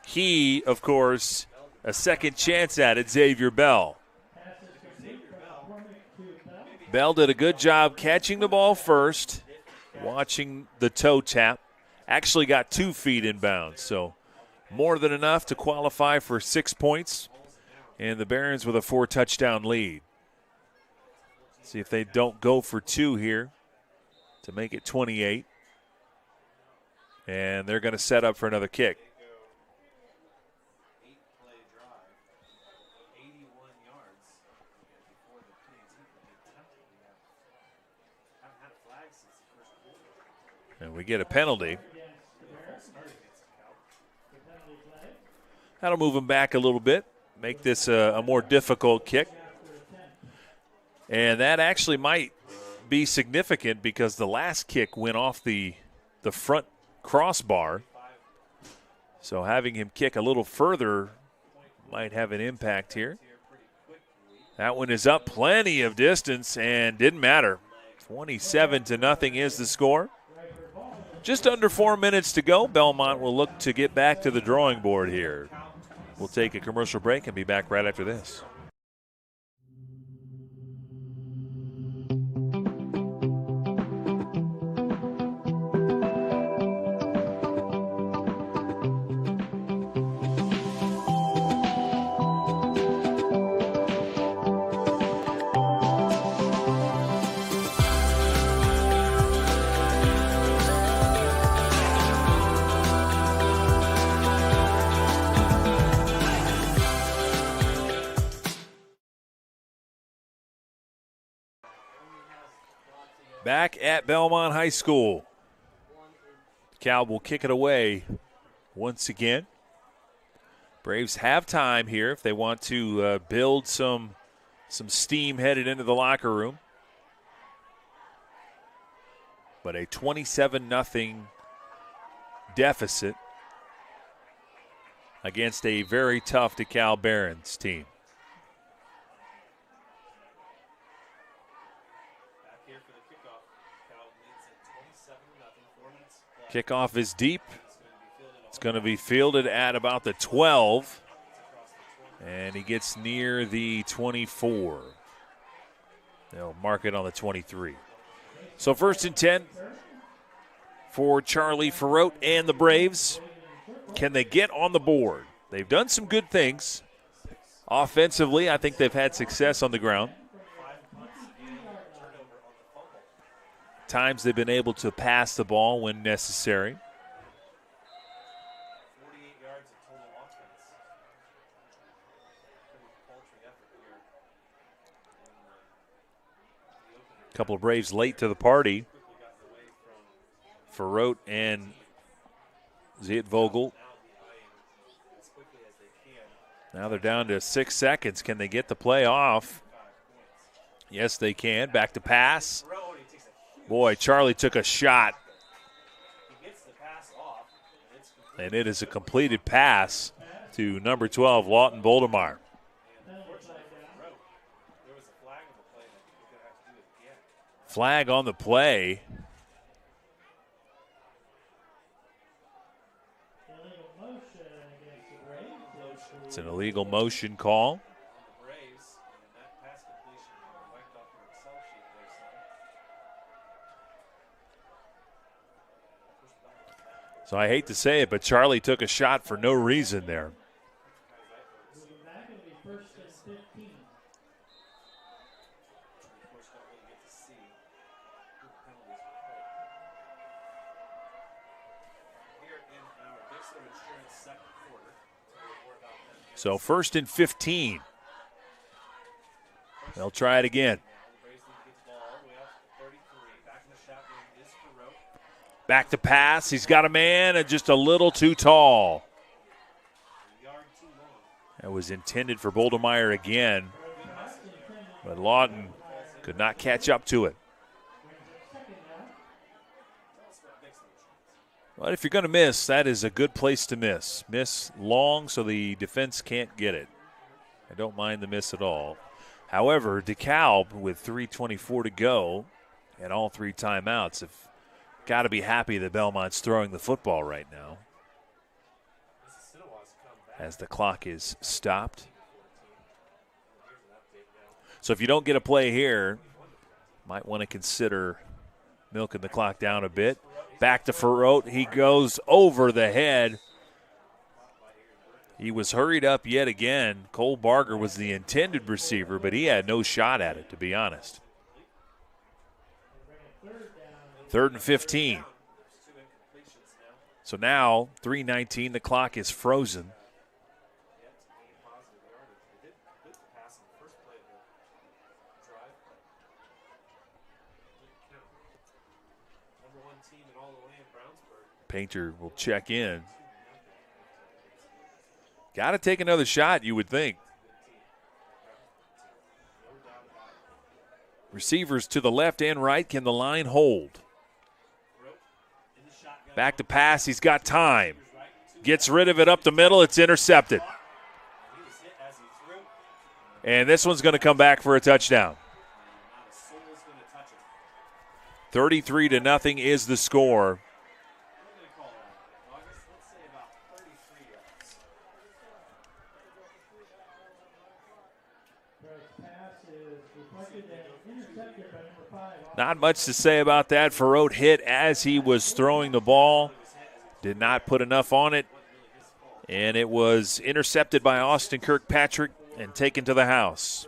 He, of course, a second chance at it, Xavier Bell. Bell did a good job catching the ball first, watching the toe tap. Actually got 2 feet in bounds, so more than enough to qualify for 6 points. And the Barons with a 4-touchdown lead. See if they don't go for 2 here to make it 28. And they're going to set up for another kick. And we get a penalty. That'll move him back a little bit, make this a more difficult kick. And that actually might be significant because the last kick went off the front crossbar. So having him kick a little further might have an impact here. That one is up plenty of distance and didn't matter. 27-0 is the score. Just under 4 minutes to go. Bellmont will look to get back to the drawing board here. We'll take a commercial break and be back right after this. Back at Bellmont High School. DeKalb will kick it away once again. Braves have time here if they want to build some steam headed into the locker room. But a 27-0 deficit against a very tough DeKalb Barons team. Kickoff is deep. It's going to be fielded at about the 12. And he gets near the 24. They'll mark it on the 23. So 1st and 10 for Charlie Ferrote and the Braves. Can they get on the board? They've done some good things. Offensively, I think they've had success on the ground. Times they've been able to pass the ball when necessary. A couple of Braves late to the party. Ferrote and Zietvogel. Now they're down to 6 seconds. Can they get the play off? Yes, they can. Back to pass. Boy, Charlie took a shot. And it is a completed pass to number 12, Lawton Voldemar. Flag on the play. It's an illegal motion call. So I hate to say it, but Charlie took a shot for no reason there. So 1st and 15. They'll try it again. Back to pass. He's got a man and just a little too tall. That was intended for Boldemeyer again, but Lawton could not catch up to it. But if you're going to miss, that is a good place to miss. Miss long so the defense can't get it. I don't mind the miss at all. However, DeKalb with 3:24 to go and all 3 timeouts have got to be happy that Bellmont's throwing the football right now as the clock is stopped. So if you don't get a play here, might want to consider milking the clock down a bit. Back to Ferrote. He goes over the head. He was hurried up yet again. Cole Barger was the intended receiver, but he had no shot at it, to be honest. 3rd and 15. So now, 3:19, the clock is frozen. Painter will check in. Got to take another shot, you would think. Receivers to the left and right. Can the line hold? Back to pass. He's got time. Gets rid of it up the middle. It's intercepted. And this one's going to come back for a touchdown. 33-0 is the score. Not much to say about that. Ferrote hit as he was throwing the ball. Did not put enough on it. And it was intercepted by Austin Kirkpatrick and taken to the house.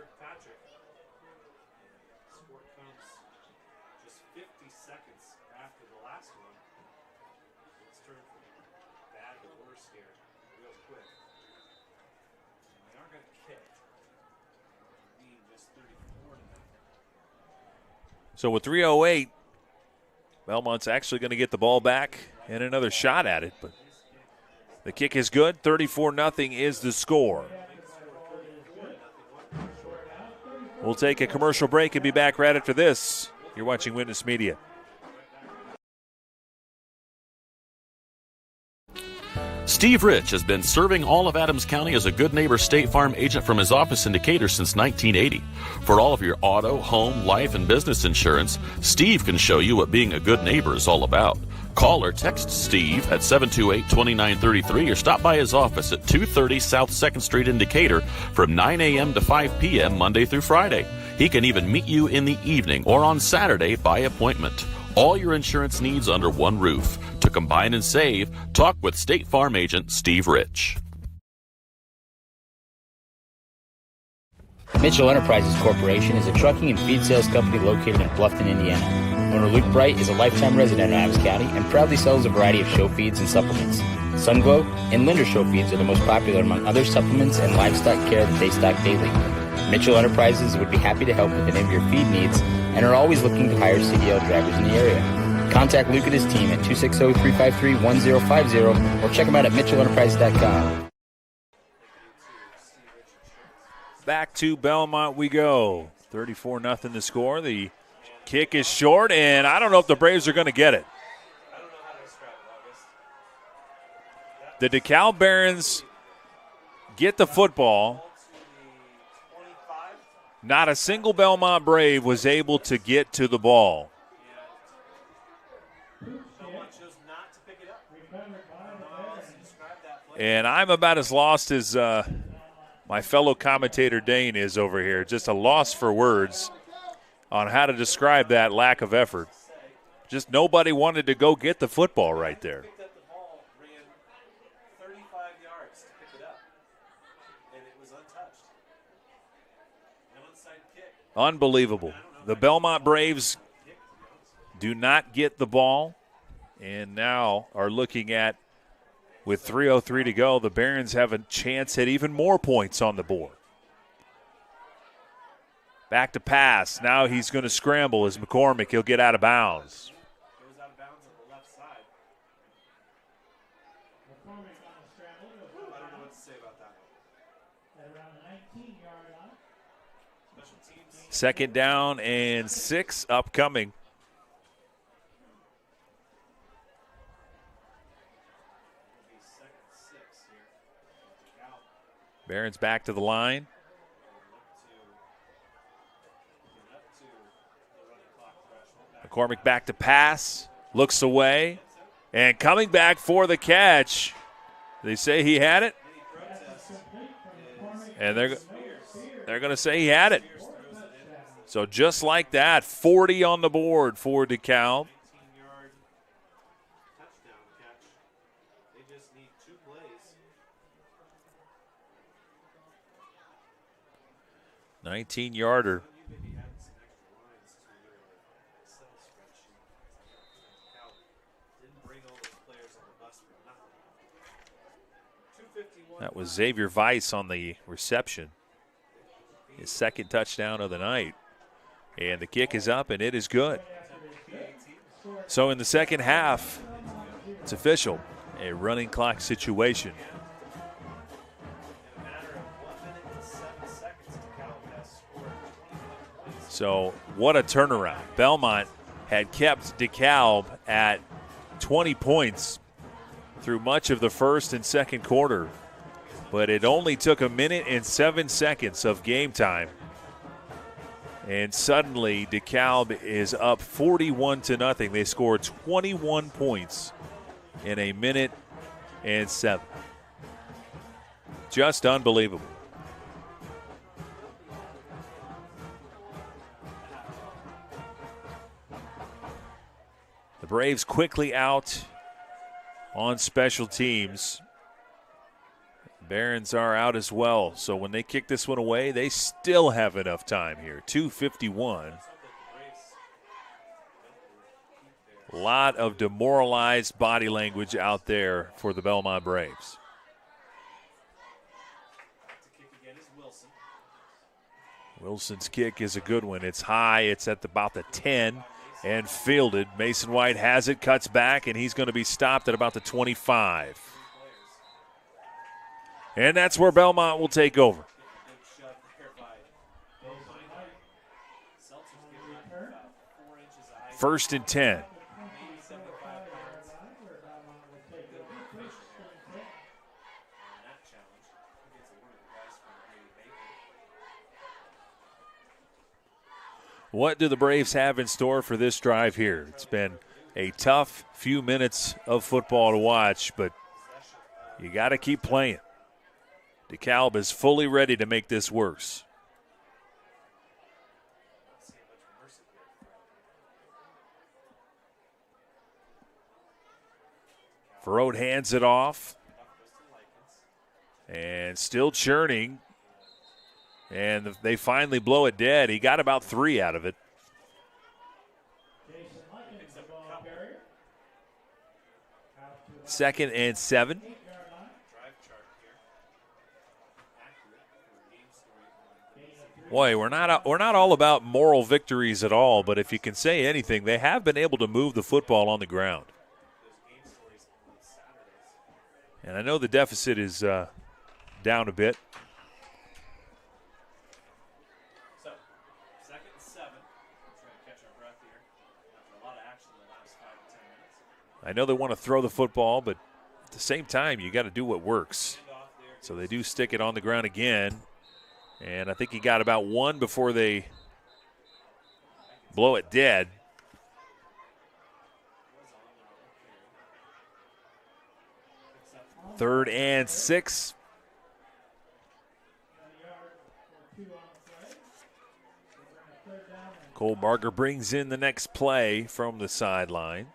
So with 3:08, Bellmont's actually going to get the ball back and another shot at it. But the kick is good. 34-0 is the score. We'll take a commercial break and be back right after this. You're watching Witness Media. Steve Rich has been serving all of Adams County as a Good Neighbor State Farm agent from his office in Decatur since 1980. For all of your auto, home, life, and business insurance, Steve can show you what being a good neighbor is all about. Call or text Steve at 728-2933 or stop by his office at 230 South 2nd Street in Decatur from 9 a.m. to 5 p.m. Monday through Friday. He can even meet you in the evening or on Saturday by appointment. All your insurance needs under one roof. To combine and save, talk with State Farm agent Steve Rich. Mitchell Enterprises Corporation is a trucking and feed sales company located in Bluffton, Indiana. Owner Luke Bright is a lifetime resident of Adams County and proudly sells a variety of show feeds and supplements. Sunglow and Linder show feeds are the most popular among other supplements and livestock care that they stock daily. Mitchell Enterprises would be happy to help with any of your feed needs and are always looking to hire CDL drivers in the area. Contact Luke and his team at 260-353-1050 or check them out at mitchellenterprises.com. Back to Bellmont we go. 34-0 the score. The kick is short, and I don't know if the Braves are going to get it. The DeKalb Barons get the football. Not a single Bellmont Brave was able to get to the ball. And I'm about as lost as my fellow commentator Dane is over here. Just a loss for words on how to describe that lack of effort. Just nobody wanted to go get the football right there. yards to pick it up, and it was untouched. An onside kick. Unbelievable. The Bellmont Braves do not get the ball and now are looking at, with 3:03 to go, the Barons have a chance at even more points on the board. Back to pass. Now he's going to scramble as McCormick. He'll get out of bounds. Goes out of bounds on the left side. McCormick on the scramble. I don't know what to say about that one. At around the 19-yard line. Special teams. Second down and 6 upcoming. Barron's back to the line. McCormick back to pass. Looks away. And coming back for the catch. They say he had it. And they're going to say he had it. So just like that, 40 on the board for DeKalb. 19-yarder. That was Xavier Weiss on the reception. His second touchdown of the night. And the kick is up, and it is good. So in the second half, it's official, a running clock situation. So what a turnaround. Bellmont had kept DeKalb at 20 points through much of the first and second quarter. But it only took a minute and 7 seconds of game time. And suddenly DeKalb is up 41-0. They scored 21 points in a minute and 7. Just unbelievable. The Braves quickly out on special teams. Barons are out as well. So when they kick this one away, they still have enough time here. 2:51. A lot of demoralized body language out there for the Bellmont Braves. Wilson's kick is a good one. It's high. It's at about the 10 and fielded. Mason White has it, cuts back, and he's going to be stopped at about the 25. And that's where Bellmont will take over. First and 10. What do the Braves have in store for this drive here? It's been a tough few minutes of football to watch, but you got to keep playing. DeKalb is fully ready to make this worse. Verode hands it off. And still churning. And they finally blow it dead. He got about 3 out of it. Second and 7. Boy, we're not all about moral victories at all, but if you can say anything, they have been able to move the football on the ground. And I know the deficit is down a bit. So, second and 7. We're trying to catch our breath here. After a lot of action in the last 5 to 10 minutes. I know they want to throw the football, but at the same time, you got to do what works. So they do stick it on the ground again. And I think he got about 1 before they blow it dead. Third and 6. Cole Barger brings in the next play from the sideline.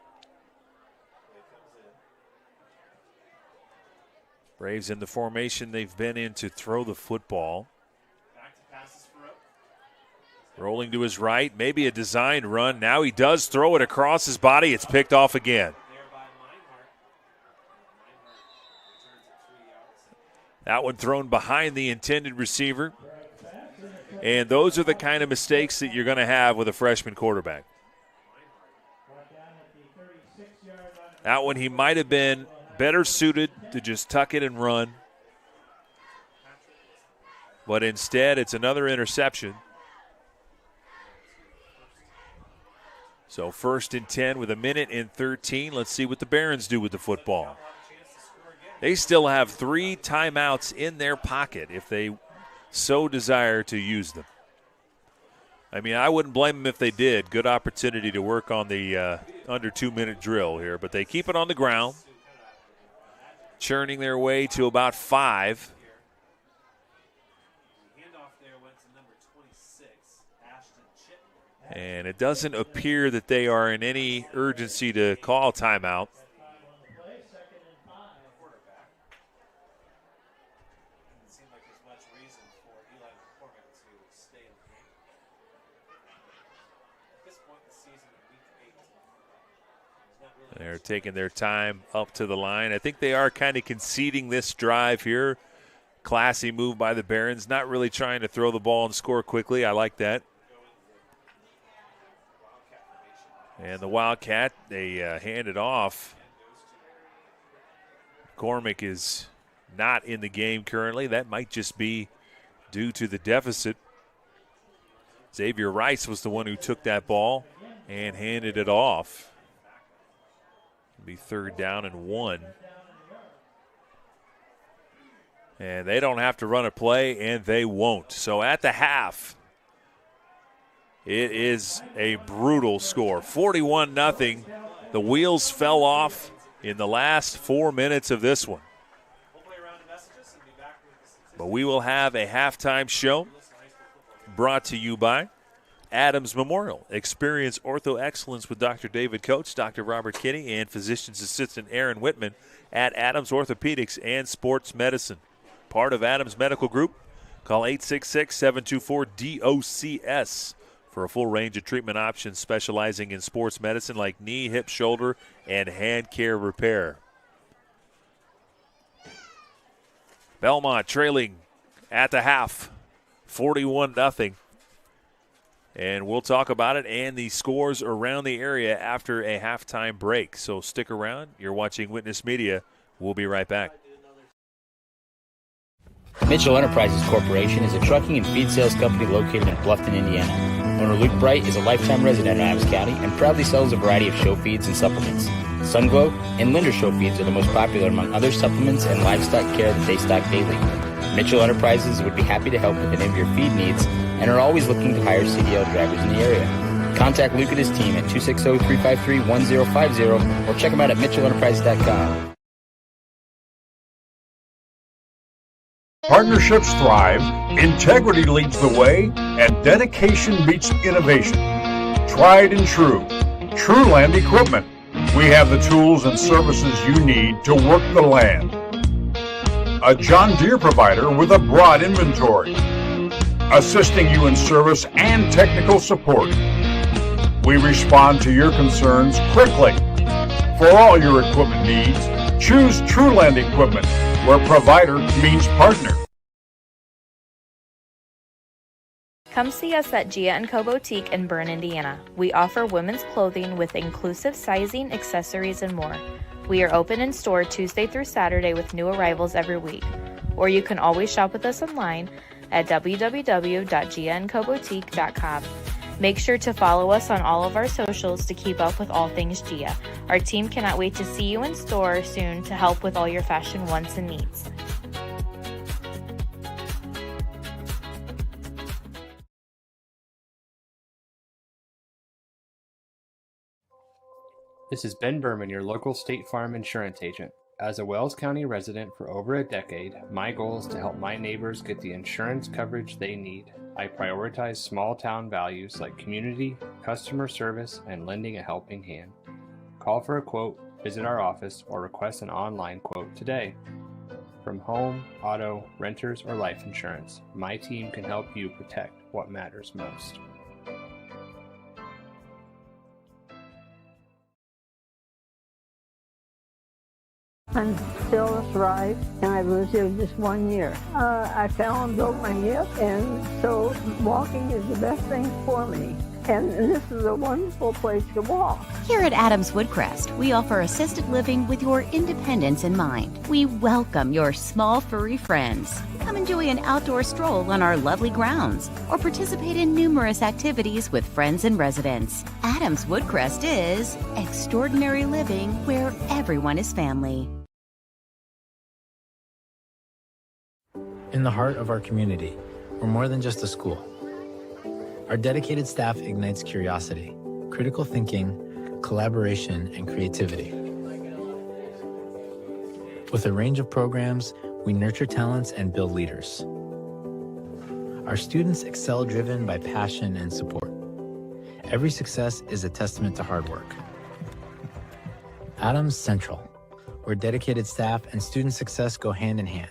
Braves in the formation they've been in to throw the football. Rolling to his right, maybe a designed run. Now he does throw it across his body. It's picked off again. That one thrown behind the intended receiver. And those are the kind of mistakes that you're going to have with a freshman quarterback. That one he might have been better suited to just tuck it and run. But instead, it's another interception. So 1st and 10 with 1:13. Let's see what the Barons do with the football. They still have 3 timeouts in their pocket if they so desire to use them. I mean, I wouldn't blame them if they did. Good opportunity to work on the under 2-minute drill here. But they keep it on the ground, churning their way to about 5. And it doesn't appear that they are in any urgency to call timeout. They're taking their time up to the line. I think they are kind of conceding this drive here. Classy move by the Barons, not really trying to throw the ball and score quickly. I like that. And the Wildcat, they hand it off. McCormick is not in the game currently. That might just be due to the deficit. Xavier Rice was the one who took that ball and handed it off. It'll be 3rd down and 1. And they don't have to run a play, and they won't. So at the half, it is a brutal score. 41-0. The wheels fell off in the last 4 minutes of this one. But we will have a halftime show brought to you by Adams Memorial. Experience ortho excellence with Dr. David Coates, Dr. Robert Kinney, and physician's assistant Aaron Whitman at Adams Orthopedics and Sports Medicine. Part of Adams Medical Group. Call 866-724-DOCS. For a full range of treatment options specializing in sports medicine like knee, hip, shoulder, and hand care repair. Bellmont trailing at the half, 41-0. And we'll talk about it and the scores around the area after a halftime break. So stick around. You're watching Witness Media. We'll be right back. Mitchell Enterprises Corporation is a trucking and feed sales company located in Bluffton, Indiana. Owner Luke Bright is a lifetime resident of Adams County and proudly sells a variety of show feeds and supplements. Sunglow and Linder show feeds are the most popular among other supplements and livestock care that they stock daily. Mitchell Enterprises would be happy to help with any of your feed needs and are always looking to hire CDL drivers in the area. Contact Luke and his team at 260-353-1050 or check them out at mitchellenterprises.com. Partnerships thrive, integrity leads the way, and dedication meets innovation. Tried and true. Trueland Equipment. We have the tools and services you need to work the land. A John Deere provider with a broad inventory. Assisting you in service and technical support. We respond to your concerns quickly. For all your equipment needs, choose Trueland Equipment, where provider means partner. Come see us at Gia & Co. Boutique in Berne, Indiana. We offer women's clothing with inclusive sizing, accessories, and more. We are open in store Tuesday through Saturday with new arrivals every week. Or you can always shop with us online at www.giaandcoboutique.com. Make sure to follow us on all of our socials to keep up with all things Gia. Our team cannot wait to see you in store soon to help with all your fashion wants and needs. This is Ben Berman, your local State Farm insurance agent. As a Wells County resident for over a decade, my goal is to help my neighbors get the insurance coverage they need. I prioritize small town values like community, customer service, and lending a helping hand. Call for a quote, visit our office, or request an online quote today. From home, auto, renters, or life insurance, my team can help you protect what matters most. I'm still thrive, and I've lived here just 1 year. I fell and broke my hip, and so walking is the best thing for me. And this is a wonderful place to walk. Here at Adams Woodcrest, we offer assisted living with your independence in mind. We welcome your small furry friends. Come enjoy an outdoor stroll on our lovely grounds or participate in numerous activities with friends and residents. Adams Woodcrest is extraordinary living where everyone is family. In the heart of our community, we're more than just a school. Our dedicated staff ignites curiosity, critical thinking, collaboration, and creativity. With a range of programs, we nurture talents and build leaders. Our students excel driven by passion and support. Every success is a testament to hard work. Adams Central, where dedicated staff and student success go hand in hand.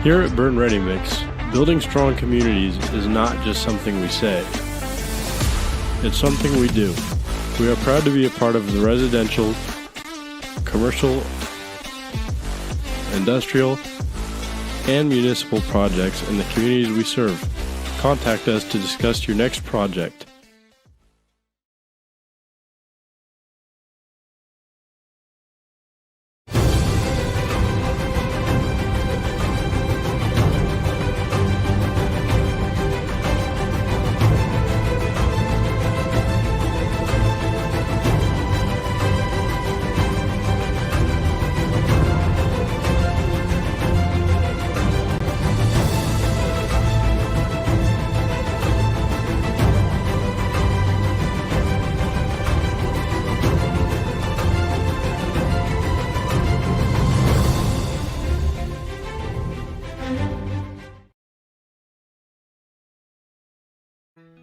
Here at Berne Ready Mix, building strong communities is not just something we say. It's something we do. We are proud to be a part of the residential, commercial, industrial, and municipal projects in the communities we serve. Contact us to discuss your next project.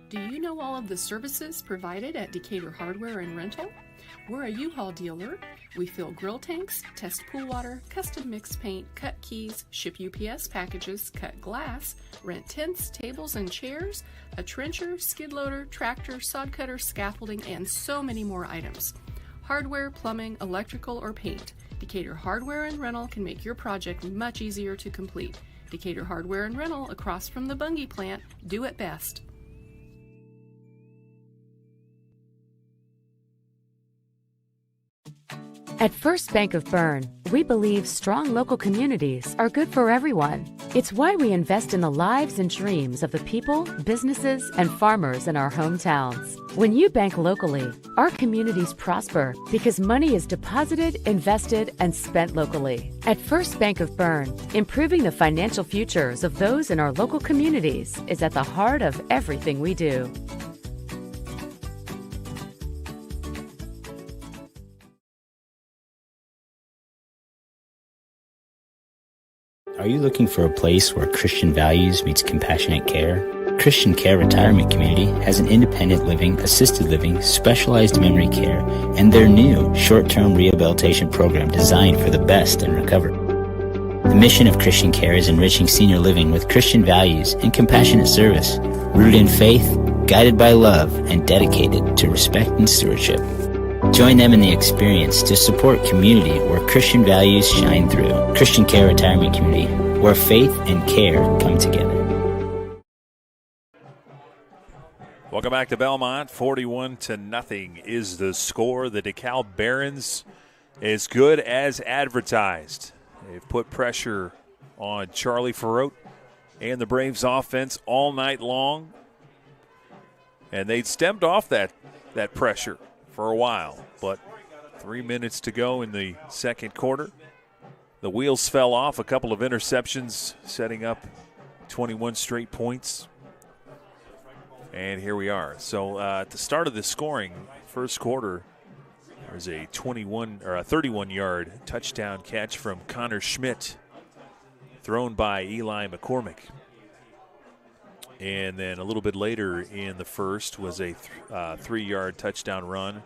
Do you know all of the services provided at Decatur Hardware and Rental? We're a U-Haul dealer. We fill grill tanks, test pool water, custom mix paint, cut keys, ship UPS packages, cut glass, rent tents, tables, and chairs, a trencher, skid loader, tractor, sod cutter, scaffolding, and so many more items. Hardware, plumbing, electrical, or paint. Decatur Hardware and Rental can make your project much easier to complete. Decatur Hardware and Rental, across from the Bungie plant, do it best. At First Bank of Berne, we believe strong local communities are good for everyone. It's why we invest in the lives and dreams of the people, businesses, and farmers in our hometowns. When you bank locally, our communities prosper because money is deposited, invested, and spent locally. At First Bank of Berne, improving the financial futures of those in our local communities is at the heart of everything we do. Are you looking for a place where Christian values meets compassionate care? Christian Care Retirement Community has an independent living, assisted living, specialized memory care, and their new short-term rehabilitation program designed for the best in recovery. The mission of Christian Care is enriching senior living with Christian values and compassionate service, rooted in faith, guided by love, and dedicated to respect and stewardship. Join them in the experience to support community where Christian values shine through. Christian Care Retirement Community, where faith and care come together. Welcome back to Bellmont. 41-0 is the score. The DeKalb Barons as good as advertised. They've put pressure on Charlie Farote and the Braves offense all night long. And they'd stemmed off that pressure for a while, but 3 minutes to go in the second quarter. The wheels fell off, a couple of interceptions setting up 21 straight points. And here we are. So at the start of the scoring, first quarter, there's a 31-yard touchdown catch from Connor Schmidt, thrown by Eli McCormick. And then a little bit later in the first was a 3-yard touchdown run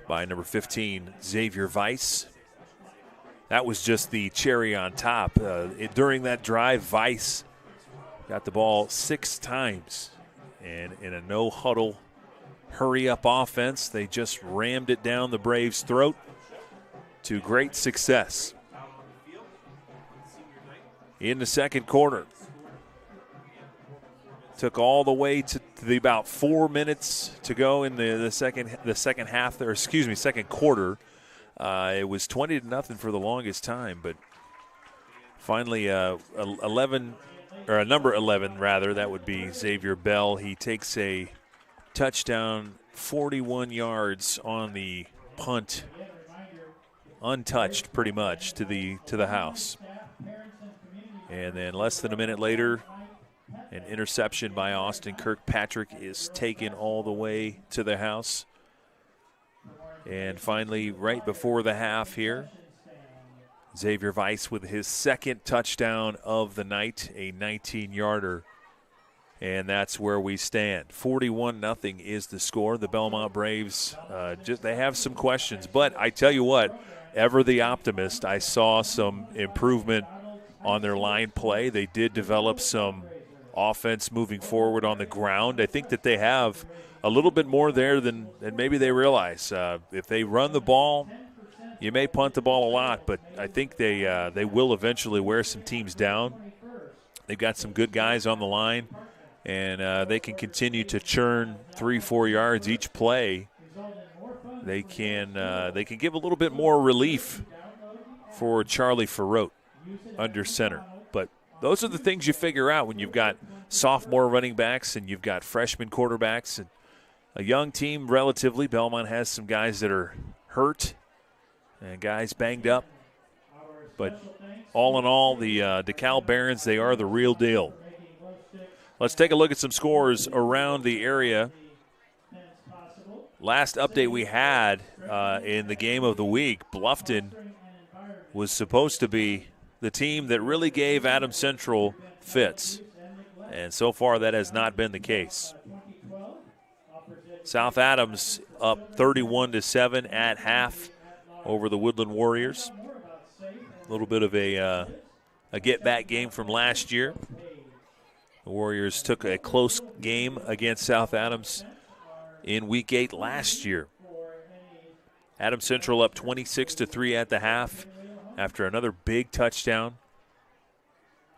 by number 15, Xavier Weiss. That was just the cherry on top. During that drive, Weiss got the ball 6 times. And in a no-huddle, hurry-up offense, they just rammed it down the Braves' throat to great success. In the second quarter, took all the way to the about 4 minutes to go in the second half, or excuse me, second quarter. It was 20-0 for the longest time, but finally, number 11 rather, that would be Xavier Bell. He takes a touchdown, 41 yards on the punt, untouched pretty much to the house. And then less than a minute later, an interception by Austin Kirkpatrick is taken all the way to the house. And finally, right before the half here, Xavier Weiss with his second touchdown of the night, a 19-yarder. And that's where we stand. 41-0 is the score. The Bellmont Braves, they have some questions. But I tell you what, ever the optimist, I saw some improvement on their line play. They did develop some offense moving forward on the ground. I think that they have a little bit more there than maybe they realize. If they run the ball, you may punt the ball a lot, but I think they will eventually wear some teams down. They've got some good guys on the line, and they can continue to churn 3-4 yards each play. They can give a little bit more relief for Charlie Farote under center. But those are the things you figure out when you've got sophomore running backs and you've got freshman quarterbacks. And a young team, relatively. Bellmont has some guys that are hurt and guys banged up. But all in all, the DeKalb Barons, they are the real deal. Let's take a look at some scores around the area. Last update we had in the game of the week, Bluffton was supposed to be the team that really gave Adams Central fits. And so far that has not been the case. South Adams up 31-7 at half over the Woodland Warriors. A little bit of a get-back game from last year. The Warriors took a close game against South Adams in Week 8 last year. Adams Central up 26-3 at the half after another big touchdown.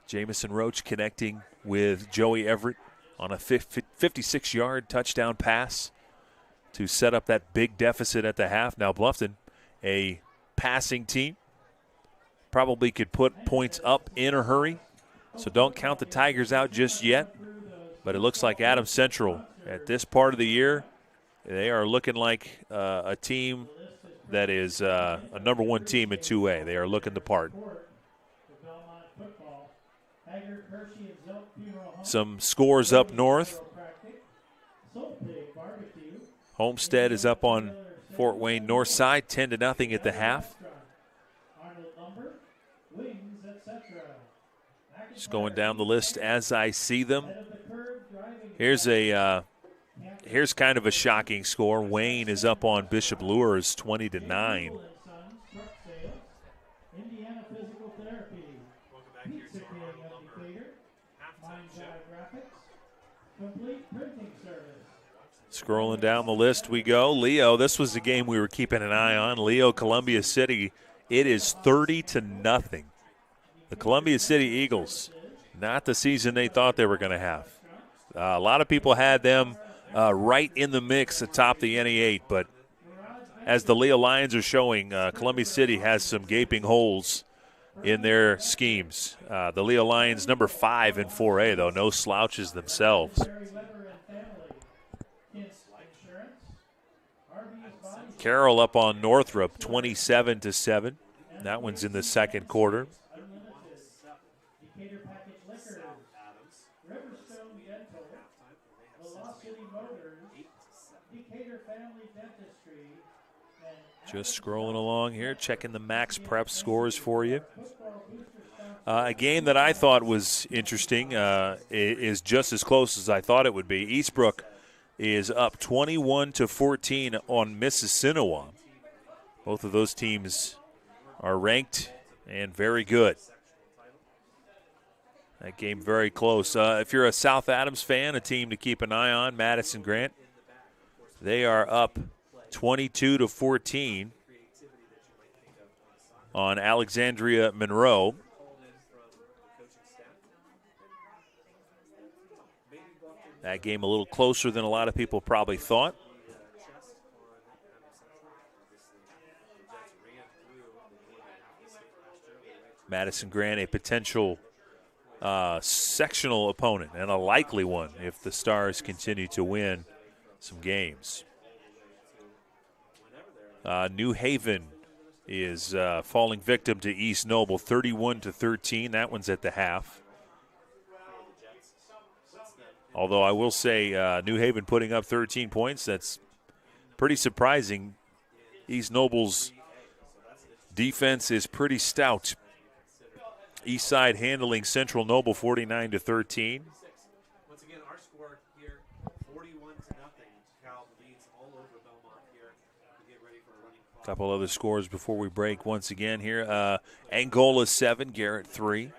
Jamison Roach connecting with Joey Everett on a 56-yard touchdown pass to set up that big deficit at the half. Now Bluffton, a passing team, probably could put points up in a hurry. So don't count the Tigers out just yet. But it looks like Adams Central at this part of the year, they are looking like a team that is a number one team in 2A. They are looking the part. Some scores up north. Homestead is up on Fort Wayne North Side, 10-0 at the half. Just going down the list as I see them. Here's kind of a shocking score. Wayne is up on Bishop Lures, 20-9. Scrolling down the list we go. Leo, this was the game we were keeping an eye on. Leo, Columbia City, it is 30-0. The Columbia City Eagles, not the season they thought they were going to have. A lot of people had them right in the mix atop the NE8, but as the Leo Lions are showing, Columbia City has some gaping holes in their schemes. The Leo Lions, number 5 in 4A, though, no slouches themselves. Carroll up on Northrop, 27-7. That one's in the second quarter. Just scrolling along here, checking the Max Prep scores for you. A game that I thought was interesting is just as close as I thought it would be. Eastbrook is up 21-14 on Mississinewa. Both of those teams are ranked and very good. That game very close. If you're a South Adams fan, a team to keep an eye on, Madison Grant, they are up 22-14 on Alexandria Monroe. That game a little closer than a lot of people probably thought. Madison Grant, a potential sectional opponent and a likely one if the Stars continue to win some games. New Haven is falling victim to East Noble, 31-13. That one's at the half. Although I will say New Haven putting up 13 points, that's pretty surprising. East Noble's defense is pretty stout. East Side handling Central Noble 49-13. Once again, our score here, 41-0. DeKalb leads all over Bellmont here. We get ready for a running clock. A couple other scores before we break once again here. Angola 7, Garrett 3.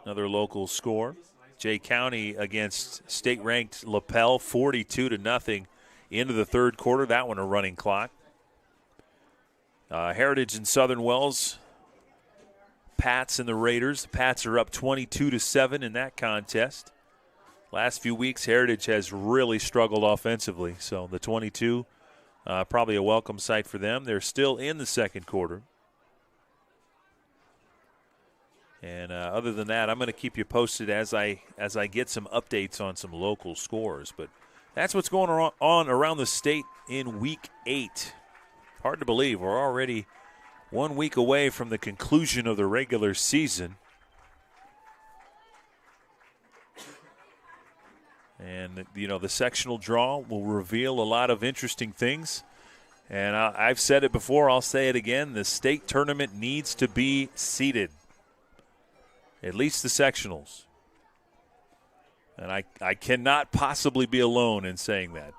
Another local score. Jay County against state-ranked LaPel, 42-0 into the third quarter. That one a running clock. Heritage and Southern Wells, Pats and the Raiders. The Pats are up 22-7 in that contest. Last few weeks, Heritage has really struggled offensively, so the 22, probably a welcome sight for them. They're still in the second quarter. And other than that, I'm going to keep you posted as I get some updates on some local scores. But that's what's going on around the state in Week 8. Hard to believe we're already 1 week away from the conclusion of the regular season. And, you know, the sectional draw will reveal a lot of interesting things. And I've said it before, I'll say it again, the state tournament needs to be seeded. At least the sectionals. And I cannot possibly be alone in saying that.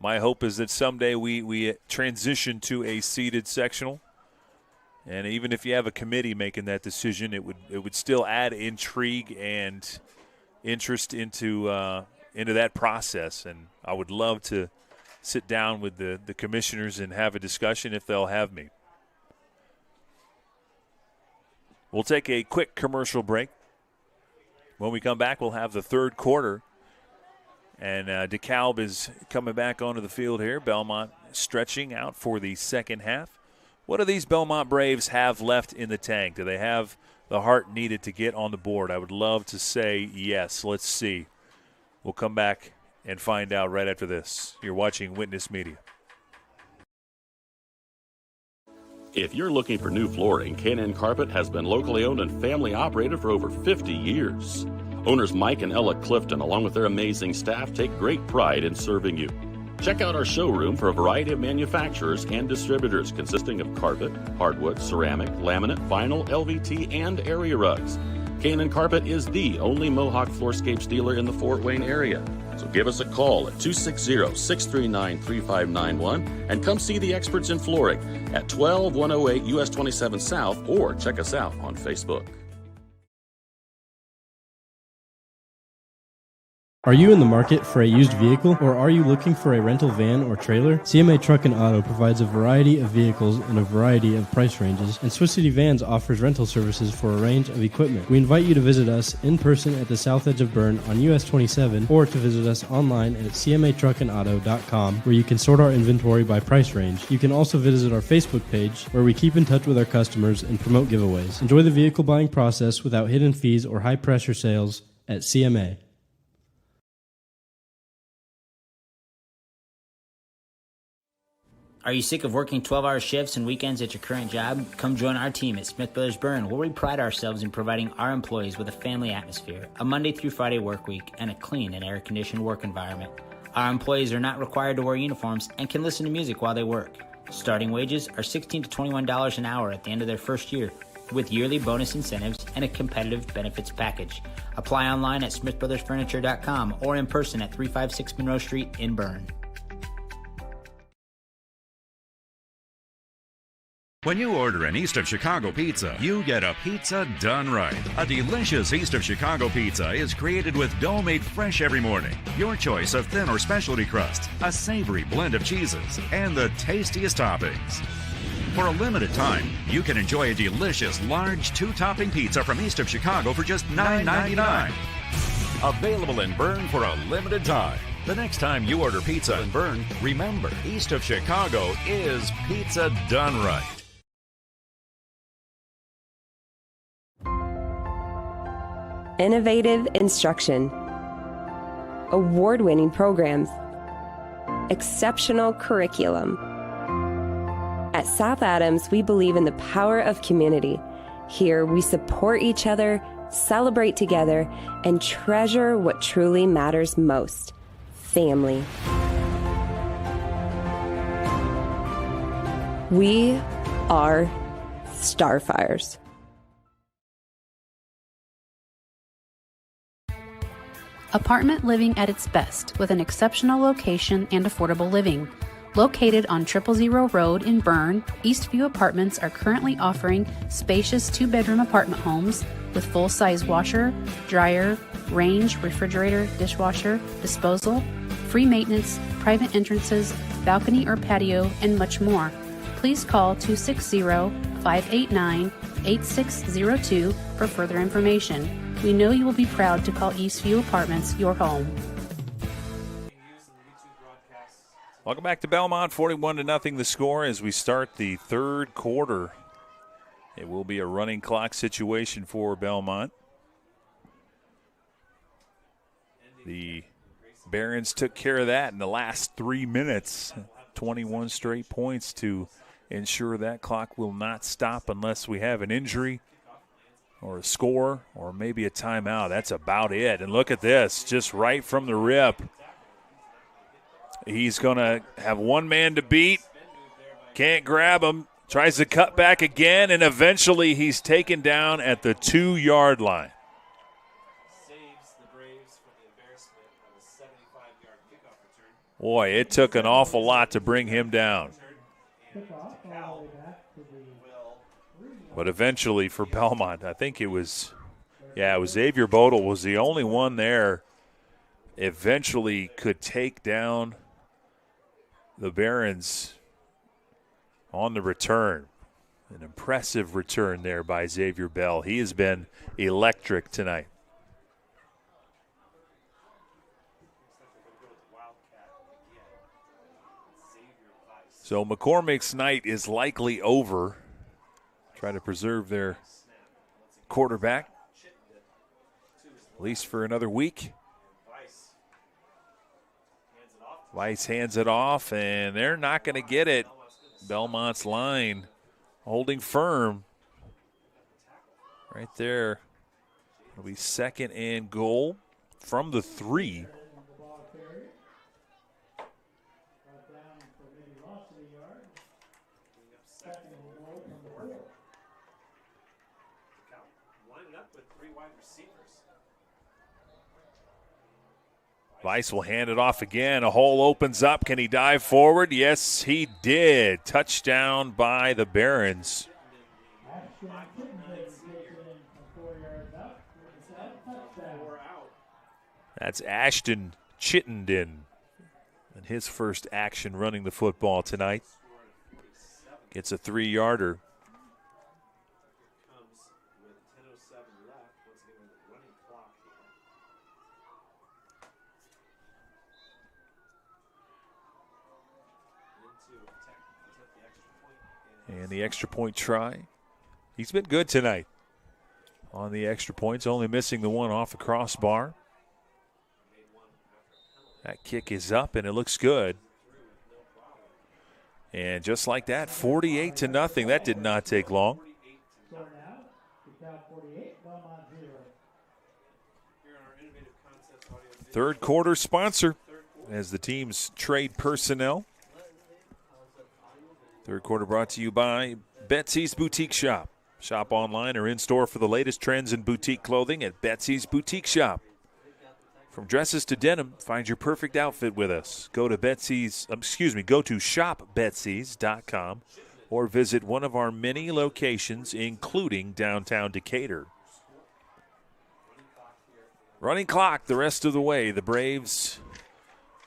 My hope is that someday we transition to a seeded sectional. And even if you have a committee making that decision, it would still add intrigue and interest into that process. And I would love to sit down with the commissioners and have a discussion if they'll have me. We'll take a quick commercial break. When we come back, we'll have the third quarter. And DeKalb is coming back onto the field here. Bellmont stretching out for the second half. What do these Bellmont Braves have left in the tank? Do they have the heart needed to get on the board? I would love to say yes. Let's see. We'll come back and find out right after this. You're watching Witness Media. If you're looking for new flooring, K&N Carpet has been locally owned and family operated for over 50 years. Owners Mike and Ella Clifton, along with their amazing staff, take great pride in serving you. Check out our showroom for a variety of manufacturers and distributors consisting of carpet, hardwood, ceramic, laminate, vinyl, LVT, and area rugs. K&N Carpet is the only Mohawk Floorscapes dealer in the Fort Wayne area. So give us a call at 260-639-3591 and come see the experts in flooring at 12108 US 27 South, or check us out on Facebook. Are you in the market for a used vehicle, or are you looking for a rental van or trailer? CMA Truck and Auto provides a variety of vehicles in a variety of price ranges, and Swiss City Vans offers rental services for a range of equipment. We invite you to visit us in person at the south edge of Berne on US 27, or to visit us online at cmatruckandauto.com, where you can sort our inventory by price range. You can also visit our Facebook page, where we keep in touch with our customers and promote giveaways. Enjoy the vehicle buying process without hidden fees or high-pressure sales at CMA. Are you sick of working 12-hour shifts and weekends at your current job? Come join our team at Smith Brothers Berne, where we pride ourselves in providing our employees with a family atmosphere, a Monday through Friday work week, and a clean and air-conditioned work environment. Our employees are not required to wear uniforms and can listen to music while they work. Starting wages are $16 to $21 an hour at the end of their first year. with yearly bonus incentives and a competitive benefits package. Apply online at smithbrothersfurniture.com or in person at 356 Monroe Street in Berne. When you order an East of Chicago pizza, you get a pizza done right. A delicious East of Chicago pizza is created with dough made fresh every morning, your choice of thin or specialty crust, a savory blend of cheeses, and the tastiest toppings. For a limited time, you can enjoy a delicious large 2-topping pizza from East of Chicago for just $9.99. Available in Berne for a limited time. The next time you order pizza in Berne, remember, East of Chicago is pizza done right. Innovative instruction, award-winning programs, exceptional curriculum. At South Adams, we believe in the power of community. Here, we support each other, celebrate together, and treasure what truly matters most: family. We are Starfires. Apartment living at its best with an exceptional location and affordable living. Located on 000 Road in Berne, Eastview Apartments are currently offering spacious 2-bedroom apartment homes with full-size washer, dryer, range, refrigerator, dishwasher, disposal, free maintenance, private entrances, balcony or patio, and much more. Please call 260-589-8602 for further information. We know you will be proud to call Eastview Apartments your home. Welcome back to Bellmont, 41-0 the score as we start the third quarter. It will be a running clock situation for Bellmont. The Barons took care of that in the last 3 minutes. 21 straight points to ensure that clock will not stop unless we have an injury or a score or maybe a timeout. That's about it. And look at this, just right from the rip. He's going to have one man to beat. Can't grab him. Tries to cut back again, and eventually he's taken down at the 2-yard line. Boy, it took an awful lot to bring him down. But eventually for Bellmont, I think it was Xavier Bodel was the only one there. Eventually could take down the Barons on the return. An impressive return there by Xavier Bell. He has been electric tonight. So McCormick's night is likely over. Try to preserve their quarterback, at least for another week. Weiss hands it off, and they're not going to get it. Belmont's line holding firm. Right there. It'll be 2nd and goal from the 3. Weiss will hand it off again. A hole opens up. Can he dive forward? Yes, he did. Touchdown by the Barons. That's Ashton Chittenden in his first action running the football tonight. Gets a 3-yarder. And the extra point try. He's been good tonight on the extra points, only missing the one off the crossbar. That kick is up, and it looks good. And just like that, 48-0. That did not take long. Third quarter sponsor as the teams trade personnel. Third quarter brought to you by Betsy's Boutique Shop. Shop online or in-store for the latest trends in boutique clothing at Betsy's Boutique Shop. From dresses to denim, find your perfect outfit with us. Go to shopbetsys.com or visit one of our many locations, including downtown Decatur. Running clock the rest of the way. The Braves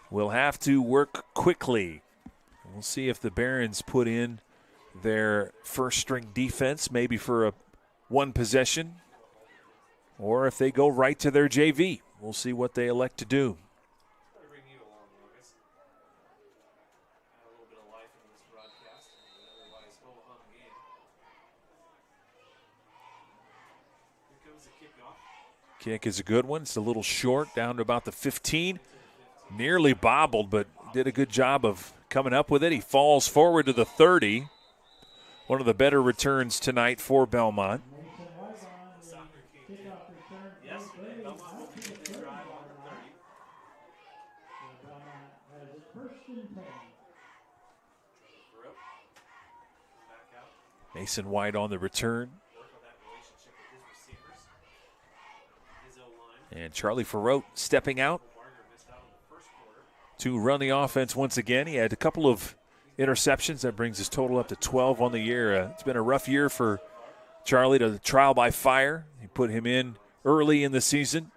will have to work quickly. We'll see if the Barons put in their first-string defense, maybe for a one possession, or if they go right to their JV. We'll see what they elect to do. Kick is a good one. It's a little short, down to about the 15. Nearly bobbled, but did a good job of coming up with it. He falls forward to the 30. One of the better returns tonight for Bellmont. Mason White on the return. And Charlie Farrote stepping out to run the offense once again. He had a couple of interceptions. That brings his total up to 12 on the year. It's been a rough year for Charlie, to trial by fire. He put him in early in the season.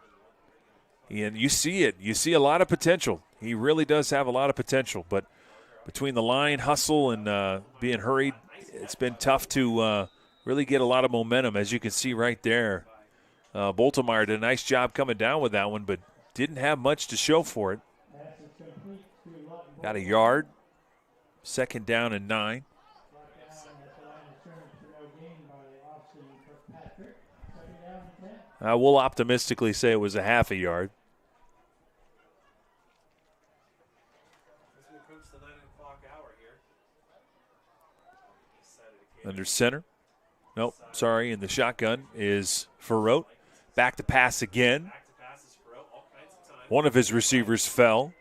And you see it. You see a lot of potential. He really does have a lot of potential. But between the line hustle and being hurried, it's been tough to really get a lot of momentum, as you can see right there. Boltemeyer did a nice job coming down with that one, but didn't have much to show for it. Got a yard. 2nd down and 9. We'll optimistically say it was a half a yard. Under center. Nope, sorry. In the shotgun is Farrote. Back to pass again. One of his receivers fell.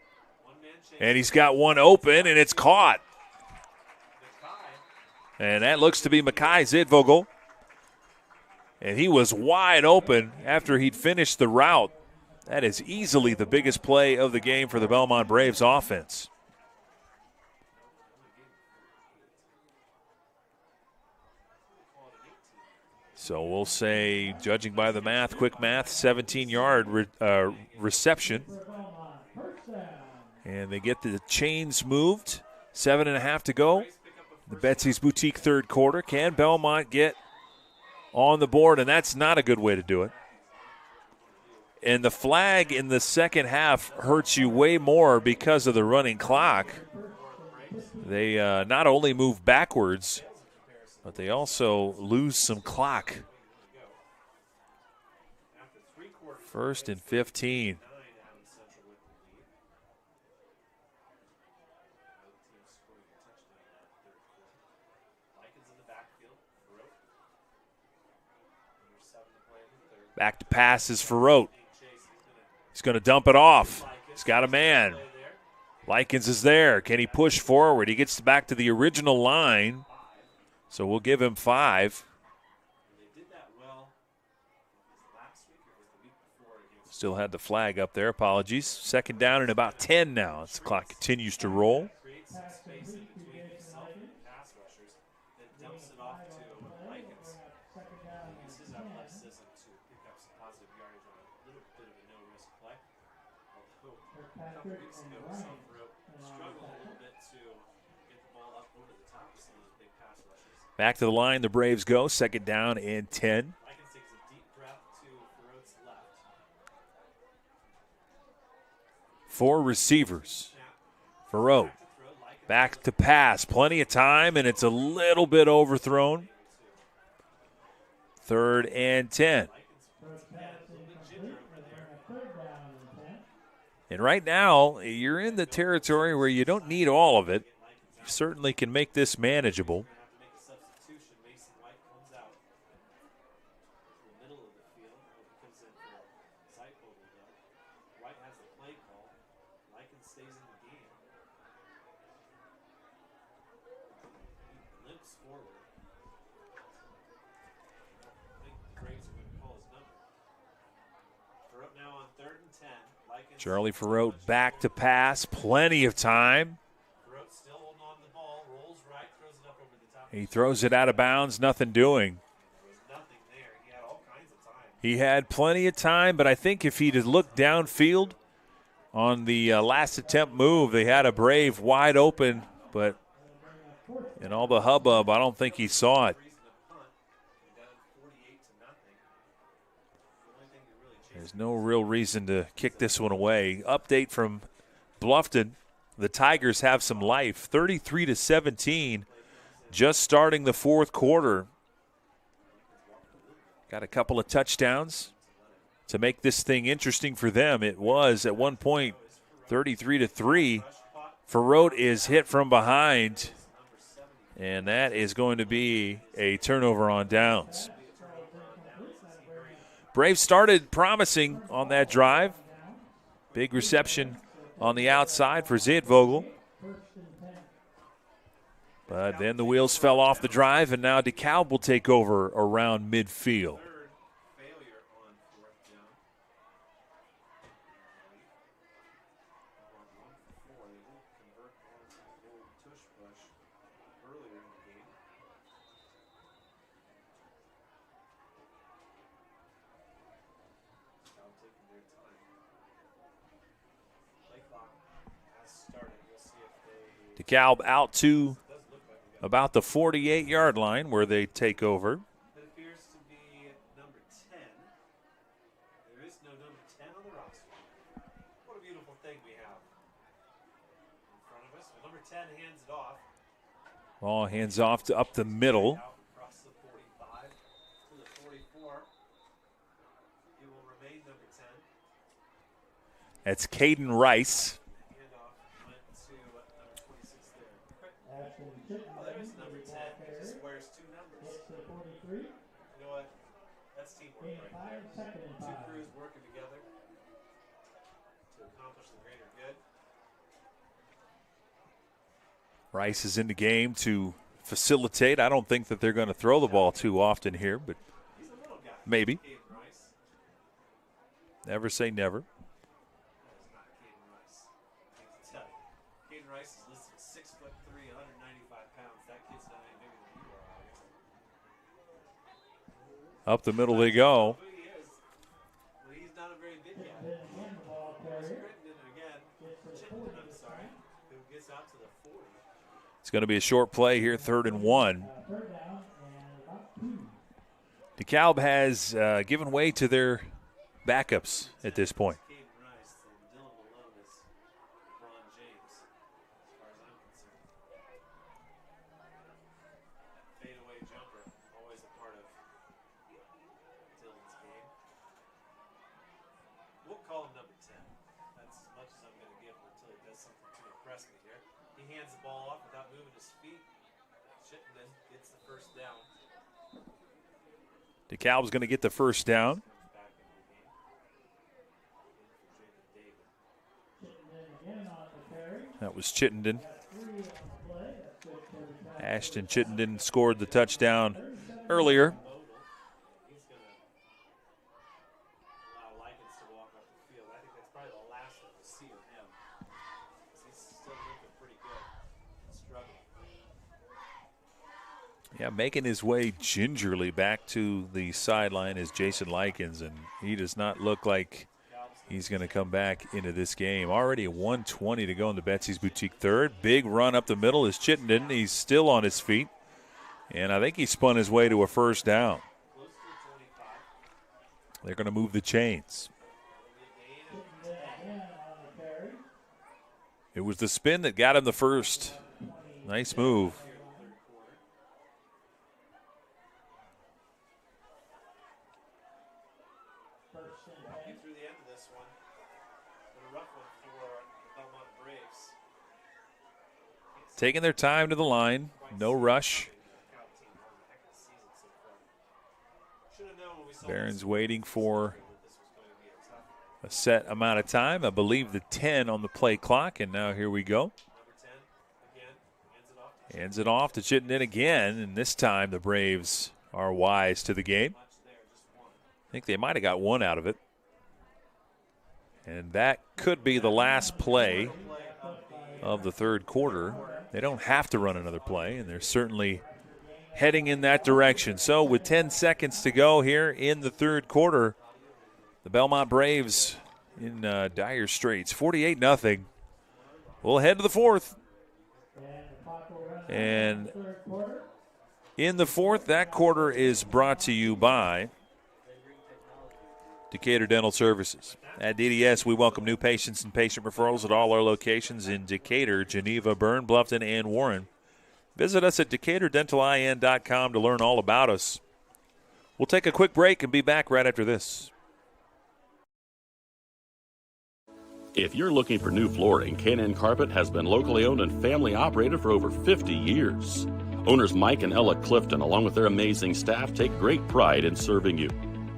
And he's got one open, and it's caught. And that looks to be Makai Zidvogel. And he was wide open after he'd finished the route. That is easily the biggest play of the game for the Bellmont Braves offense. So we'll say, judging by the math, quick math, 17-yard reception. And they get the chains moved. 7.5 to go. The Betsy's Boutique third quarter. Can Bellmont get on the board? And that's not a good way to do it. And the flag in the second half hurts you way more because of the running clock. They not only move backwards, but they also lose some clock. 1st and 15. Back to pass is Farrote. He's going to dump it off. He's got a man. Likens is there. Can he push forward? He gets back to the original line. So we'll give him 5. Still had the flag up there. Apologies. 2nd down and about 10 now as the clock continues to roll. Back to the line, the Braves go. 2nd down and 10. Four receivers. Farrote back to pass. Plenty of time, and it's a little bit overthrown. 3rd and 10. And right now, you're in the territory where you don't need all of it. You certainly can make this manageable. Charlie Farrote back to pass. Plenty of time. He throws it out of bounds. Nothing doing. He had plenty of time, but I think if he'd have looked downfield on the last attempt move, they had a Brave wide open, but in all the hubbub, I don't think he saw it. There's no real reason to kick this one away. Update from Bluffton. The Tigers have some life. 33-17, just starting the fourth quarter. Got a couple of touchdowns to make this thing interesting for them. It was at one point 33-3. Farrote is hit from behind, and that is going to be a turnover on downs. Braves started promising on that drive. Big reception on the outside for Zandvogel. But then the wheels fell off the drive, and now DeKalb will take over around midfield. DeKalb out to about the 48-yard line where they take over. It appears to be number 10. There is no number 10 on the roster. What a beautiful thing we have in front of us. Well, number 10 hands it off. Ball hands off to up the middle. Across the 45 to the 44. It will remain number 10. That's Caden Rice. Oh, there is number 10. It just wears two numbers. You know what? That's teamwork right there. Two crews working together to accomplish the greater good. Rice is in the game to facilitate. I don't think that they're going to throw the ball too often here, but maybe. Never say never. Up the middle they go. He's not a very big guy. Who gets out to the 40. It's going to be a short play here, 3rd and 1. DeKalb has given way to their backups at this point. DeKalb's going to get the first down. That was Chittenden. Ashton Chittenden scored the touchdown earlier. Yeah, making his way gingerly back to the sideline is Jason Likens, and he does not look like he's going to come back into this game. Already a 1:20 to go in the Betsy's Boutique third. Big run up the middle is Chittenden. He's still on his feet, and I think he spun his way to a first down. They're going to move the chains. It was the spin that got him the first. Nice move. Taking their time to the line, no rush. Barron's waiting for a set amount of time. I believe the 10 on the play clock, and now here we go. Hands it off to Chittenden again, and this time the Braves are wise to the game. I think they might have got one out of it. And that could be the last play of the third quarter. They don't have to run another play, and they're certainly heading in that direction. So with 10 seconds to go here in the third quarter, the Bellmont Braves in dire straits, 48-0. We'll head to the fourth. And in the fourth, that quarter is brought to you by Decatur Dental Services. At DDS, we welcome new patients and patient referrals at all our locations in Decatur, Geneva, Berne, Bluffton, and Warren. Visit us at DecaturDentalIN.com to learn all about us. We'll take a quick break and be back right after this. If you're looking for new flooring, K&N Carpet has been locally owned and family operated for over 50 years. Owners Mike and Ella Clifton, along with their amazing staff, take great pride in serving you.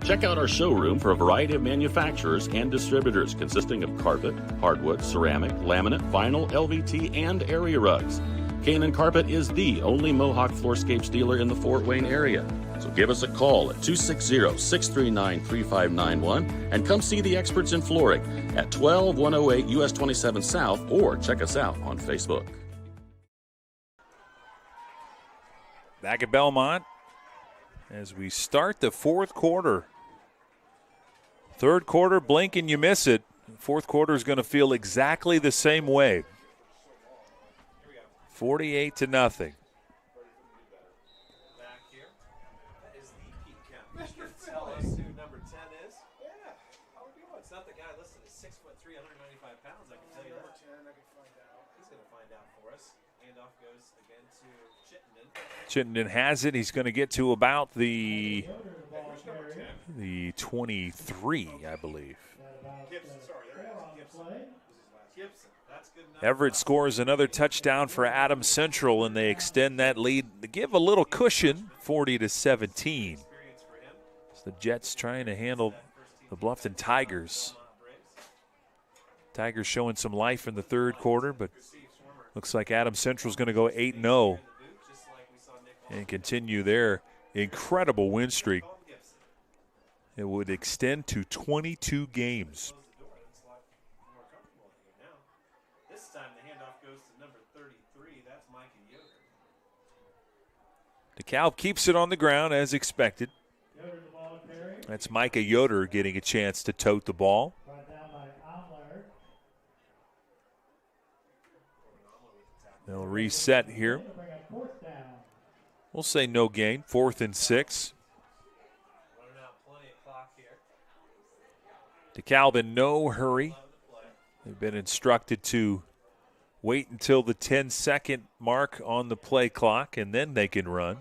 Check out our showroom for a variety of manufacturers and distributors consisting of carpet, hardwood, ceramic, laminate, vinyl, LVT, and area rugs. K&N Carpet is the only Mohawk Floorscapes dealer in the Fort Wayne area. So give us a call at 260-639-3591 and come see the experts in flooring at 12108 US 27 South, or check us out on Facebook. Back at Bellmont as we start the fourth quarter. Third quarter, blink and you miss it. Fourth quarter is going to feel exactly the same way. 48-0. Back here. That is the peak count. Mr. Tell us who number 10 is. Yeah. How are we doing? It's not the guy listed as 6'3", 195 pounds. I can tell you that. Number 10, I can find out. He's going to find out for us. Handoff goes again to Chittenden. Chittenden has it. He's going to get to about the 23, I believe. Gibson, sorry, there it is. Gibson. That's good enough. Everett scores another touchdown for Adams Central, and they extend that lead to give a little cushion, 40-17. As the Jets trying to handle the Bluffton Tigers. Tigers showing some life in the third quarter, but looks like Adams Central is going to go 8-0 and continue their incredible win streak. It would extend to 22 games. This time the handoff goes to number 33. That's Micah Yoder. DeKalb keeps it on the ground as expected. That's Micah Yoder getting a chance to tote the ball. They'll reset here. We'll say no gain, 4th and 6. DeKalb in no hurry. They've been instructed to wait until the 10-second mark on the play clock, and then they can run.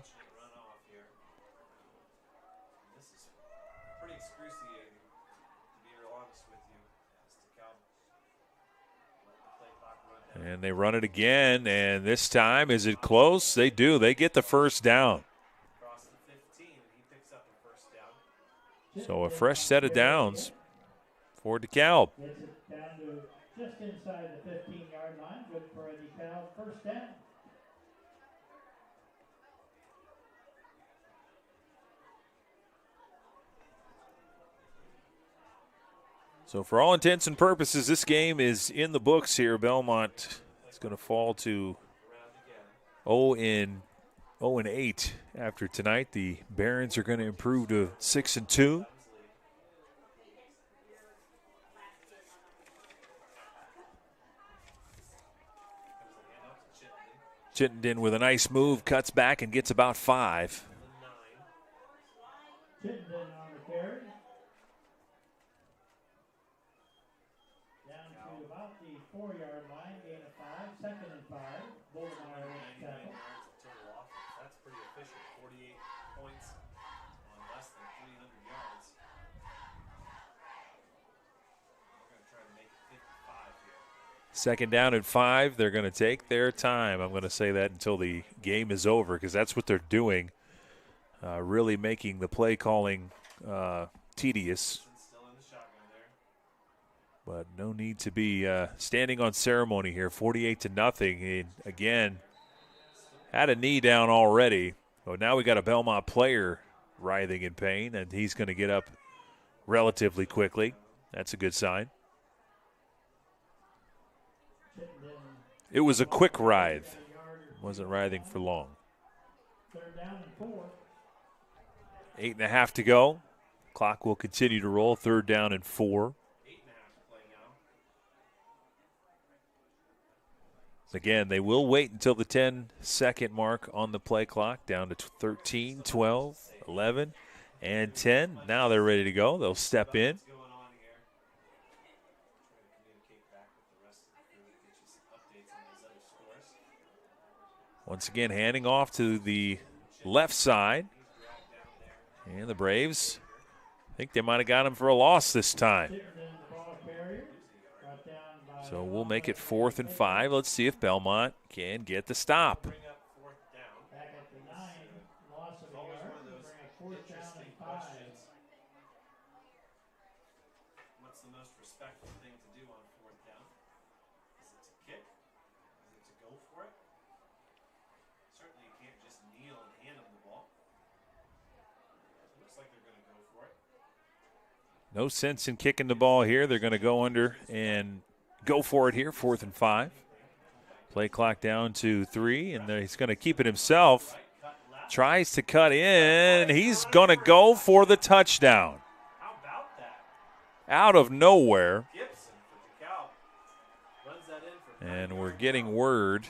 This is pretty excruciating, to be real honest with you. Let the play clock run down. And they run it again, and this time, is it close? They do. They get the first down. Across the 15, and he picks up a first down. So a fresh set of downs for DeKalb. Gets it down to just inside the 15-yard line. Good for a DeKalb first down. So for all intents and purposes, this game is in the books here. Bellmont is going to fall to 0-8 after tonight. The Barons are going to improve to 6-2. Chittenden with a nice move, cuts back and gets about 5. Chittenden on the carry. Down to about the 4-yard line, gain of 5, 2nd and 5. Bullmeyer with the tackle. Total offense. That's pretty efficient. 48 points on less than 300 yards. We're going to try to make it 55 here. Second down and 5. They're going to take their time. I'm going to say that until the game is over, because that's what they're doing, really making the play calling tedious. But no need to be standing on ceremony here. 48-0. And again, had a knee down already. But now we got a Bellmont player writhing in pain, and he's going to get up relatively quickly. That's a good sign. It was a quick writhe. Wasn't writhing for long. 8.5 to go. Clock will continue to roll. 3rd down and 4. Again, they will wait until the 10-second mark on the play clock, down to 13, 12, 11, and 10. Now they're ready to go. They'll step in. Once again, handing off to the left side. And the Braves, I think they might have got him for a loss this time. So we'll make it 4th and 5. Let's see if Bellmont can get the stop. What's the most respectful thing to do on 4th down? Is it to kick? Is it to go for it? Certainly you can't just kneel and hand them the ball. It looks like they're going to go for it. No sense in kicking the ball here. They're going to go under and go for it here, 4th and 5. Play clock down to 3, and he's going to keep it himself. Tries to cut in. He's going to go for the touchdown. How about that? Out of nowhere. Gibson for DeKalb. Runs that in for And we're getting word.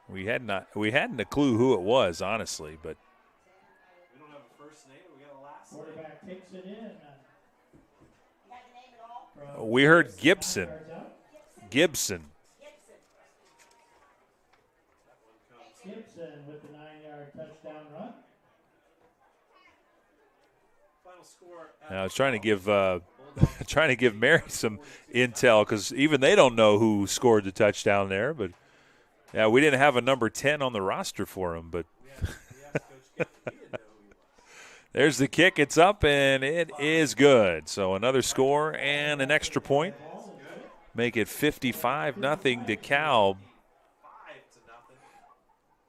We hadn't a clue who it was, honestly, but we don't have a first name, we got a last name. Quarterback takes it in. we heard Gibson. Gibson. Gibson with the 9-yard touchdown run. Final score. I was trying to give Mary some intel because even they don't know who scored the touchdown there. But yeah, we didn't have a number 10 on the roster for him. But there's the kick. It's up and it is good. So another score and an extra point. Make it 55-0 DeKalb.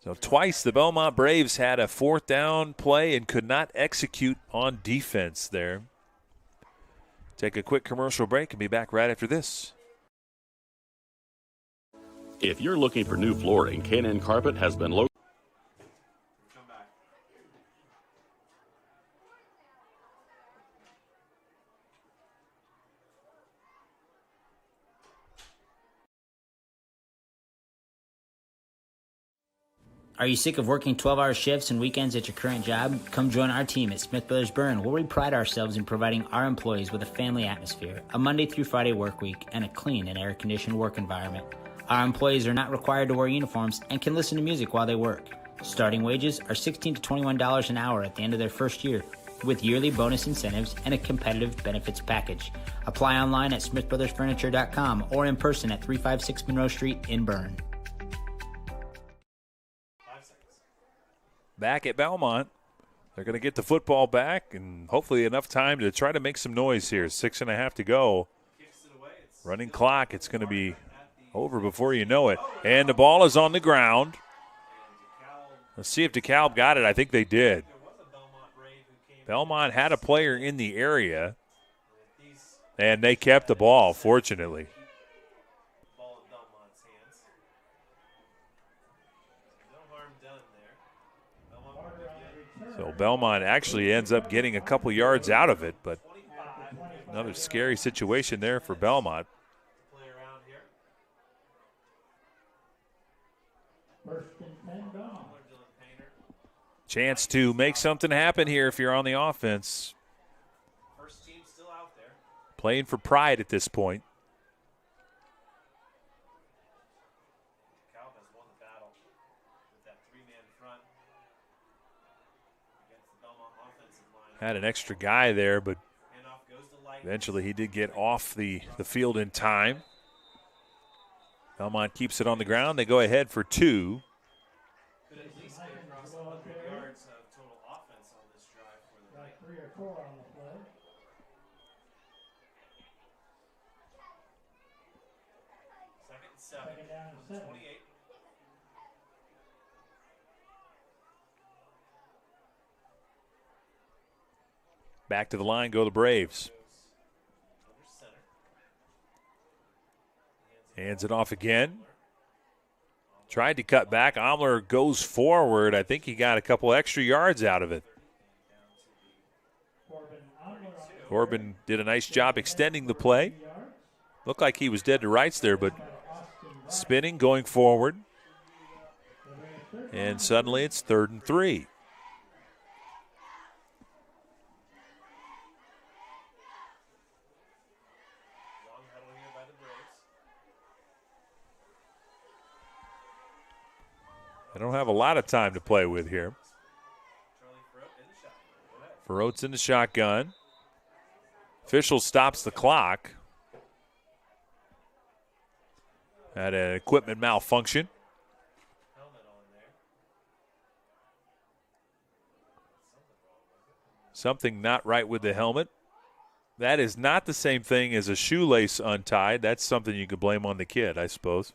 So twice the Bellmont Braves had a 4th down play and could not execute on defense there. Take a quick commercial break and be back right after this. If you're looking for new flooring, K&N Carpet has been located. Are you sick of working 12-hour shifts and weekends at your current job? Come join our team at Smith Brothers Berne, where we pride ourselves in providing our employees with a family atmosphere, a Monday through Friday work week, and a clean and air-conditioned work environment. Our employees are not required to wear uniforms and can listen to music while they work. Starting wages are $16 to $21 an hour at the end of their first year, with yearly bonus incentives and a competitive benefits package. Apply online at smithbrothersfurniture.com or in person at 356 Monroe Street in Berne. Back at Bellmont, they're going to get the football back and hopefully enough time to try to make some noise here. 6.5 to go. Running clock. It's going to be over before you know it. And the ball is on the ground. Let's see if DeKalb got it. I think they did. Bellmont had a player in the area, and they kept the ball, fortunately. So Bellmont actually ends up getting a couple yards out of it, but another scary situation there for Bellmont. Chance to make something happen here if you're on the offense. First team still out there. Playing for pride at this point. DeKalb has won the battle with that 3-man front. Had an extra guy there, but eventually he did get off the field in time. Bellmont keeps it on the ground. They go ahead for 2. Could at least get across 100 yards of total offense on this drive for the night. 3 or 4 on the play. Second and 7. Second down and 7. 28. Back to the line go the Braves. Hands it off again. Tried to cut back. Omler goes forward. I think he got a couple extra yards out of it. Corbin did a nice job extending the play. Looked like he was dead to rights there, but spinning, going forward. And suddenly it's 3rd and 3. They don't have a lot of time to play with here. Ferrot's in the shotgun. Official stops the clock. Had an equipment malfunction. Something not right with the helmet. That is not the same thing as a shoelace untied. That's something you could blame on the kid, I suppose.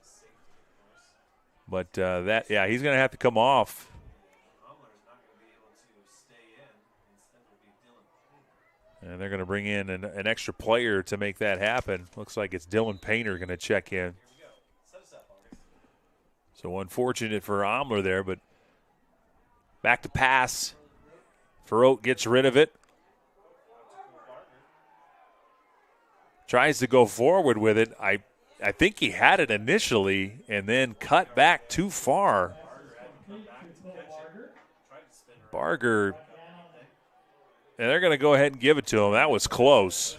But he's going to have to come off. And they're going to bring in an extra player to make that happen. Looks like it's Dylan Painter going to check in. So unfortunate for Omler there, but back to pass. Ferrot gets rid of it. Tries to go forward with it. I think he had it initially and then cut back too far. Barger, and they're going to go ahead and give it to him. That was close.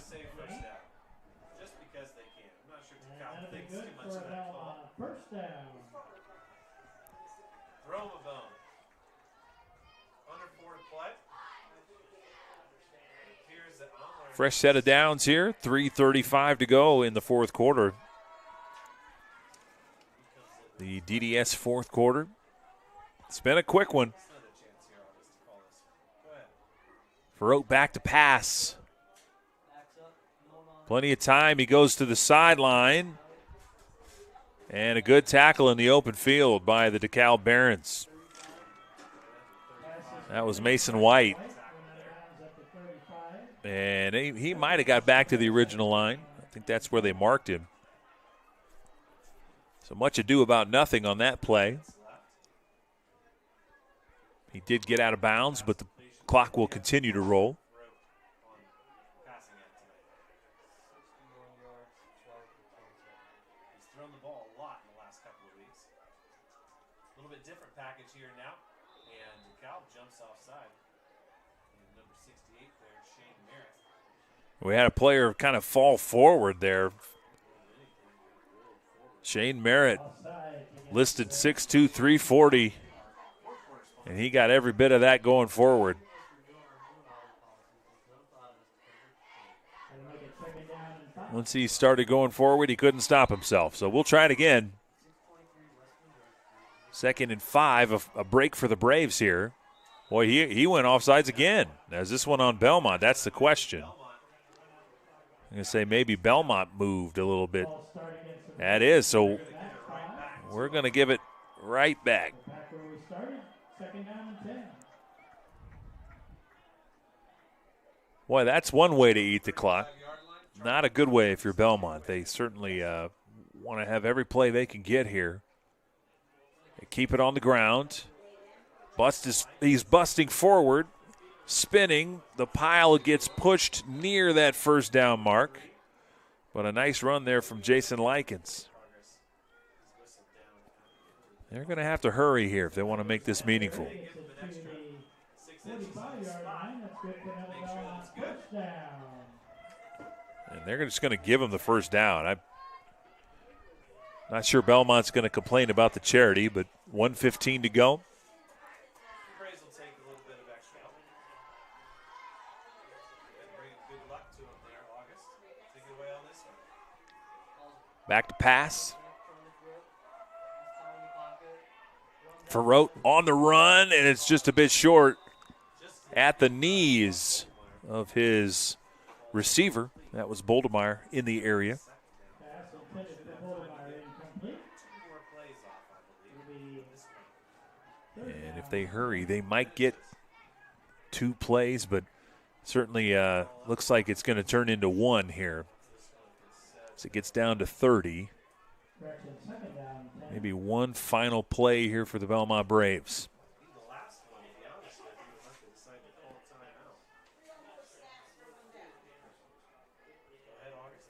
Fresh set of downs here. 3:35 to go in the fourth quarter. The DDS fourth quarter. It's been a quick one. Ferrot back to pass. Plenty of time. He goes to the sideline. And a good tackle in the open field by the DeKalb Barons. That was Mason White. And he might have got back to the original line. I think that's where they marked him. So much ado about nothing on that play. He did get out of bounds, but the clock will continue to roll. He's thrown the ball a lot in the last couple of weeks. A little bit different package here now, and DeKalb jumps offside. And number 68 there, Shane Merritt. We had a player kind of fall forward there. Shane Merritt listed 6'2", 340, and he got every bit of that going forward. Once he started going forward, he couldn't stop himself. So we'll try it again. 2nd and 5, a break for the Braves here. Boy, he went offsides again. Now, is this one on Bellmont? That's the question. I'm going to say maybe Bellmont moved a little bit. That is, so we're going to give it right back. Back where we started, 2nd down and 10. Boy, that's one way to eat the clock. Not a good way if you're Bellmont. They certainly want to have every play they can get here. They keep it on the ground. He's busting forward, spinning. The pile gets pushed near that first down mark. But a nice run there from Jason Likens. They're going to have to hurry here if they want to make this meaningful. And they're just going to give him the first down. I'm not sure Belmont's going to complain about the charity, but 1:15 to go. Back to pass. Ferrot on the run, and it's just a bit short at the knees of his receiver. That was Boldemeyer in the area. And if they hurry, they might get 2 plays, but certainly looks like it's going to turn into 1 here. As it gets down to 30. Maybe one final play here for the Bellmont Braves.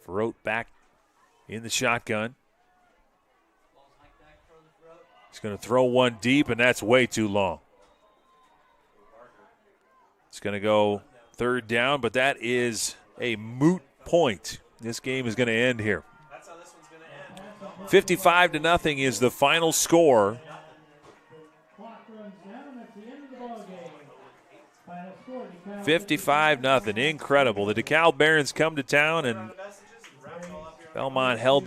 Throat back in the shotgun. He's going to throw one deep, and that's way too long. It's going to go third down, but that is a moot point. This game is going to end here. 55-0 is the final score. 55-0, incredible. The DeKalb Barons come to town, and Bellmont held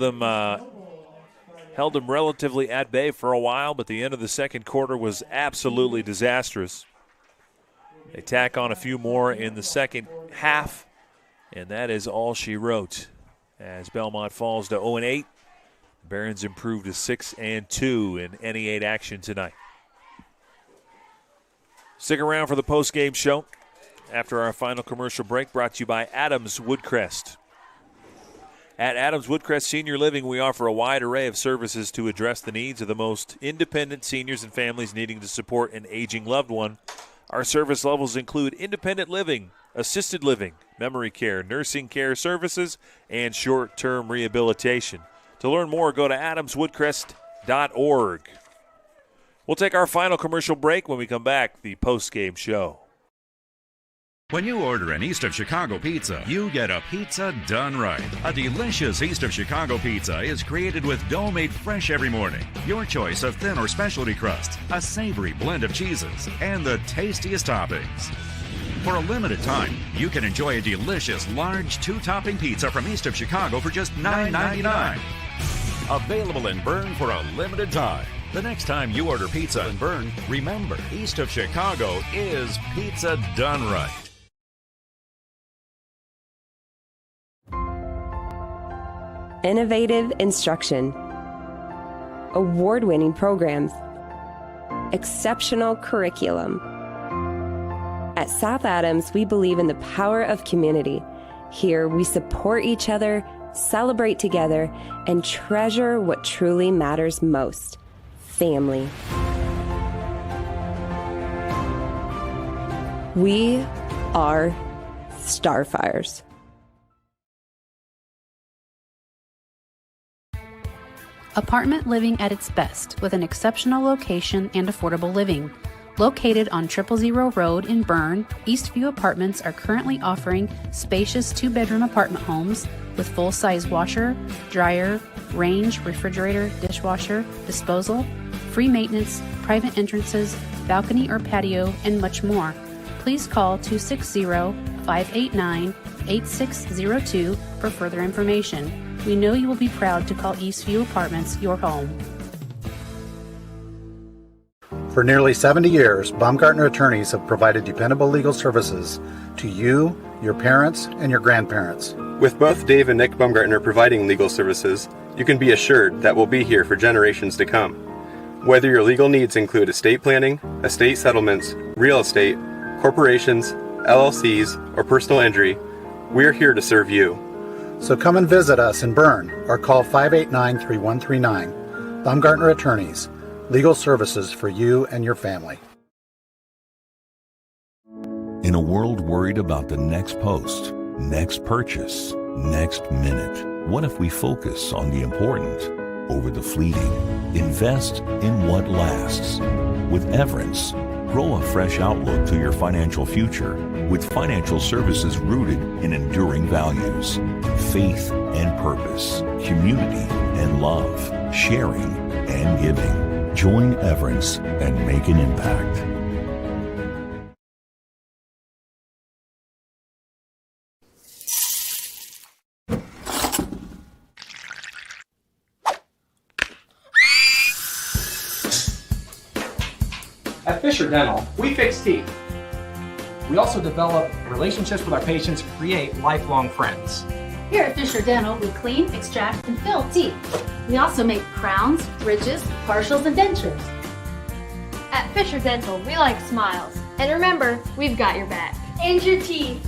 them relatively at bay for a while, but the end of the second quarter was absolutely disastrous. They tack on a few more in the second half, and that is all she wrote. As Bellmont falls to 0-8, Barons improved to 6-2 in NE8 action tonight. Stick around for the post-game show after our final commercial break, brought to you by Adams Woodcrest. At Adams Woodcrest Senior Living, we offer a wide array of services to address the needs of the most independent seniors and families needing to support an aging loved one. Our service levels include independent living, assisted living, memory care, nursing care services, and short-term rehabilitation. To learn more, go to adamswoodcrest.org. We'll take our final commercial break. When we come back, the post-game show. When you order an East of Chicago pizza, you get a pizza done right. A delicious East of Chicago pizza is created with dough made fresh every morning. Your choice of thin or specialty crust, a savory blend of cheeses, and the tastiest toppings. For a limited time, you can enjoy a delicious large 2-topping pizza from East of Chicago for just $9.99. Available in Berne for a limited time. The next time you order pizza in Berne, remember, East of Chicago is pizza done right. Innovative instruction, award-winning programs, exceptional curriculum. At South Adams, we believe in the power of community. Here, we support each other, celebrate together, and treasure what truly matters most: family. We are Starfires. Apartment living at its best with an exceptional location and affordable living. Located on 000 Road in Berne, Eastview Apartments are currently offering spacious 2-bedroom apartment homes with full-size washer, dryer, range, refrigerator, dishwasher, disposal, free maintenance, private entrances, balcony or patio, and much more. Please call 260-589-8602 for further information. We know you will be proud to call Eastview Apartments your home. For nearly 70 years, Baumgartner attorneys have provided dependable legal services to you, your parents, and your grandparents. With both Dave and Nick Baumgartner providing legal services, you can be assured that we'll be here for generations to come. Whether your legal needs include estate planning, estate settlements, real estate, corporations, LLCs, or personal injury, we're here to serve you. So come and visit us in Berne or call 589-3139. Baumgartner Attorneys, legal services for you and your family. In a world worried about the next post, next purchase, next minute, what if we focus on the important over the fleeting? Invest in what lasts. With Everence, grow a fresh outlook to your financial future with financial services rooted in enduring values, faith and purpose, community and love, sharing and giving. Join Everence and make an impact. At Fisher Dental, we fix teeth. We also develop relationships with our patients and create lifelong friends. Here at Fisher Dental, we clean, extract, and fill teeth. We also make crowns, bridges, partials, and dentures. At Fisher Dental, we like smiles. And remember, we've got your back. And your teeth.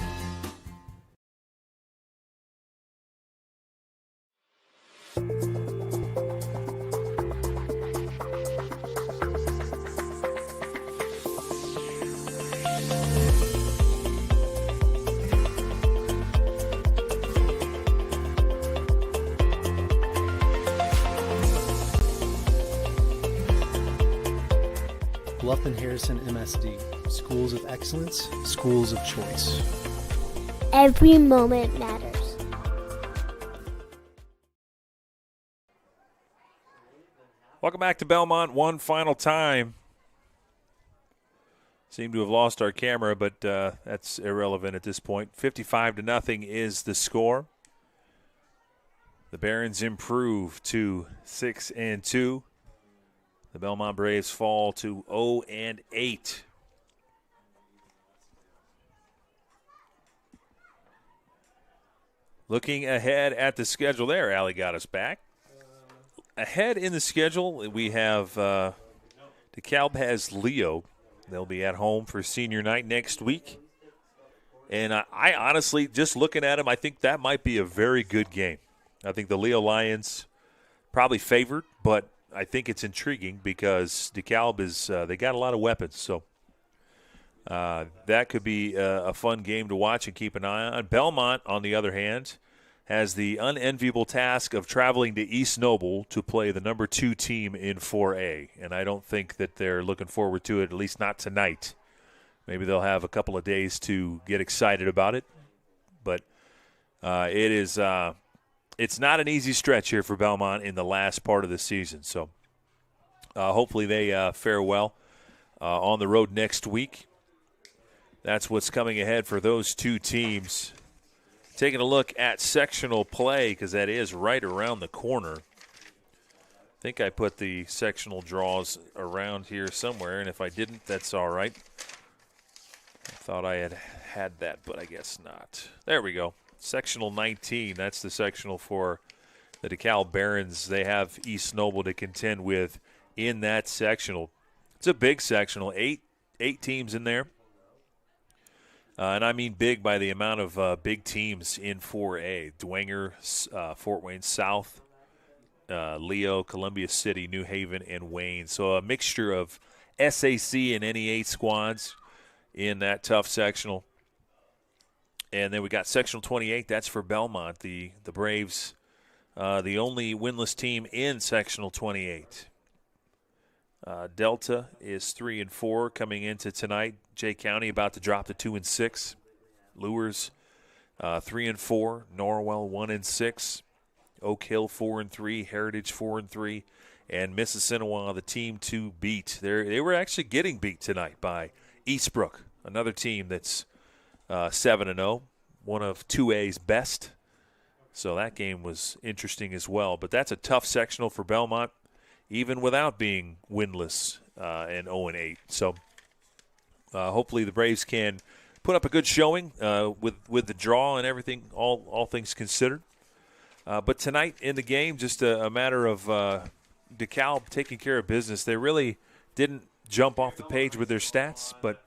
Bluffton Harrison MSD, schools of excellence, schools of choice. Every moment matters. Welcome back to Bellmont one final time. Seem to have lost our camera, but that's irrelevant at this point. 55-0 is the score. The Barons improve to 6-2. The Bellmont Braves fall to 0-8. Looking ahead at the schedule there, Allie got us back. Ahead in the schedule, we have DeKalb has Leo. They'll be at home for senior night next week. And I honestly, just looking at them, I think that might be a very good game. I think the Leo Lions probably favored, but I think it's intriguing because DeKalb is they got a lot of weapons. So that could be a fun game to watch and keep an eye on. Bellmont, on the other hand, has the unenviable task of traveling to East Noble to play the number 2 team in 4A. And I don't think that they're looking forward to it, at least not tonight. Maybe they'll have a couple of days to get excited about it. But it's not an easy stretch here for Bellmont in the last part of the season. So hopefully they fare well on the road next week. That's what's coming ahead for those two teams. Taking a look at sectional play, because that is right around the corner. I think I put the sectional draws around here somewhere, and if I didn't, that's all right. I thought I had that, but I guess not. There we go. Sectional 19, that's the sectional for the DeKalb Barons. They have East Noble to contend with in that sectional. It's a big sectional, eight teams in there. And I mean big by the amount of big teams in 4A. Dwenger, Fort Wayne South, Leo, Columbia City, New Haven, and Wayne. So a mixture of SAC and NE8 squads in that tough sectional. And then we got sectional 28. That's for Bellmont. The Braves, the only winless team in sectional 28. Delta is 3-4 coming into tonight. Jay County about to drop to 2-6. Lures 3-4. Norwell 1-6. Oak Hill 4-3. Heritage 4-3. And Mississinawa, the team to beat. They were actually getting beat tonight by Eastbrook, another team that's 7-0, one of 2A's best. So that game was interesting as well. But that's a tough sectional for Bellmont, even without being winless and 0-8. So hopefully the Braves can put up a good showing with the draw and everything, all things considered. But tonight in the game, just a matter of DeKalb taking care of business. They really didn't jump off the page with their stats, but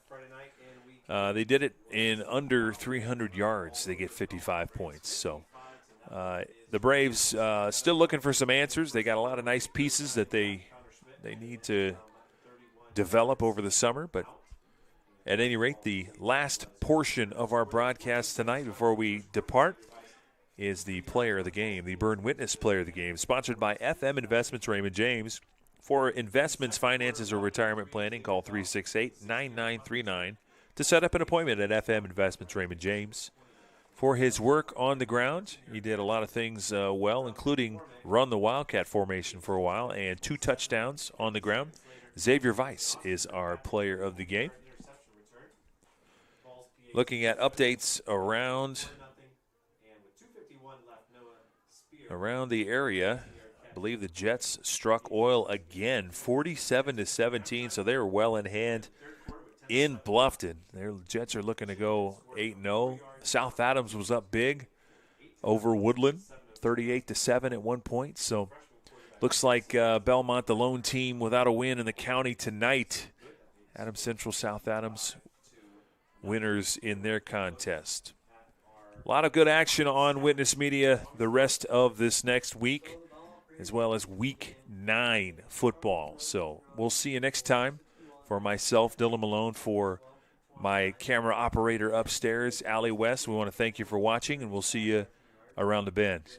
they did it in under 300 yards. They get 55 points. So the Braves still looking for some answers. They got a lot of nice pieces that they need to develop over the summer. But at any rate, the last portion of our broadcast tonight before we depart is the player of the game, the Berne Witness player of the game, sponsored by FM Investments Raymond James. For investments, finances, or retirement planning, call 368-9939 to set up an appointment at FM Investments Raymond James. For his work on the ground, he did a lot of things well, including run the Wildcat formation for a while and 2 touchdowns on the ground. Xavier Weiss is our player of the game. Looking at updates around the area, I believe the Jets struck oil again, 47-17, so they were well in hand in Bluffton. Their Jets are looking to go 8-0. South Adams was up big over Woodland, 38-7 at one point. So looks like Bellmont, the lone team without a win in the county tonight. Adams Central, South Adams, winners in their contest. A lot of good action on Witness Media the rest of this next week, as well as Week 9 football. So we'll see you next time. For myself, Dylan Malone, for my camera operator upstairs, Allie West, we want to thank you for watching, and we'll see you around the bend.